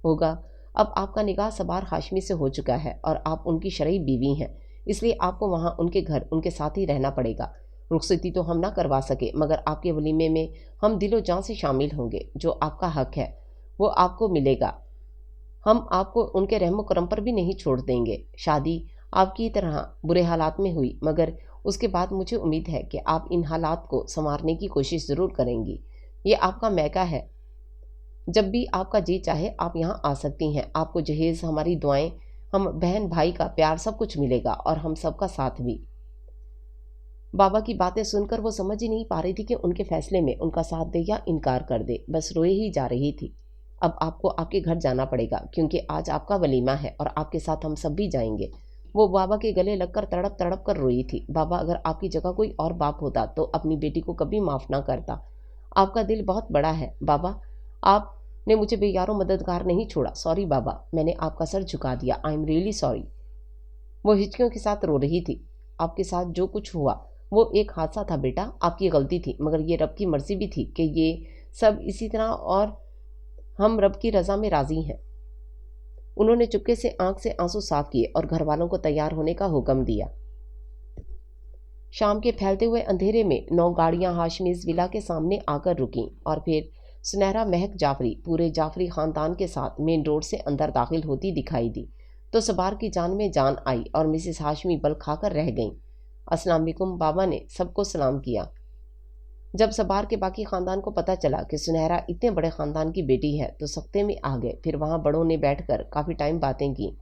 A: ہوگا. اب آپ کا نکاح صبار ہاشمی سے ہو چکا ہے اور آپ ان کی شرعی بیوی ہیں، اس لیے آپ کو وہاں ان کے گھر ان کے ساتھ ہی رہنا پڑے گا. رخصتی تو ہم نہ کروا سکے مگر آپ کے ولیمے میں ہم دل و جان سے شامل ہوں گے. جو آپ کا حق ہے وہ آپ کو ملے گا. ہم آپ کو ان کے رحم و کرم پر بھی نہیں چھوڑ دیں گے. شادی آپ کی طرح برے حالات میں ہوئی مگر اس کے بعد مجھے امید ہے کہ آپ ان حالات کو سنوارنے کی کوشش ضرور کریں گی. یہ آپ کا میکہ ہے. جب بھی آپ کا جی چاہے آپ یہاں آ سکتی ہیں. آپ کو جہیز، ہماری دعائیں، ہم بہن بھائی کا پیار سب کچھ ملے گا اور ہم سب کا ساتھ بھی. بابا کی باتیں سن کر وہ سمجھ ہی نہیں پا رہی تھی کہ ان کے فیصلے میں ان کا ساتھ دے یا انکار کر دے. بس روئے ہی جا رہی تھی. اب آپ کو آپ کے گھر جانا پڑے گا کیونکہ آج آپ کا ولیمہ ہے اور آپ کے ساتھ ہم سب بھی جائیں گے. وہ بابا کے گلے لگ کر تڑپ تڑپ کر روئی تھی. بابا، اگر آپ کی جگہ کوئی اور باپ ہوتا تو اپنی بیٹی کو کبھی معاف نہ کرتا. آپ کا دل بہت بڑا ہے بابا. آپ نے مجھے بے یار و مددگار نہیں چھوڑا. سوری بابا، میں نے آپ کا سر جھکا دیا. I am really sorry. وہ ہچکیوں کے ساتھ رو رہی تھی. آپ کے ساتھ جو کچھ ہوا وہ ایک حادثہ تھا بیٹا، آپ کی غلطی تھی، مگر یہ رب کی مرضی بھی تھی کہ یہ سب اسی طرح، اور ہم رب کی رضا میں راضی ہیں. انہوں نے چپکے سے آنکھ سے آنسو صاف کیے اور گھر والوں کو تیار ہونے کا حکم دیا. शाम के फैलते हुए अंधेरे में 9 गाड़ियां हाशमीज विला के सामने आकर रुकीं और फिर सुनहरा महक जाफरी पूरे जाफरी खानदान के साथ मेन रोड से अंदर दाखिल होती दिखाई दी तो सबार की जान में जान आई और मिसेस हाशमी बल खाकर रह गईं। अस्सलाम वालेकुम, बाबा ने सबको सलाम किया। जब सबार के बाकी खानदान को पता चला कि सुनहरा इतने बड़े खानदान की बेटी है तो सख्ते में आ गए। फिर वहां बड़ों ने बैठकर काफी टाइम बातें की।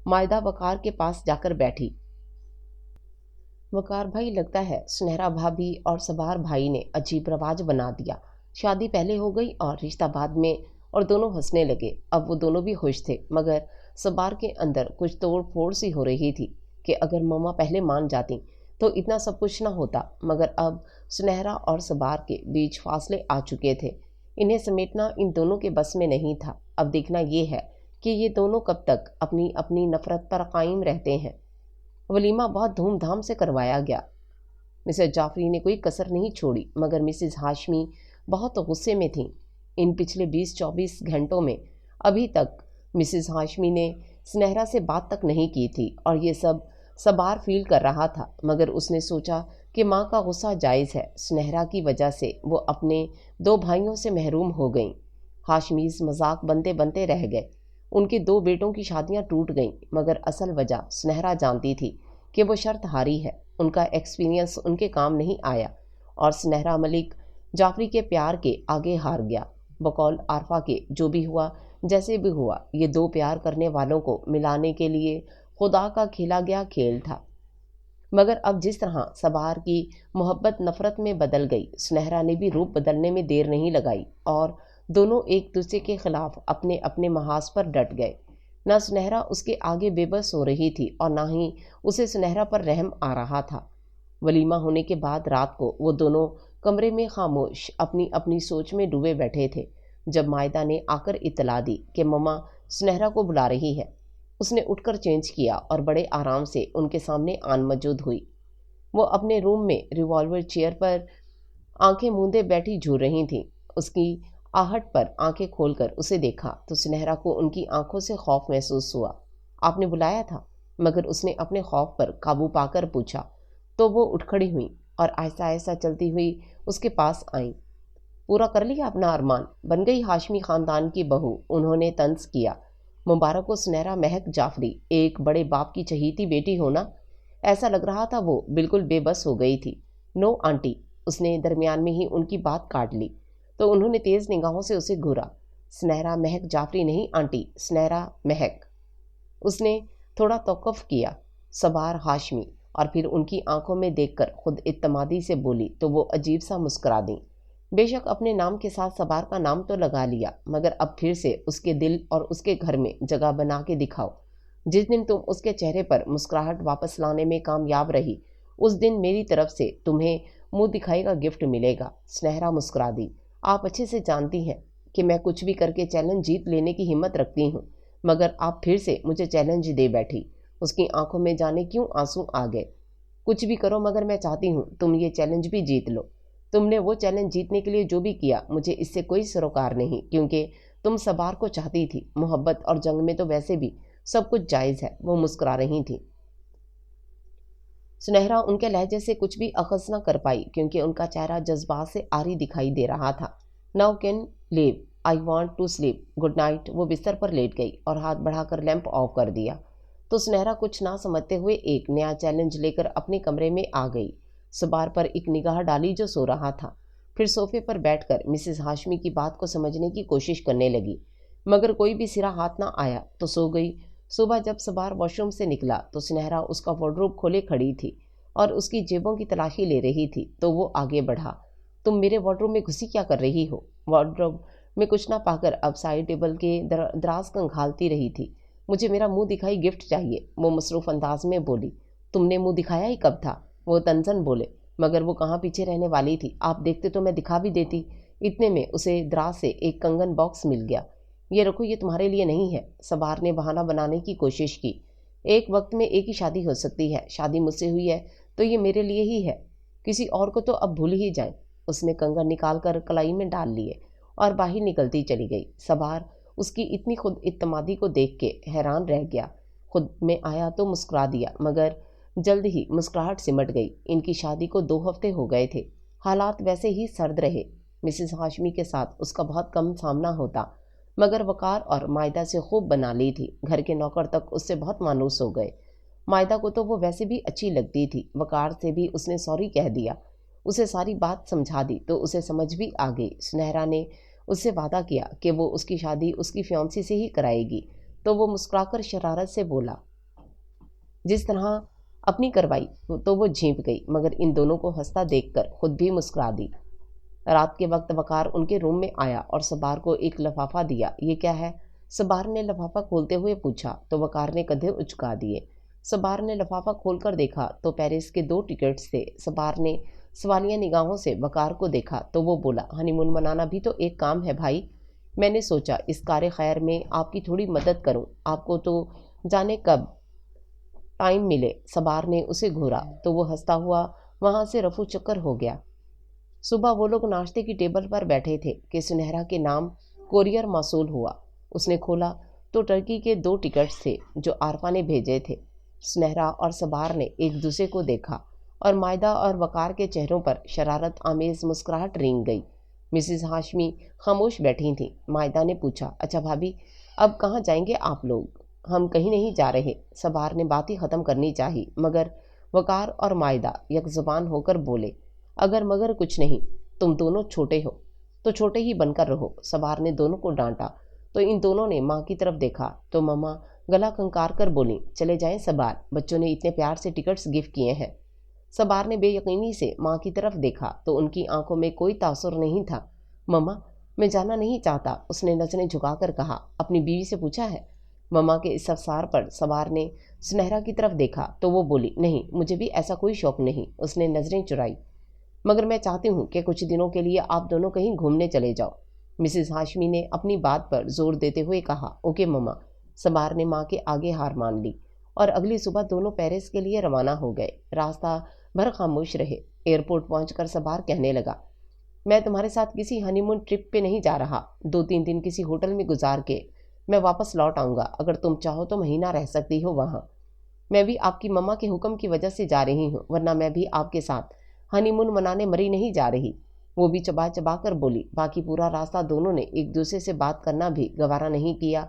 A: मायदा वकार के पास जाकर बैठी। वकार भाई, लगता है सुनहरा भाभी और सबार भाई ने अजीब रवाज बना दिया। शादी पहले हो गई और रिश्ता बाद में, और दोनों हंसने लगे। अब वो दोनों भी खुश थे, मगर सबार के अंदर कुछ तोड़ फोड़ सी हो रही थी कि अगर मम्मा पहले मान जाती तो इतना सब कुछ ना होता। मगर अब सुनहरा और सबार के बीच फासले आ चुके थे। इन्हें समेटना इन दोनों के बस में नहीं था। अब देखना ये है कि ये दोनों कब तक अपनी अपनी नफरत पर कायम रहते हैं। वलीमा बहुत धूमधाम से करवाया गया। मिसेस जाफरी ने कोई कसर नहीं छोड़ी, मगर मिसेस हाशमी बहुत गुस्से में थीं। इन पिछले 20-24 घंटों में अभी तक मिसेस हाशमी ने सुनहरा से बात तक नहीं की थी और ये सब सबार फील कर रहा था। मगर उसने सोचा कि माँ का गुस्सा जायज़ है। सुनहरा की वजह से वो अपने 2 भाइयों से महरूम हो गईं। हाशमीज मजाक बनते बनते रह गए। उनके 2 बेटों की शादियां टूट गईं, मगर असल वजह सुनहरा जानती थी कि वो शर्त हारी है। उनका एक्सपीरियंस उनके काम नहीं आया और सुनहरा मलिक जाफरी के प्यार के आगे हार गया। बकौल आरफा के जो भी हुआ जैसे भी हुआ, ये 2 प्यार करने वालों को मिलाने के लिए खुदा का खेला गया खेल था। मगर अब जिस तरह सबार की मोहब्बत नफरत में बदल गई, सुनहरा ने भी रूप बदलने में देर नहीं लगाई और दोनों एक दूसरे के खिलाफ अपने अपने महाज पर डट गए। ना सुनहरा उसके आगे बेबस हो रही थी और ना ही उसे सुनहरा पर रहम आ रहा था। वलीमा होने के बाद रात को वो दोनों कमरे में खामोश अपनी अपनी सोच में डूबे बैठे थे जब मायदा ने आकर इतला दी कि मम्मा सुनहरा को बुला रही है। उसने उठकर चेंज किया और बड़े आराम से उनके सामने आन मौजूद हुई। वो अपने रूम में रिवॉल्वर चेयर पर आंखें मूंदे बैठी झूर रही थी। उसकी आहट पर आंखें खोलकर उसे देखा तो सुनहरा को उनकी आंखों से खौफ महसूस हुआ। आपने बुलाया था? मगर उसने अपने खौफ पर काबू पाकर पूछा तो वो उठ खड़ी हुई और आहिस्ता आहिस्ता चलती हुई उसके पास आई। पूरा कर लिया अपना अरमान, बन गई हाशमी खानदान की बहू, उन्होंने तंज किया। मुबारक हो सुनहरा महक जाफरी, एक बड़े बाप की चहीती बेटी होना। ऐसा लग रहा था वो बिल्कुल बेबस हो गई थी। नो आंटी, उसने दरमियान में ही उनकी बात काट ली तो उन्होंने तेज निगाहों से उसे घूरा। सुनहरा महक जाफरी नहीं आंटी, सुनहरा महक। उसने थोड़ा तौक़ुफ़ किया। सबार हाशमी, और फिर उनकी आंखों में देखकर खुद इत्तमादी से बोली तो वो अजीब सा मुस्कुरा दी। बेशक अपने नाम के साथ सबार का नाम तो लगा लिया, मगर अब फिर से उसके दिल और उसके घर में जगह बना के दिखाओ। जिस दिन तुम उसके चेहरे पर मुस्कुराहट वापस लाने में कामयाब रही, उस दिन मेरी तरफ से तुम्हें मुंह दिखाई का गिफ्ट मिलेगा। सुनहरा मुस्कुरा दी। आप अच्छे से जानती हैं कि मैं कुछ भी करके चैलेंज जीत लेने की हिम्मत रखती हूँ, मगर आप फिर से मुझे चैलेंज दे बैठी। उसकी आंखों में जाने क्यों आंसू आ गए। कुछ भी करो, मगर मैं चाहती हूँ तुम ये चैलेंज भी जीत लो। तुमने वो चैलेंज जीतने के लिए जो भी किया, मुझे इससे कोई सरोकार नहीं, क्योंकि तुम सबार को चाहती थी। मोहब्बत और जंग में तो वैसे भी सब कुछ जायज़ है। वो मुस्कुरा रही थी। सुनहरा उनके लहजे से कुछ भी अखज़ न कर पाई, क्योंकि उनका चेहरा जज्बात से आरी दिखाई दे रहा था। Now can leave, I want to sleep, good night. वो बिस्तर पर लेट गई और हाथ बढ़ाकर लैंप ऑफ कर दिया तो सुनहरा कुछ ना समझते हुए एक नया चैलेंज लेकर अपने कमरे में आ गई। सबार पर एक निगाह डाली जो सो रहा था, फिर सोफे पर बैठकर मिसेस हाशमी की बात को समझने की कोशिश करने लगी, मगर कोई भी सिरा हाथ ना आया तो सो गई। सुबह जब सबार वॉशरूम से निकला तो सुनहरा उसका वार्डरोब खोले खड़ी थी और उसकी जेबों की तलाशी ले रही थी, तो वो आगे बढ़ा। तुम मेरे वार्डरोब में घुसी क्या कर रही हो? वार्डरोब में कुछ ना पाकर अब साइड टेबल के दराज खंगालती रही थी। मुझे मेरा मुंह दिखाई गिफ्ट चाहिए, वो मसरूफ़ अंदाज में बोली। तुमने मुंह दिखाया ही कब था? वो तंजन बोले। मगर वो कहाँ पीछे रहने वाली थी, आप देखते तो मैं दिखा भी देती। इतने में उसे दराज से एक कंगन बॉक्स मिल गया। ये रखो, ये तुम्हारे लिए नहीं है। सबार ने बहाना बनाने की कोशिश की। एक वक्त में एक ही शादी हो सकती है। शादी मुझसे हुई है तो ये मेरे लिए ही है, किसी और को तो अब भूल ही जाए। उसने कंगन निकाल कर कलाई में डाल लिए और बाहर निकलती चली गई। सबार उसकी इतनी खुद इत्तमादी को देख के हैरान रह गया। खुद में आया तो मुस्कुरा दिया, मगर जल्द ही मुस्कुराहट सिमट गई। इनकी शादी को 2 हफ्ते हो गए थे। हालात वैसे ही सर्द रहे। मिसेस हाशमी के साथ उसका बहुत कम सामना होता, मगर वकार और मायदा से खूब बना ली थी। घर के नौकर तक उससे बहुत मानूस हो गए। मायदा को तो वो वैसे भी अच्छी लगती थी। वकार से भी उसने सॉरी कह दिया, उसे सारी बात समझा दी तो उसे समझ भी आ गई। सुनहरा ने उससे वादा किया कि वो उसकी शादी उसकी फियांसी से ही कराएगी, तो वो मुस्कुराकर शरारत से बोला। जिस तरह अपनी करवाई तो वो झेंप गई, मगर इन दोनों को हंसता देखकर खुद भी मुस्कुरा दी। रात के वक्त वकार उनके रूम में आया और सबार को एक लिफाफा दिया। ये क्या है? सबार ने लिफाफा खोलते हुए पूछा तो वकार ने कंधे उचका दिए। सबार ने लिफाफा खोलकर देखा तो पेरिस के 2 टिकट्स थे। सबार ने सवालिया निगाहों से वकार को देखा तो वो बोला, हनीमून मनाना भी तो एक काम है भाई। मैंने सोचा इस कार्य खैर में आपकी थोड़ी मदद करूं। आपको तो जाने कब टाइम मिले। सबार ने उसे घूरा तो वो हंसता हुआ वहां से रफू चक्कर हो गया। सुबह वो लोग नाश्ते की टेबल पर बैठे थे कि सुनहरा के नाम कोरियर मौसूल हुआ। उसने खोला तो टर्की के 2 टिकट्स थे जो आरफा ने भेजे थे। सुनहरा और सबार ने एक दूसरे को देखा और मायदा और वकार के चेहरों पर शरारत आमेज मुस्कुराहट रेंग गई। मिसेस हाशमी खामोश बैठी थी। मायदा ने पूछा, अच्छा भाभी, अब कहाँ जाएंगे आप लोग? हम कहीं नहीं जा रहे। सबार ने बात ही ख़त्म करनी चाहिए, मगर वकार और मायदा यकजुबान होकर बोले, अगर मगर कुछ नहीं, तुम दोनों छोटे हो तो छोटे ही बनकर रहो। सबार ने दोनों को डांटा तो इन दोनों ने माँ की तरफ देखा तो मम्मा गला कंकार कर बोली, चले जाएं सबार, बच्चों ने इतने प्यार से टिकट्स गिफ्ट किए हैं। सबार ने बेयकीनी से माँ की तरफ देखा तो उनकी आंखों में कोई तासुर नहीं था। मम्मा, मैं जाना नहीं चाहता, उसने नजरें झुकाकर कहा। अपनी बीवी से पूछा है? मम्मा के इस अवसार पर सबार ने सुनहरा की तरफ देखा तो वो बोली, नहीं, मुझे भी ऐसा कोई शौक नहीं। उसने नजरें चुराई। मगर मैं चाहती हूँ कि कुछ दिनों के लिए आप दोनों कहीं घूमने चले जाओ। मिसेस हाशमी ने अपनी बात पर जोर देते हुए कहा, ओके मम्मा। सबार ने माँ के आगे हार मान ली और अगली सुबह दोनों पेरिस के लिए रवाना हो गए। रास्ता भर खामोश रहे। एयरपोर्ट पहुंचकर सबार कहने लगा, मैं तुम्हारे साथ किसी हनीमून ट्रिप पे नहीं जा रहा। 2-3 दिन किसी होटल में गुजार के मैं वापस लौट आऊँगा। अगर तुम चाहो तो महीना रह सकती हो वहाँ। मैं भी आपकी मम्मा के हुक्म की वजह से जा रही हूँ, वरना मैं भी आपके साथ हनीमून मनाने मरी नहीं जा रही। वो भी चबा चबा कर बोली। बाकी पूरा रास्ता दोनों ने एक दूसरे से बात करना भी गवारा नहीं किया।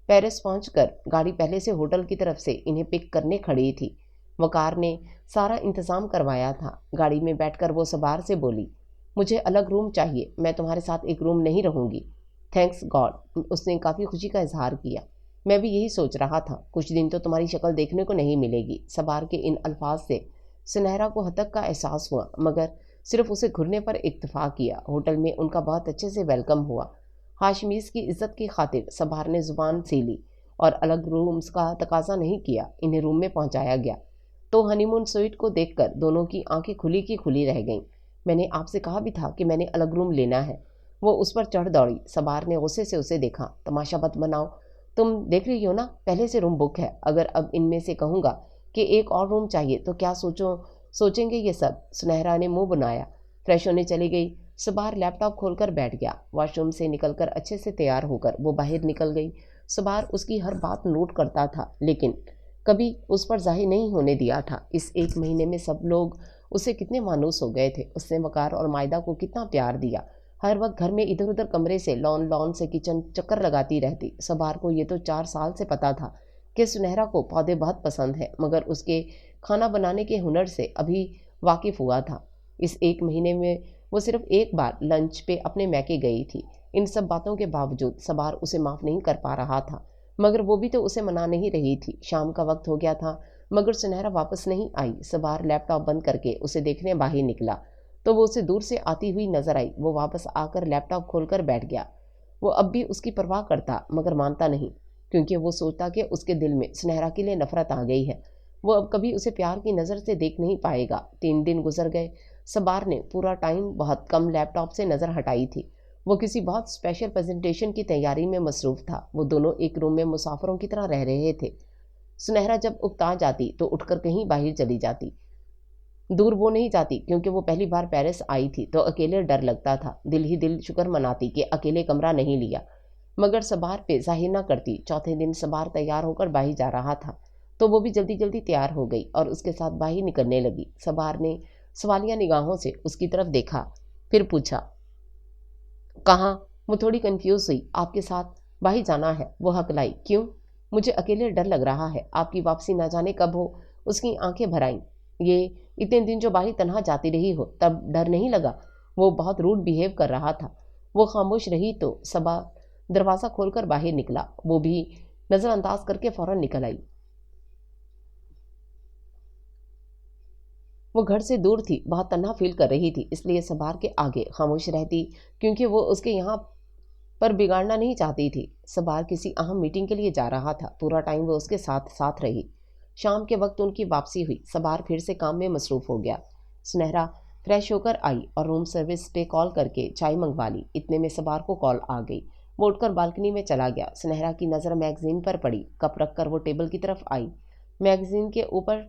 A: पेरिस पहुंचकर गाड़ी पहले से होटल की तरफ से इन्हें पिक करने खड़ी थी। वकार ने सारा इंतजाम करवाया था। गाड़ी में बैठकर वो सबार से बोली, मुझे अलग रूम चाहिए, मैं तुम्हारे साथ एक रूम नहीं रहूँगी। थैंक्स गॉड, उसने काफ़ी खुशी का इजहार किया। मैं भी यही सोच रहा था, कुछ दिन तो तुम्हारी शक्ल देखने को नहीं मिलेगी। सबार के इन अल्फाज से सुनहरा को हतक का एहसास हुआ, मगर सिर्फ उसे घुरने पर इक्तफा किया। होटल में उनका बहुत अच्छे से वेलकम हुआ। हाशमीस की इज्जत की खातिर सबार ने जुबान सीली और अलग रूम्स का तकाजा नहीं किया। इन्हें रूम में पहुंचाया गया तो हनीमून स्वीट को देखकर दोनों की आंखें खुली की खुली रह गईं। मैंने आपसे कहा भी था कि मैंने अलग रूम लेना है। वो उस पर चढ़ दौड़ी। सबार ने गुस्से से उसे देखा। तमाशा मत बनाओ, तुम देख रही हो ना, पहले से रूम बुक है। अगर अब इनमें से कहूँगा कि एक और रूम चाहिए तो क्या सोचेंगे ये सब? सुनहरा ने मुंह बनाया। फ्रेश होने चली गई। सबार लैपटॉप खोलकर बैठ गया। वॉशरूम से निकलकर अच्छे से तैयार होकर वो बाहर निकल गई। सबार उसकी हर बात नोट करता था, लेकिन कभी उस पर जाहिर नहीं होने दिया था। इस 1 महीने में सब लोग उससे कितने मानूस हो गए थे। उसने वकार और मायदा को कितना प्यार दिया। हर वक्त घर में इधर उधर कमरे से लॉन से किचन चक्कर लगाती रहती। सबार को ये तो 4 साल से पता था कि सुनहरा को पौधे बहुत पसंद है, मगर उसके खाना बनाने के हुनर से अभी वाकिफ हुआ था। इस 1 महीने में वो सिर्फ एक बार लंच पे अपने मैके गई थी। इन सब बातों के बावजूद सबार उसे माफ़ नहीं कर पा रहा था, मगर वो भी तो उसे मना नहीं रही थी। शाम का वक्त हो गया था, मगर सुनहरा वापस नहीं आई। सबार लैपटॉप बंद करके उसे देखने बाहर निकला तो वो उसे दूर से आती हुई नजर आई। वो वापस आकर लैपटॉप खोलकर बैठ गया। वो अब भी उसकी परवाह करता, मगर मानता नहीं, क्योंकि वो सोचता कि उसके दिल में सुनहरा के लिए नफरत आ गई है। वो अब कभी उसे प्यार की नज़र से देख नहीं पाएगा। 3 दिन गुजर गए। सबार ने पूरा टाइम बहुत कम लैपटॉप से नज़र हटाई थी। वो किसी बहुत स्पेशल प्रेजेंटेशन की तैयारी में मसरूफ़ था। वो दोनों एक रूम में मुसाफिरों की तरह रह रहे थे। सुनहरा जब उकता जाती तो उठकर कहीं बाहर चली जाती। दूर वो नहीं जाती, क्योंकि वो पहली बार पेरिस आई थी तो अकेले डर लगता था। दिल ही दिल शुक्र मनाती कि अकेले कमरा नहीं लिया, मगर सबार पे जाहिर न करती। चौथे दिन सबार तैयार होकर बाहर जा रहा था تو وہ بھی جلدی جلدی تیار ہو گئی اور اس کے ساتھ باہر نکلنے لگی۔ سبار نے سوالیہ نگاہوں سے اس کی طرف دیکھا، پھر پوچھا، کہاں؟ وہ تھوڑی کنفیوز ہوئی۔ آپ کے ساتھ باہر جانا ہے، وہ ہکلائی۔ کیوں؟ مجھے اکیلے ڈر لگ رہا ہے، آپ کی واپسی نہ جانے کب ہو۔ اس کی آنکھیں بھر آئیں۔ یہ اتنے دن جو باہر تنہا جاتی رہی ہو، تب ڈر نہیں لگا؟ وہ بہت روڈ بیہیو کر رہا تھا۔ وہ خاموش رہی تو صبا دروازہ کھول کر باہر نکلا، وہ بھی نظر انداز کر کے فوراً نکل آئی۔ وہ گھر سے دور تھی، بہت تنہا فیل کر رہی تھی، اس لیے سبار کے آگے خاموش رہتی، کیونکہ وہ اس کے یہاں پر بگاڑنا نہیں چاہتی تھی۔ سبار کسی اہم میٹنگ کے لیے جا رہا تھا، پورا ٹائم وہ اس کے ساتھ ساتھ رہی۔ شام کے وقت ان کی واپسی ہوئی، سبار پھر سے کام میں مصروف ہو گیا۔ سنہرا فریش ہو کر آئی اور روم سروس پہ کال کر کے چائے منگوا لی۔ اتنے میں سبار کو کال آ گئی۔ وہ اٹھ کر بالکنی میں چلا گیا۔ سنہرا کی نظر میگزین پر پڑی، کپ رکھ کر وہ ٹیبل کی طرف آئی۔ میگزین کے اوپر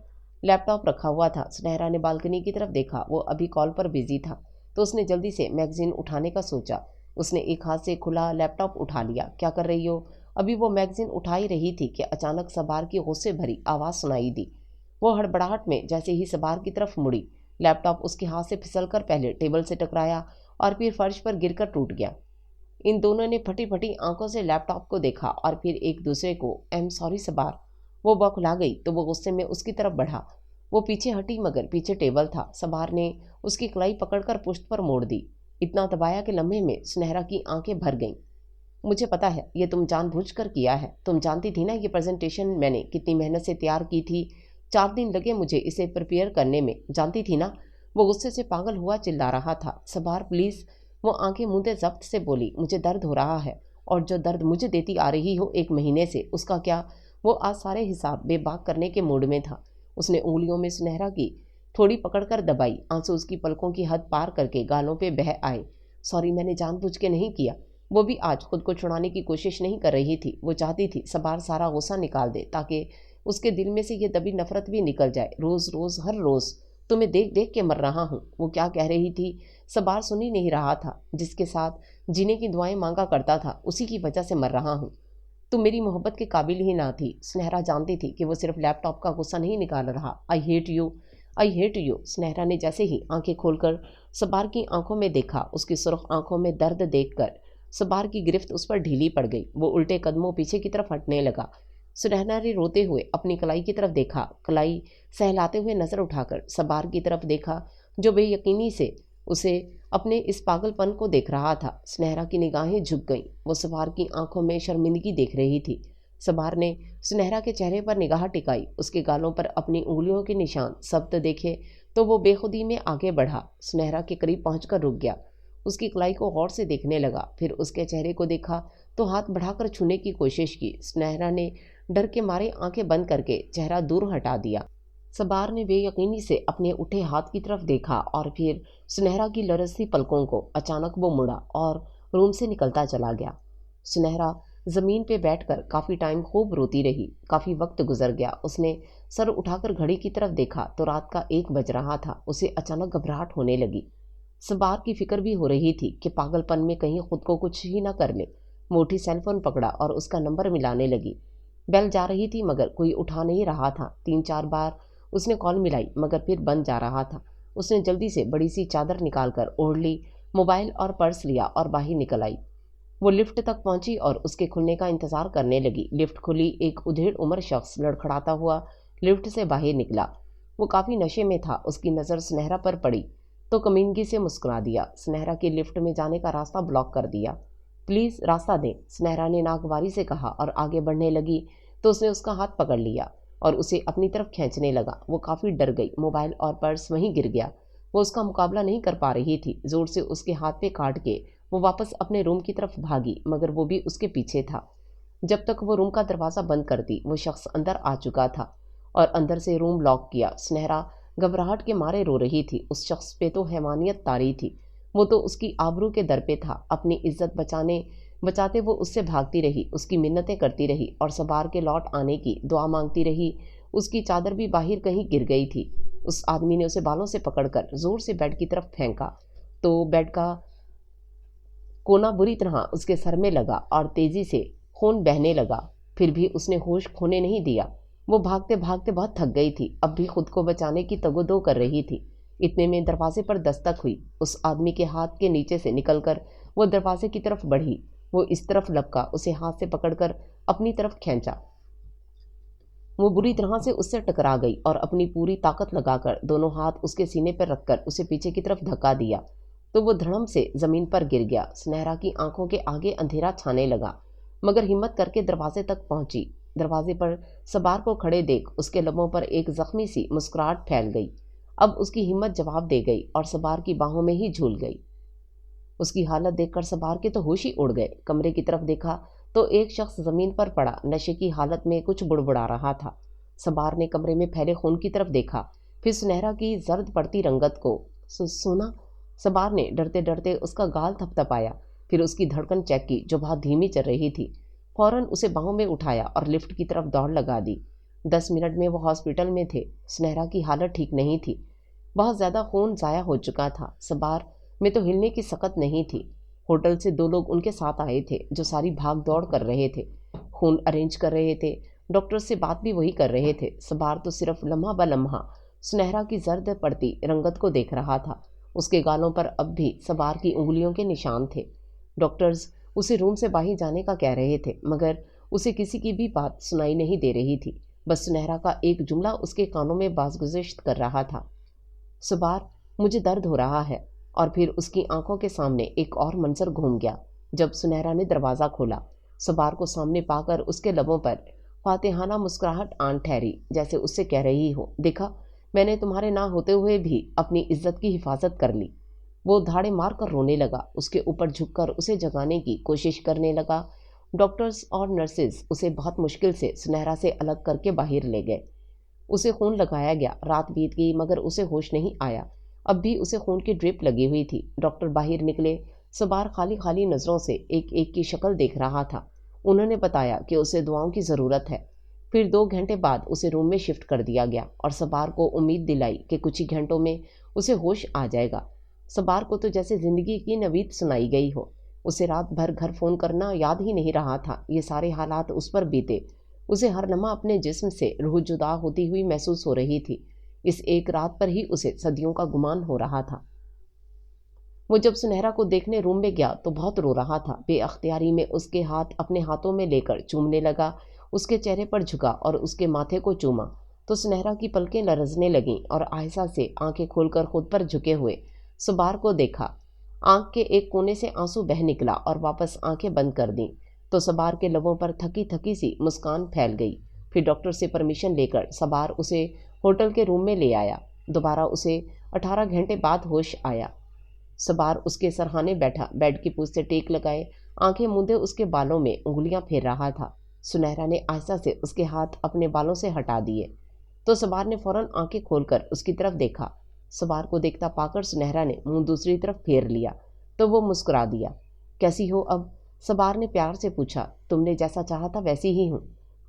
A: لیپ ٹاپ رکھا ہوا تھا۔ سنہرا نے بالکنی کی طرف دیکھا، وہ ابھی کال پر بزی تھا، تو اس نے جلدی سے میگزین اٹھانے کا سوچا۔ اس نے ایک ہاتھ سے کھلا لیپ ٹاپ اٹھا لیا۔ کیا کر رہی ہو؟ ابھی وہ میگزین اٹھا ہی رہی تھی کہ اچانک سبار کی غصے بھری آواز سنائی دی۔ وہ ہڑبڑاہٹ میں جیسے ہی سبار کی طرف مڑی، لیپ ٹاپ اس کے ہاتھ سے پھسل کر پہلے ٹیبل سے ٹکرایا اور پھر فرش پر گر کر ٹوٹ گیا۔ ان دونوں نے پھٹی پھٹی آنکھوں سے لیپ ٹاپ کو دیکھا اور پھر ایک دوسرے کو ایم سوری سبار۔ وہ بوکھلا گئی تو وہ غصے میں اس کی طرف بڑھا۔ وہ پیچھے ہٹی مگر پیچھے ٹیبل تھا۔ سبار نے اس کی کلائی پکڑ کر پشت پر موڑ دی، اتنا دبایا کہ لمحے میں سنہرا کی آنکھیں بھر گئیں۔ مجھے پتا ہے یہ تم جان بوجھ کر کیا ہے، تم جانتی تھی نا یہ پریزنٹیشن میں نے کتنی محنت سے تیار کی تھی، 4 دن لگے مجھے اسے پریپیئر کرنے میں، جانتی تھی نا؟ وہ غصے سے پاگل ہوا چلا رہا تھا۔ سبار پلیز، وہ آنکھیں موندے ضبط سے بولی، مجھے درد ہو رہا ہے، اور جو درد مجھے دیتی آ رہی ہو 1 مہینے سے، اس کا کیا؟ وہ آج سارے حساب بے باک کرنے کے موڈ میں تھا۔ اس نے انگلیوں میں سنہرا کی تھوڑی پکڑ کر دبائی، آنسو اس کی پلکوں کی حد پار کر کے گالوں پہ بہہ آئے۔ سوری، میں نے جان بوجھ کے نہیں کیا۔ وہ بھی آج خود کو چھڑانے کی کوشش نہیں کر رہی تھی، وہ چاہتی تھی سبار سارا غصہ نکال دے تاکہ اس کے دل میں سے یہ دبی نفرت بھی نکل جائے۔ روز روز ہر روز تمہیں دیکھ دیکھ کے مر رہا ہوں۔ وہ کیا کہہ رہی تھی سبار سن ہی نہیں رہا تھا۔ جس کے ساتھ جینے کی دعائیں مانگا کرتا تھا، اسی کی وجہ سے مر رہا ہوں۔ تم میری محبت کے قابل ہی نہ تھی۔ سنہرا جانتی تھی کہ وہ صرف لیپ ٹاپ کا غصہ نہیں نکال رہا۔ I hate you, I hate you. سنہرا نے جیسے ہی آنکھیں کھول کر سبار کی آنکھوں میں دیکھا، اس کی سرخ آنکھوں میں درد دیکھ کر سبار کی گرفت اس پر ڈھیلی پڑ گئی۔ وہ الٹے قدموں پیچھے کی طرف ہٹنے لگا۔ سنہرا نے روتے ہوئے اپنی کلائی کی طرف دیکھا، کلائی سہلاتے ہوئے نظر اٹھا کر سبار کی طرف دیکھا، جو بے یقینی سے اسے اپنے اس پاگل پن کو دیکھ رہا تھا۔ سنہرا کی نگاہیں جھک گئیں، وہ سبار کی آنکھوں میں شرمندگی دیکھ رہی تھی۔ سبار نے سنہرا کے چہرے پر نگاہ ٹکائی، اس کے گالوں پر اپنی انگلیوں کے نشان ثبت دیکھے تو وہ بے خودی میں آگے بڑھا، سنہرا کے قریب پہنچ کر رک گیا، اس کی کلائی کو غور سے دیکھنے لگا، پھر اس کے چہرے کو دیکھا تو ہاتھ بڑھا کر چھونے کی کوشش کی۔ سنہرا نے ڈر کے مارے آنکھیں بند کر کے چہرہ دور ہٹا دیا۔ سبار نے بے یقینی سے اپنے اٹھے ہاتھ کی طرف دیکھا اور پھر سنہرا کی لرزتی پلکوں کو۔ اچانک وہ مڑا اور روم سے نکلتا چلا گیا۔ سنہرا زمین پہ بیٹھ کر کافی ٹائم خوب روتی رہی۔ کافی وقت گزر گیا۔ اس نے سر اٹھا کر گھڑی کی طرف دیکھا تو رات کا 1 بج رہا تھا۔ اسے اچانک گھبراہٹ ہونے لگی۔ سبار کی فکر بھی ہو رہی تھی کہ پاگل پن میں کہیں خود کو کچھ ہی نہ کر لے۔ وہ اٹھی، سیل فون پکڑا اور اس کا نمبر ملانے لگی۔ بیل جا رہی تھی مگر کوئی اٹھا نہیں رہا تھا۔ 3-4 بار اس نے کال ملائی مگر پھر بند جا رہا تھا۔ اس نے جلدی سے بڑی سی چادر نکال کر اوڑھ لی، موبائل اور پرس لیا اور باہر نکل آئی۔ وہ لفٹ تک پہنچی اور اس کے کھلنے کا انتظار کرنے لگی۔ لفٹ کھلی، ایک ادھیڑ عمر شخص لڑکھڑاتا ہوا لفٹ سے باہر نکلا۔ وہ کافی نشے میں تھا۔ اس کی نظر سنہرا پر پڑی تو کمینگی سے مسکرا دیا۔ سنہرا کے لفٹ میں جانے کا راستہ بلاک کر دیا۔ پلیز راستہ دیں، سنہرا نے ناگواری سے کہا اور آگے بڑھنے لگی تو اس نے اس کا ہاتھ پکڑ لیا اور اسے اپنی طرف کھینچنے لگا۔ وہ کافی ڈر گئی، موبائل اور پرس وہیں گر گیا۔ وہ اس کا مقابلہ نہیں کر پا رہی تھی۔ زور سے اس کے ہاتھ پہ کاٹ کے وہ واپس اپنے روم کی طرف بھاگی مگر وہ بھی اس کے پیچھے تھا۔ جب تک وہ روم کا دروازہ بند کرتی وہ شخص اندر آ چکا تھا اور اندر سے روم لاک کیا۔ سنہرا گھبراہٹ کے مارے رو رہی تھی۔ اس شخص پہ تو حیوانیت طاری تھی، وہ تو اس کی آبرو کے در پہ تھا۔ اپنی عزت بچاتے وہ اس سے بھاگتی رہی، اس کی منتیں کرتی رہی اور سبار کے لوٹ آنے کی دعا مانگتی رہی۔ اس کی چادر بھی باہر کہیں گر گئی تھی۔ اس آدمی نے اسے بالوں سے پکڑ کر زور سے بیڈ کی طرف پھینکا تو بیڈ کا کونا بری طرح اس کے سر میں لگا اور تیزی سے خون بہنے لگا۔ پھر بھی اس نے ہوش کھونے نہیں دیا۔ वो भागते भागते बहुत थक गई थी, अब भी खुद को बचाने की तगोदो कर रही थी। इतने में दरवाजे पर दस्तक हुई। उस आदमी के हाथ के नीचे से निकलकर वो दरवाजे की तरफ बढ़ी। वो इस तरफ लपका, उसे हाथ से पकड़कर अपनी तरफ खींचा। वो बुरी तरह से उससे टकरा गई और अपनी पूरी ताकत लगाकर दोनों हाथ उसके सीने पर रखकर उसे पीछे की तरफ धक्का दिया तो वो धड़म से जमीन पर गिर गया। सुनहरा की आंखों के आगे अंधेरा छाने लगा, मगर हिम्मत करके दरवाजे तक पहुंची। दरवाजे पर सबार को खड़े देख उसके लबों पर एक जख्मी सी मुस्कुराहट फैल गई। अब उसकी हिम्मत जवाब दे गई और सबार की बाहों में ही झूल गई। उसकी हालत देखकर सबार के तो होश ही उड़ गए। कमरे की तरफ देखा तो एक शख्स जमीन पर पड़ा नशे की हालत में कुछ बुड़बुड़ा रहा था। सबार ने कमरे में फैले खून की तरफ देखा, फिर सुनहरा की जर्द पड़ती रंगत को। सोना, सबार ने डरते डरते उसका गाल थपथपाया, फिर उसकी धड़कन चेक की जो बहुत धीमी चल रही थी। फौरन उसे बाहों में उठाया और लिफ्ट की तरफ दौड़ लगा दी। 10 मिनट में वो हॉस्पिटल में थे। सुनहरा की हालत ठीक नहीं थी, बहुत ज़्यादा खून ज़ाया हो चुका था। सबार में तो हिलने की सकत नहीं थी। होटल से 2 लोग उनके साथ आए थे जो सारी भाग दौड़ कर रहे थे, खून अरेंज कर रहे थे, डॉक्टर से बात भी वही कर रहे थे। सबार तो सिर्फ लम्हा ब लम्हा सुनहरा की जर्द पड़ती रंगत को देख रहा था। उसके गालों पर अब भी सबार की उंगलियों के निशान थे। डॉक्टर्स उसे रूम से बाहर जाने का कह रहे थे, मगर उसे किसी की भी बात सुनाई नहीं दे रही थी। बस सुनहरा का एक जुमला उसके कानों में बाज़गुज़िश्त कर रहा था, सबार, मुझे दर्द हो रहा है। और फिर उसकी आंखों के सामने एक और मंजर घूम गया जब सुनहरा ने दरवाज़ा खोला। सबार को सामने पाकर उसके लबों पर फातिहाना मुस्कुराहट आन ठहरी, जैसे उससे कह रही हो, देखा, मैंने तुम्हारे ना होते हुए भी अपनी इज्जत की हिफाजत कर ली। वो धाड़े मार कर रोने लगा, उसके ऊपर झुककर उसे जगाने की कोशिश करने लगा। डॉक्टर्स और नर्सेज उसे बहुत मुश्किल से सुनहरा से अलग करके बाहर ले गए। उसे खून लगाया गया। रात बीत गई मगर उसे होश नहीं आया। अब भी उसे खून की ड्रिप लगी हुई थी। डॉक्टर बाहर निकले। सबार खाली खाली नज़रों से एक एक की शक्ल देख रहा था। उन्होंने बताया कि उसे दुआओं की ज़रूरत है। फिर 2 घंटे बाद उसे रूम में शिफ्ट कर दिया गया और सबार को उम्मीद दिलाई कि कुछ ही घंटों में उसे होश आ जाएगा। सबार को तो जैसे ज़िंदगी की नवीद सुनाई गई हो। उसे रात भर घर फ़ोन करना याद ही नहीं रहा था। ये सारे हालात उस पर बीते। उसे हर लम्हा अपने जिस्म से रूह जुदा होती हुई महसूस हो रही थी। इस एक रात पर ही उसे सदियों का गुमान हो रहा था। वो जब सुनहरा को देखने रूम में गया तो बहुत रो रहा था। बेअख्तियारी में उसके हाथ अपने हाथों में लेकर चूमने लगा, उसके चेहरे पर झुका और उसके माथे को चूमा तो सुनहरा की पलकें लरजने लगीं और आहिस्ता से आंखें खोलकर खुद पर झुके हुए सबार को देखा। आंख के एक कोने से आंसू बह निकला और वापस आंखें बंद कर दी तो सबार के लबों पर थकी थकी सी मुस्कान फैल गई। फिर डॉक्टर से परमिशन लेकर सबार उसे होटल के रूम में ले आया। दोबारा उसे 18 घंटे बाद होश आया। सबार उसके सरहाने बैठा, बेड की पूंछ से टेक लगाए, आंखें मूंदे उसके बालों में उंगलियां फेर रहा था। सुनहरा ने आहिस्ता से उसके हाथ अपने बालों से हटा दिए तो सबार ने फौरन आंखें खोलकर उसकी तरफ देखा। सबार को देखता पाकर सुनहरा ने मुंह दूसरी तरफ फेर लिया तो वो मुस्कुरा दिया। कैसी हो अब? सबार ने प्यार से पूछा। तुमने जैसा चाहा था वैसी ही हूँ।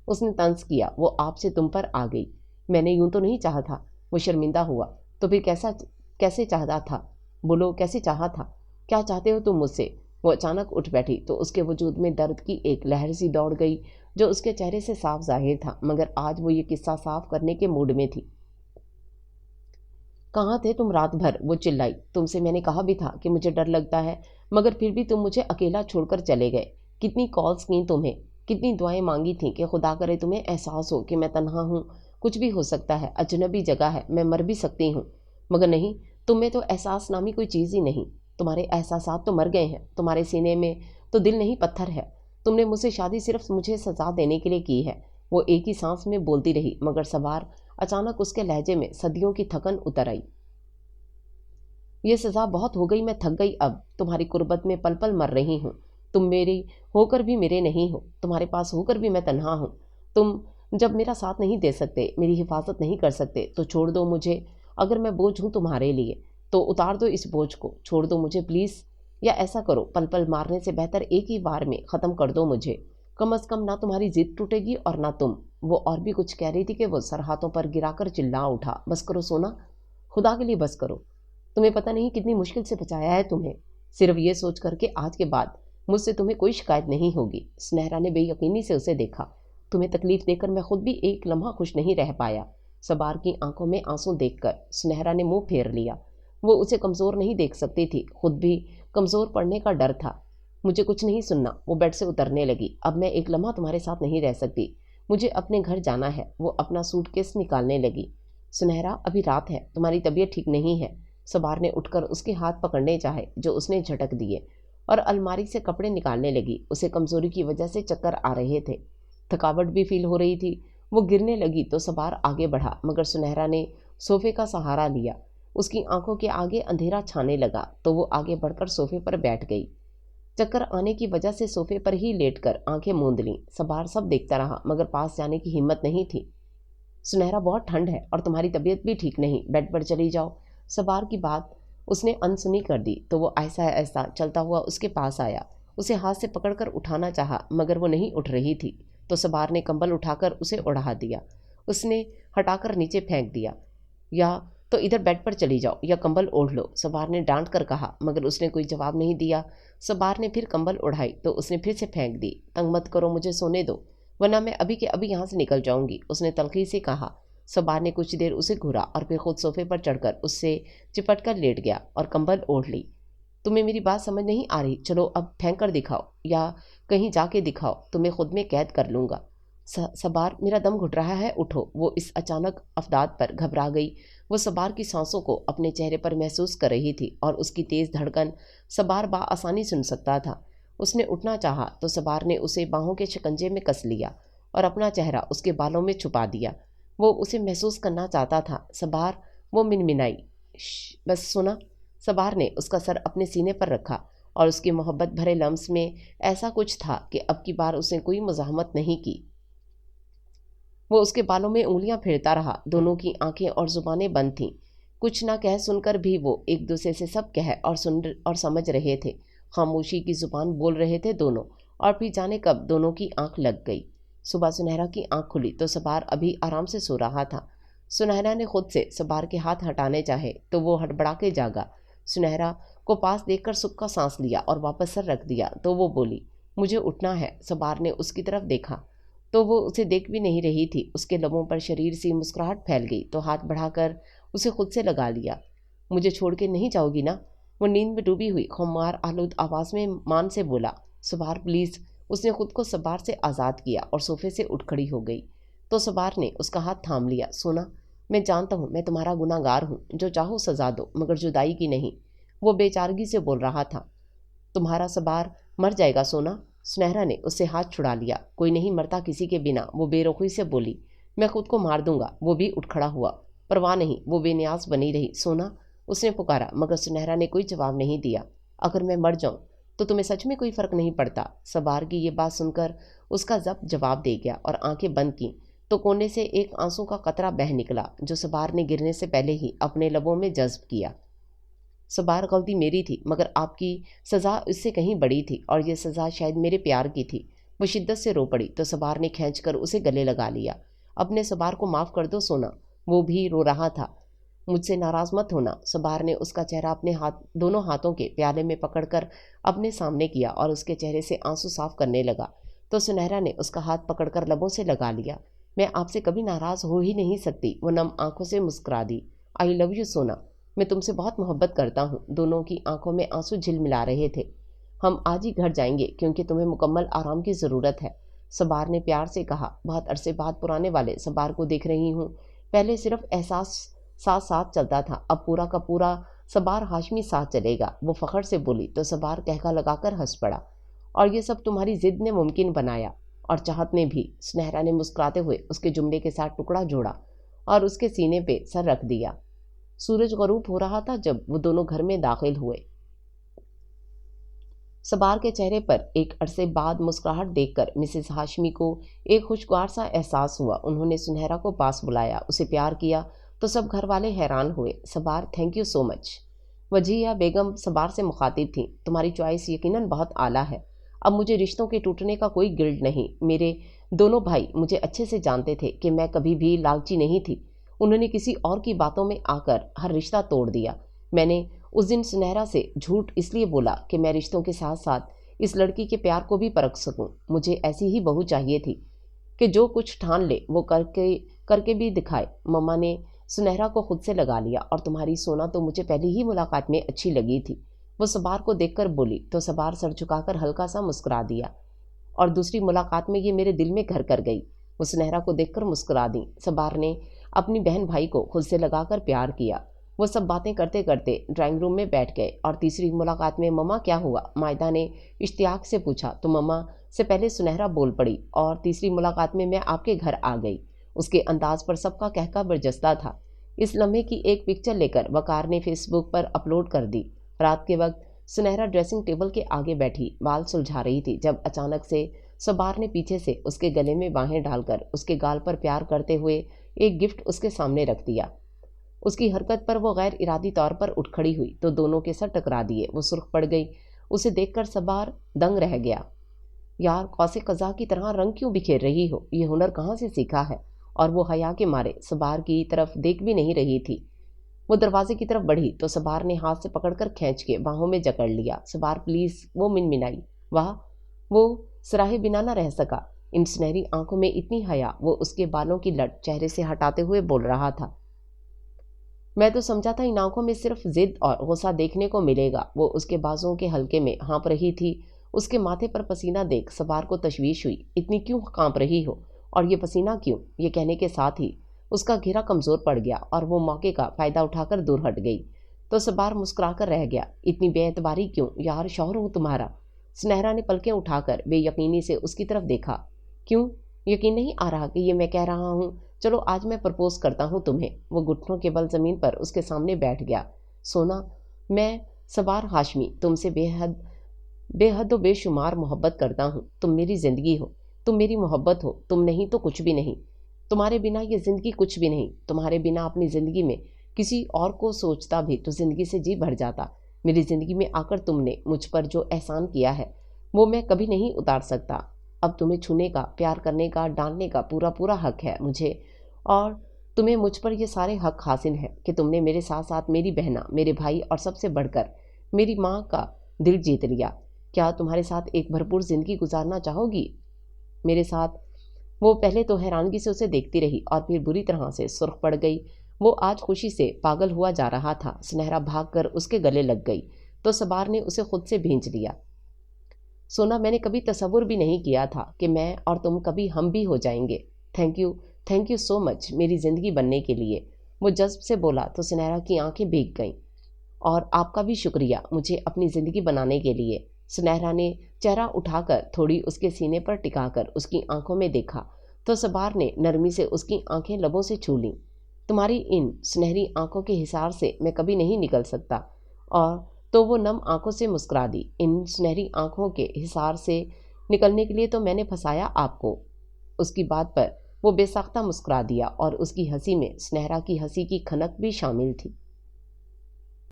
A: उसने तंज किया। वो आपसे तुम पर आ गई। मैंने यूं तो नहीं चाहा था। वो शर्मिंदा हुआ। तो फिर कैसे चाहता था? बोलो, कैसे चाहा था? क्या चाहते हो तुम मुझसे? वो अचानक उठ बैठी तो उसके वजूद में दर्द की एक लहर सी दौड़ गई जो उसके चेहरे से साफ जाहिर था, मगर आज वो ये किस्सा साफ करने के मूड में थी। कहाँ थे तुम रात भर? वो चिल्लाई। तुमसे मैंने कहा भी था कि मुझे डर लगता है, मगर फिर भी तुम मुझे अकेला छोड़कर चले गए। कितनी कॉल्स की तुम्हें, कितनी दुआएं मांगी थी कि खुदा करे तुम्हें एहसास हो कि मैं तन्हा हूँ, कुछ भी हो सकता है, अजनबी जगह है, मैं मर भी सकती हूँ। मगर नहीं, तुम में तो एहसास नामी कोई चीज़ ही नहीं। तुम्हारे एहसासात तो मर गए हैं। तुम्हारे सीने में तो दिल नहीं पत्थर है। तुमने मुझसे शादी सिर्फ मुझे सजा देने के लिए की है। वो एक ही सांस में बोलती रही, मगर सवार अचानक उसके लहजे में सदियों की थकन उतर आई। ये सज़ा बहुत हो गई, मैं थक गई। अब तुम्हारी कुर्बत में पल पल मर रही हूँ। तुम मेरी होकर भी मेरे नहीं हो, तुम्हारे पास होकर भी मैं तन्हा हूँ। तुम जब मेरा साथ नहीं दे सकते, मेरी हिफाजत नहीं कर सकते, तो छोड़ दो मुझे। अगर मैं बोझ हूँ तुम्हारे लिए तो उतार दो इस बोझ को, छोड़ दो मुझे प्लीज़। या ऐसा करो, पल पल मारने से बेहतर एक ही बार में ख़त्म कर दो मुझे। कम अज़ कम ना तुम्हारी जिद टूटेगी और ना तुम। वो और भी कुछ कह रही थी कि वो सर हाथों पर गिराकर चिल्ला उठा। बस करो सोना, खुदा के लिए बस करो। तुम्हें पता नहीं कितनी मुश्किल से बचाया है तुम्हें, सिर्फ ये सोच कर के आज के बाद मुझसे तुम्हें कोई शिकायत नहीं होगी। सुनहरा ने बेयकीनी से उसे देखा। तुम्हें तकलीफ देकर मैं खुद भी एक लम्हा खुश नहीं रह पाया। सबार की आंखों में आंसू देखकर सुनहरा ने मुंह फेर लिया। वो उसे कमज़ोर नहीं देख सकती थी, खुद भी कमज़ोर पड़ने का डर था। मुझे कुछ नहीं सुनना, वो बेड से उतरने लगी। अब मैं एक लम्हा तुम्हारे साथ नहीं रह सकती, मुझे अपने घर जाना है। वो अपना सूटकेस निकालने लगी। सुनहरा, अभी रात है, तुम्हारी तबीयत ठीक नहीं है। सबार ने उठकर उसके हाथ पकड़ने चाहे जो उसने झटक दिए और अलमारी से कपड़े निकालने लगी। उसे कमज़ोरी की वजह से चक्कर आ रहे थे, थकावट भी फील हो रही थी। वो गिरने लगी तो सबार आगे बढ़ा, मगर सुनहरा ने सोफे का सहारा लिया। उसकी आंखों के आगे अंधेरा छाने लगा तो वो आगे बढ़कर सोफे पर बैठ गई। चक्कर आने की वजह से सोफे पर ही लेटकर आंखें मूंद लीं। सबार सब देखता रहा, मगर पास जाने की हिम्मत नहीं थी। सुनहरा, बहुत ठंड है और तुम्हारी तबीयत भी ठीक नहीं, बेड पर चली जाओ। सबार की बात उसने अनसुनी कर दी तो वो ऐसा ऐसा चलता हुआ उसके पास आया। उसे हाथ से पकड़कर उठाना चाहा, मगर वो नहीं उठ रही थी। तो सबार ने कंबल उठाकर उसे ओढ़ा दिया। उसने हटाकर नीचे फेंक दिया। या तो इधर बेड पर चली जाओ या कंबल ओढ़ लो, सबार ने डांट कर कहा, मगर उसने कोई जवाब नहीं दिया। सबार ने फिर कंबल उड़ाई तो उसने फिर से फेंक दी। तंग मत करो, मुझे सोने दो, वरना मैं अभी के अभी यहाँ से निकल जाऊंगी, उसने तल्खी से कहा। सबार ने कुछ देर उसे घूरा और फिर खुद सोफे पर चढ़कर उससे चिपट कर लेट गया और कंबल ओढ़ ली। तुम्हें मेरी बात समझ नहीं आ रही? चलो अब फेंक कर दिखाओ या कहीं जाके दिखाओ, तुम्हें खुद में कैद कर लूँगा। सबार, मेरा दम घुट रहा है, उठो। वो इस अचानक अफदाद पर घबरा गई। वो सबार की सांसों को अपने चेहरे पर महसूस कर रही थी और उसकी तेज़ धड़कन सबार आसानी सुन सकता था। उसने उठना चाहा तो सबार ने उसे बाहों के शिकंजे में कस लिया और अपना चेहरा उसके बालों में छुपा दिया। वो उसे महसूस करना चाहता था। सबार, वो मिनमिनाई, बस सुना। सबार ने उसका सर अपने सीने पर रखा और उसकी मोहब्बत भरे लम्स में ऐसा कुछ था कि अब की बार उसने कोई मुज़ाहमत नहीं की। वो उसके बालों में उंगलियां फेरता रहा। दोनों की आंखें और जुबानें बंद थीं। कुछ ना कह सुनकर भी वो एक दूसरे से सब कह और सुन और समझ रहे थे। खामोशी की जुबान बोल रहे थे दोनों, और फिर जाने कब दोनों की आंख लग गई। सुबह सुनहरा की आंख खुली तो सबार अभी आराम से सो रहा था। सुनहरा ने खुद से सबार के हाथ हटाने चाहे तो वो हड़बड़ा के जागा। सुनहरा को पास देखकर सुख का सांस लिया और वापस सर रख दिया तो वो बोली, मुझे उठना है। सबार ने उसकी तरफ देखा तो वो उसे देख भी नहीं रही थी। उसके लबों पर शरीर सी मुस्कुराहट फैल गई तो हाथ बढ़ाकर उसे खुद से लगा लिया। मुझे छोड़ के नहीं जाओगी ना? वो नींद में डूबी हुई खुमार आलूद आवाज़ में मान से बोला। सबार प्लीज़। उसने खुद को सबार से आज़ाद किया और सोफे से उठ खड़ी हो गई तो सबार ने उसका हाथ थाम लिया। सोना, मैं जानता हूँ मैं तुम्हारा गुनाहगार हूँ, जो चाहो सजा दो, मगर जुदाई की नहीं। वो बेचारगी से बोल रहा था। तुम्हारा सबार मर जाएगा सोना। सुनहरा ने उससे हाथ छुड़ा लिया। कोई नहीं मरता किसी के बिना, वो बेरुखी से बोली। मैं खुद को मार दूंगा। वो भी उठ खड़ा हुआ। परवाह नहीं, वो बेनियाज बनी रही। सोना, उसने पुकारा, मगर सुनहरा ने कोई जवाब नहीं दिया। अगर मैं मर जाऊं तो तुम्हें सच में कोई फ़र्क नहीं पड़ता? सबार की ये बात सुनकर उसका जब्त जवाब दे गया और आंखें बंद की तो कोने से एक आंसू का कतरा बह निकला जो सबार ने गिरने से पहले ही अपने लबों में जज्ब किया। सबार, गलती मेरी थी, मगर आपकी सज़ा इससे कहीं बड़ी थी और यह सज़ा शायद मेरे प्यार की थी। वो शिद्दत से रो पड़ी तो सबार ने खींचकर उसे गले लगा लिया। अपने सबार को माफ़ कर दो सोना। वो भी रो रहा था। मुझसे नाराज़ मत होना। सबार ने उसका चेहरा अपने दोनों हाथों के प्याले में पकड़कर अपने सामने किया और उसके चेहरे से आंसू साफ करने लगा तो सुनहरा ने उसका हाथ पकड़कर लबों से लगा लिया। मैं आपसे कभी नाराज़ हो ही नहीं सकती। वो नम आंखों से मुस्कुरा दी। आई लव यू सोना, मैं तुमसे बहुत मोहब्बत करता हूँ। दोनों की आंखों में आंसू झिलमिला रहे थे। हम आज ही घर जाएंगे क्योंकि तुम्हें मुकम्मल आराम की ज़रूरत है, सबार ने प्यार से कहा। बहुत अरसे बाद पुराने वाले सबार को देख रही हूँ। पहले सिर्फ एहसास साथ साथ चलता था, अब पूरा का पूरा सबार हाशमी साथ चलेगा। वो फ़ख्र से बोली तो सबार कहका लगाकर हंस पड़ा। और ये सब तुम्हारी ज़िद ने मुमकिन बनाया, और चाहत ने भी। सुनहरा ने मुस्कुराते हुए उसके जुमले के साथ टुकड़ा जोड़ा और उसके सीने पे सर रख दिया। सूरज गरूब हो रहा था जब वो दोनों घर में दाखिल हुए। सबार के चेहरे पर एक अरसे बाद मुस्कुराहट देखकर मिसेस हाशमी को एक खुशगवार सा एहसास हुआ। उन्होंने सुनहरा को पास बुलाया, उसे प्यार किया तो सब घर वाले हैरान हुए। Sabar, thank you so much. Wajiha Begum Sabar से मुखातिब थी। तुम्हारी चॉइस यकीनन बहुत आला है। अब मुझे रिश्तों के टूटने का कोई गिल्ट नहीं। मेरे दोनों भाई मुझे अच्छे से जानते थे कि मैं कभी भी लालची नहीं थी। उन्होंने किसी और की बातों में आकर हर रिश्ता तोड़ दिया। मैंने उस दिन सुनहरा से झूठ इसलिए बोला कि मैं रिश्तों के साथ साथ इस लड़की के प्यार को भी परख सकूं। मुझे ऐसी ही बहू चाहिए थी। کہ جو کچھ ٹھان لے وہ کر کے بھی دکھائے۔ مما نے سنہرا کو خود سے لگا لیا، اور تمہاری سونا تو مجھے پہلی ہی ملاقات میں اچھی لگی تھی، وہ صبار کو دیکھ کر بولی، تو صبار سر جھکا کر ہلکا سا مسکرا دیا، اور دوسری ملاقات میں یہ میرے دل میں گھر کر گئی۔ وہ سنہرا کو دیکھ کر مسکرا دیں۔ صبار نے اپنی بہن بھائی کو خود سے لگا کر پیار کیا۔ وہ سب باتیں کرتے کرتے ڈرائنگ روم میں بیٹھ گئے، اور تیسری ملاقات میں مما کیا ہوا؟ مائدہ نے اشتیاق سے پوچھا، تو مما سے پہلے سنہرا بول پڑی، اور تیسری ملاقات میں آپ کے گھر آ گئی۔ اس کے انداز پر سب کا کہکا برجستہ تھا۔ اس لمحے کی ایک پکچر لے کر وقار نے فیس بک پر اپلوڈ کر دی۔ رات کے وقت سنہرا ڈریسنگ ٹیبل کے آگے بیٹھی بال سلجھا رہی تھی، جب اچانک سے صبار نے پیچھے سے اس کے گلے میں باہیں ڈال کر اس کے گال پر پیار کرتے ہوئے ایک گفٹ اس کے سامنے رکھ دیا۔ اس کی حرکت پر وہ غیر ارادی طور پر اٹھ کھڑی ہوئی تو دونوں کے سر ٹکرا دیے۔ وہ سرخ پڑ گئی۔ اسے دیکھ کر صبار دنگ رہ گیا۔ یار، قوس قزح کی طرح رنگ کیوں بکھیر رہی ہو؟ یہ ہنر کہاں سے سیکھا ہے؟ اور وہ حیا کے مارے صبار کی طرف دیکھ بھی نہیں رہی تھی۔ وہ دروازے کی طرف بڑھی تو صبار نے ہاتھ سے پکڑ کر کھینچ کے باہوں میں جکڑ لیا۔ صبار پلیز، وہ منمنائی۔ واہ، وہ سراہے بنا نہ رہ سکا۔ ان سنہری آنکھوں میں اتنی حیا۔ وہ اس کے بالوں کی لٹ چہرے سے ہٹاتے ہوئے بول رہا تھا، میں تو سمجھا تھا ان آنکھوں میں صرف ضد اور غصہ دیکھنے کو ملے گا۔ وہ اس کے بازوؤں کے حلقے میں ہانپ رہی تھی۔ اس کے ماتھے پر پسینہ دیکھ صبار کو تشویش ہوئی۔ اتنی کیوں کانپ رہی ہو؟ اور یہ پسینہ کیوں؟ یہ کہنے کے ساتھ ہی اس کا گھیرا کمزور پڑ گیا، اور وہ موقع کا فائدہ اٹھا کر دور ہٹ گئی۔ تو صبار مسکرا کر رہ گیا۔ اتنی بے اعتباری کیوں؟ یار، شوہر ہوں تمہارا۔ سنہرا نے پلکیں اٹھا کر بے یقینی سے اس کی طرف دیکھا۔ کیوں یقین نہیں آ رہا کہ یہ میں کہہ رہا ہوں؟ چلو آج میں پرپوز کرتا ہوں تمہیں۔ وہ گھٹنوں کے بل زمین پر اس کے سامنے بیٹھ گیا۔ سونا، میں صبار ہاشمی تم سے بے حد و بے شمار محبت کرتا ہوں۔ تم میری زندگی ہو، تم میری محبت ہو۔ تم نہیں تو کچھ بھی نہیں۔ تمہارے بنا یہ زندگی کچھ بھی نہیں۔ تمہارے بنا اپنی زندگی میں کسی اور کو سوچتا بھی تو زندگی سے جی بھر جاتا۔ میری زندگی میں آ کر تم نے مجھ پر جو احسان کیا ہے وہ میں کبھی نہیں اتار سکتا۔ اب تمہیں چھونے کا، پیار کرنے کا، ڈانٹنے کا پورا حق ہے مجھے، اور تمہیں مجھ پر یہ سارے حق حاصل ہیں کہ تم نے میرے ساتھ ساتھ میری بہنا، میرے بھائی، اور سب سے بڑھ کر میری ماں کا دل جیت لیا۔ کیا تمہارے ساتھ ایک بھرپور زندگی گزارنا چاہو گی میرے ساتھ؟ وہ پہلے تو حیرانگی سے اسے دیکھتی رہی، اور پھر بری طرح سے سرخ پڑ گئی۔ وہ آج خوشی سے پاگل ہوا جا رہا تھا۔ سنہرا بھاگ کر اس کے گلے لگ گئی تو صبار نے اسے خود سے بھینچ لیا۔ سونا، میں نے کبھی تصور بھی نہیں کیا تھا کہ میں اور تم کبھی ہم بھی ہو جائیں گے۔ تھینک یو سو مچ میری زندگی بننے کے لیے۔ وہ جذب سے بولا تو سنہرا کی آنکھیں بھیگ گئیں۔ اور آپ کا بھی شکریہ مجھے اپنی زندگی بنانے کے لیے۔ سنہرا نے چہرہ اٹھا کر تھوڑی اس کے سینے پر ٹکا کر اس کی آنکھوں میں دیکھا تو صبار نے نرمی سے اس کی آنکھیں لبوں سے چھو لیں۔ تمہاری ان سنہری آنکھوں کے حصار سے میں کبھی نہیں نکل سکتا۔ اور تو وہ نم آنکھوں سے مسکرا دی۔ ان سنہری آنکھوں کے حصار سے نکلنے کے لیے تو میں نے پھنسایا آپ کو۔ اس کی بات پر وہ بے ساختہ مسکرا دیا، اور اس کی ہنسی میں سنہرا کی ہنسی کی کھنک بھی شامل تھی۔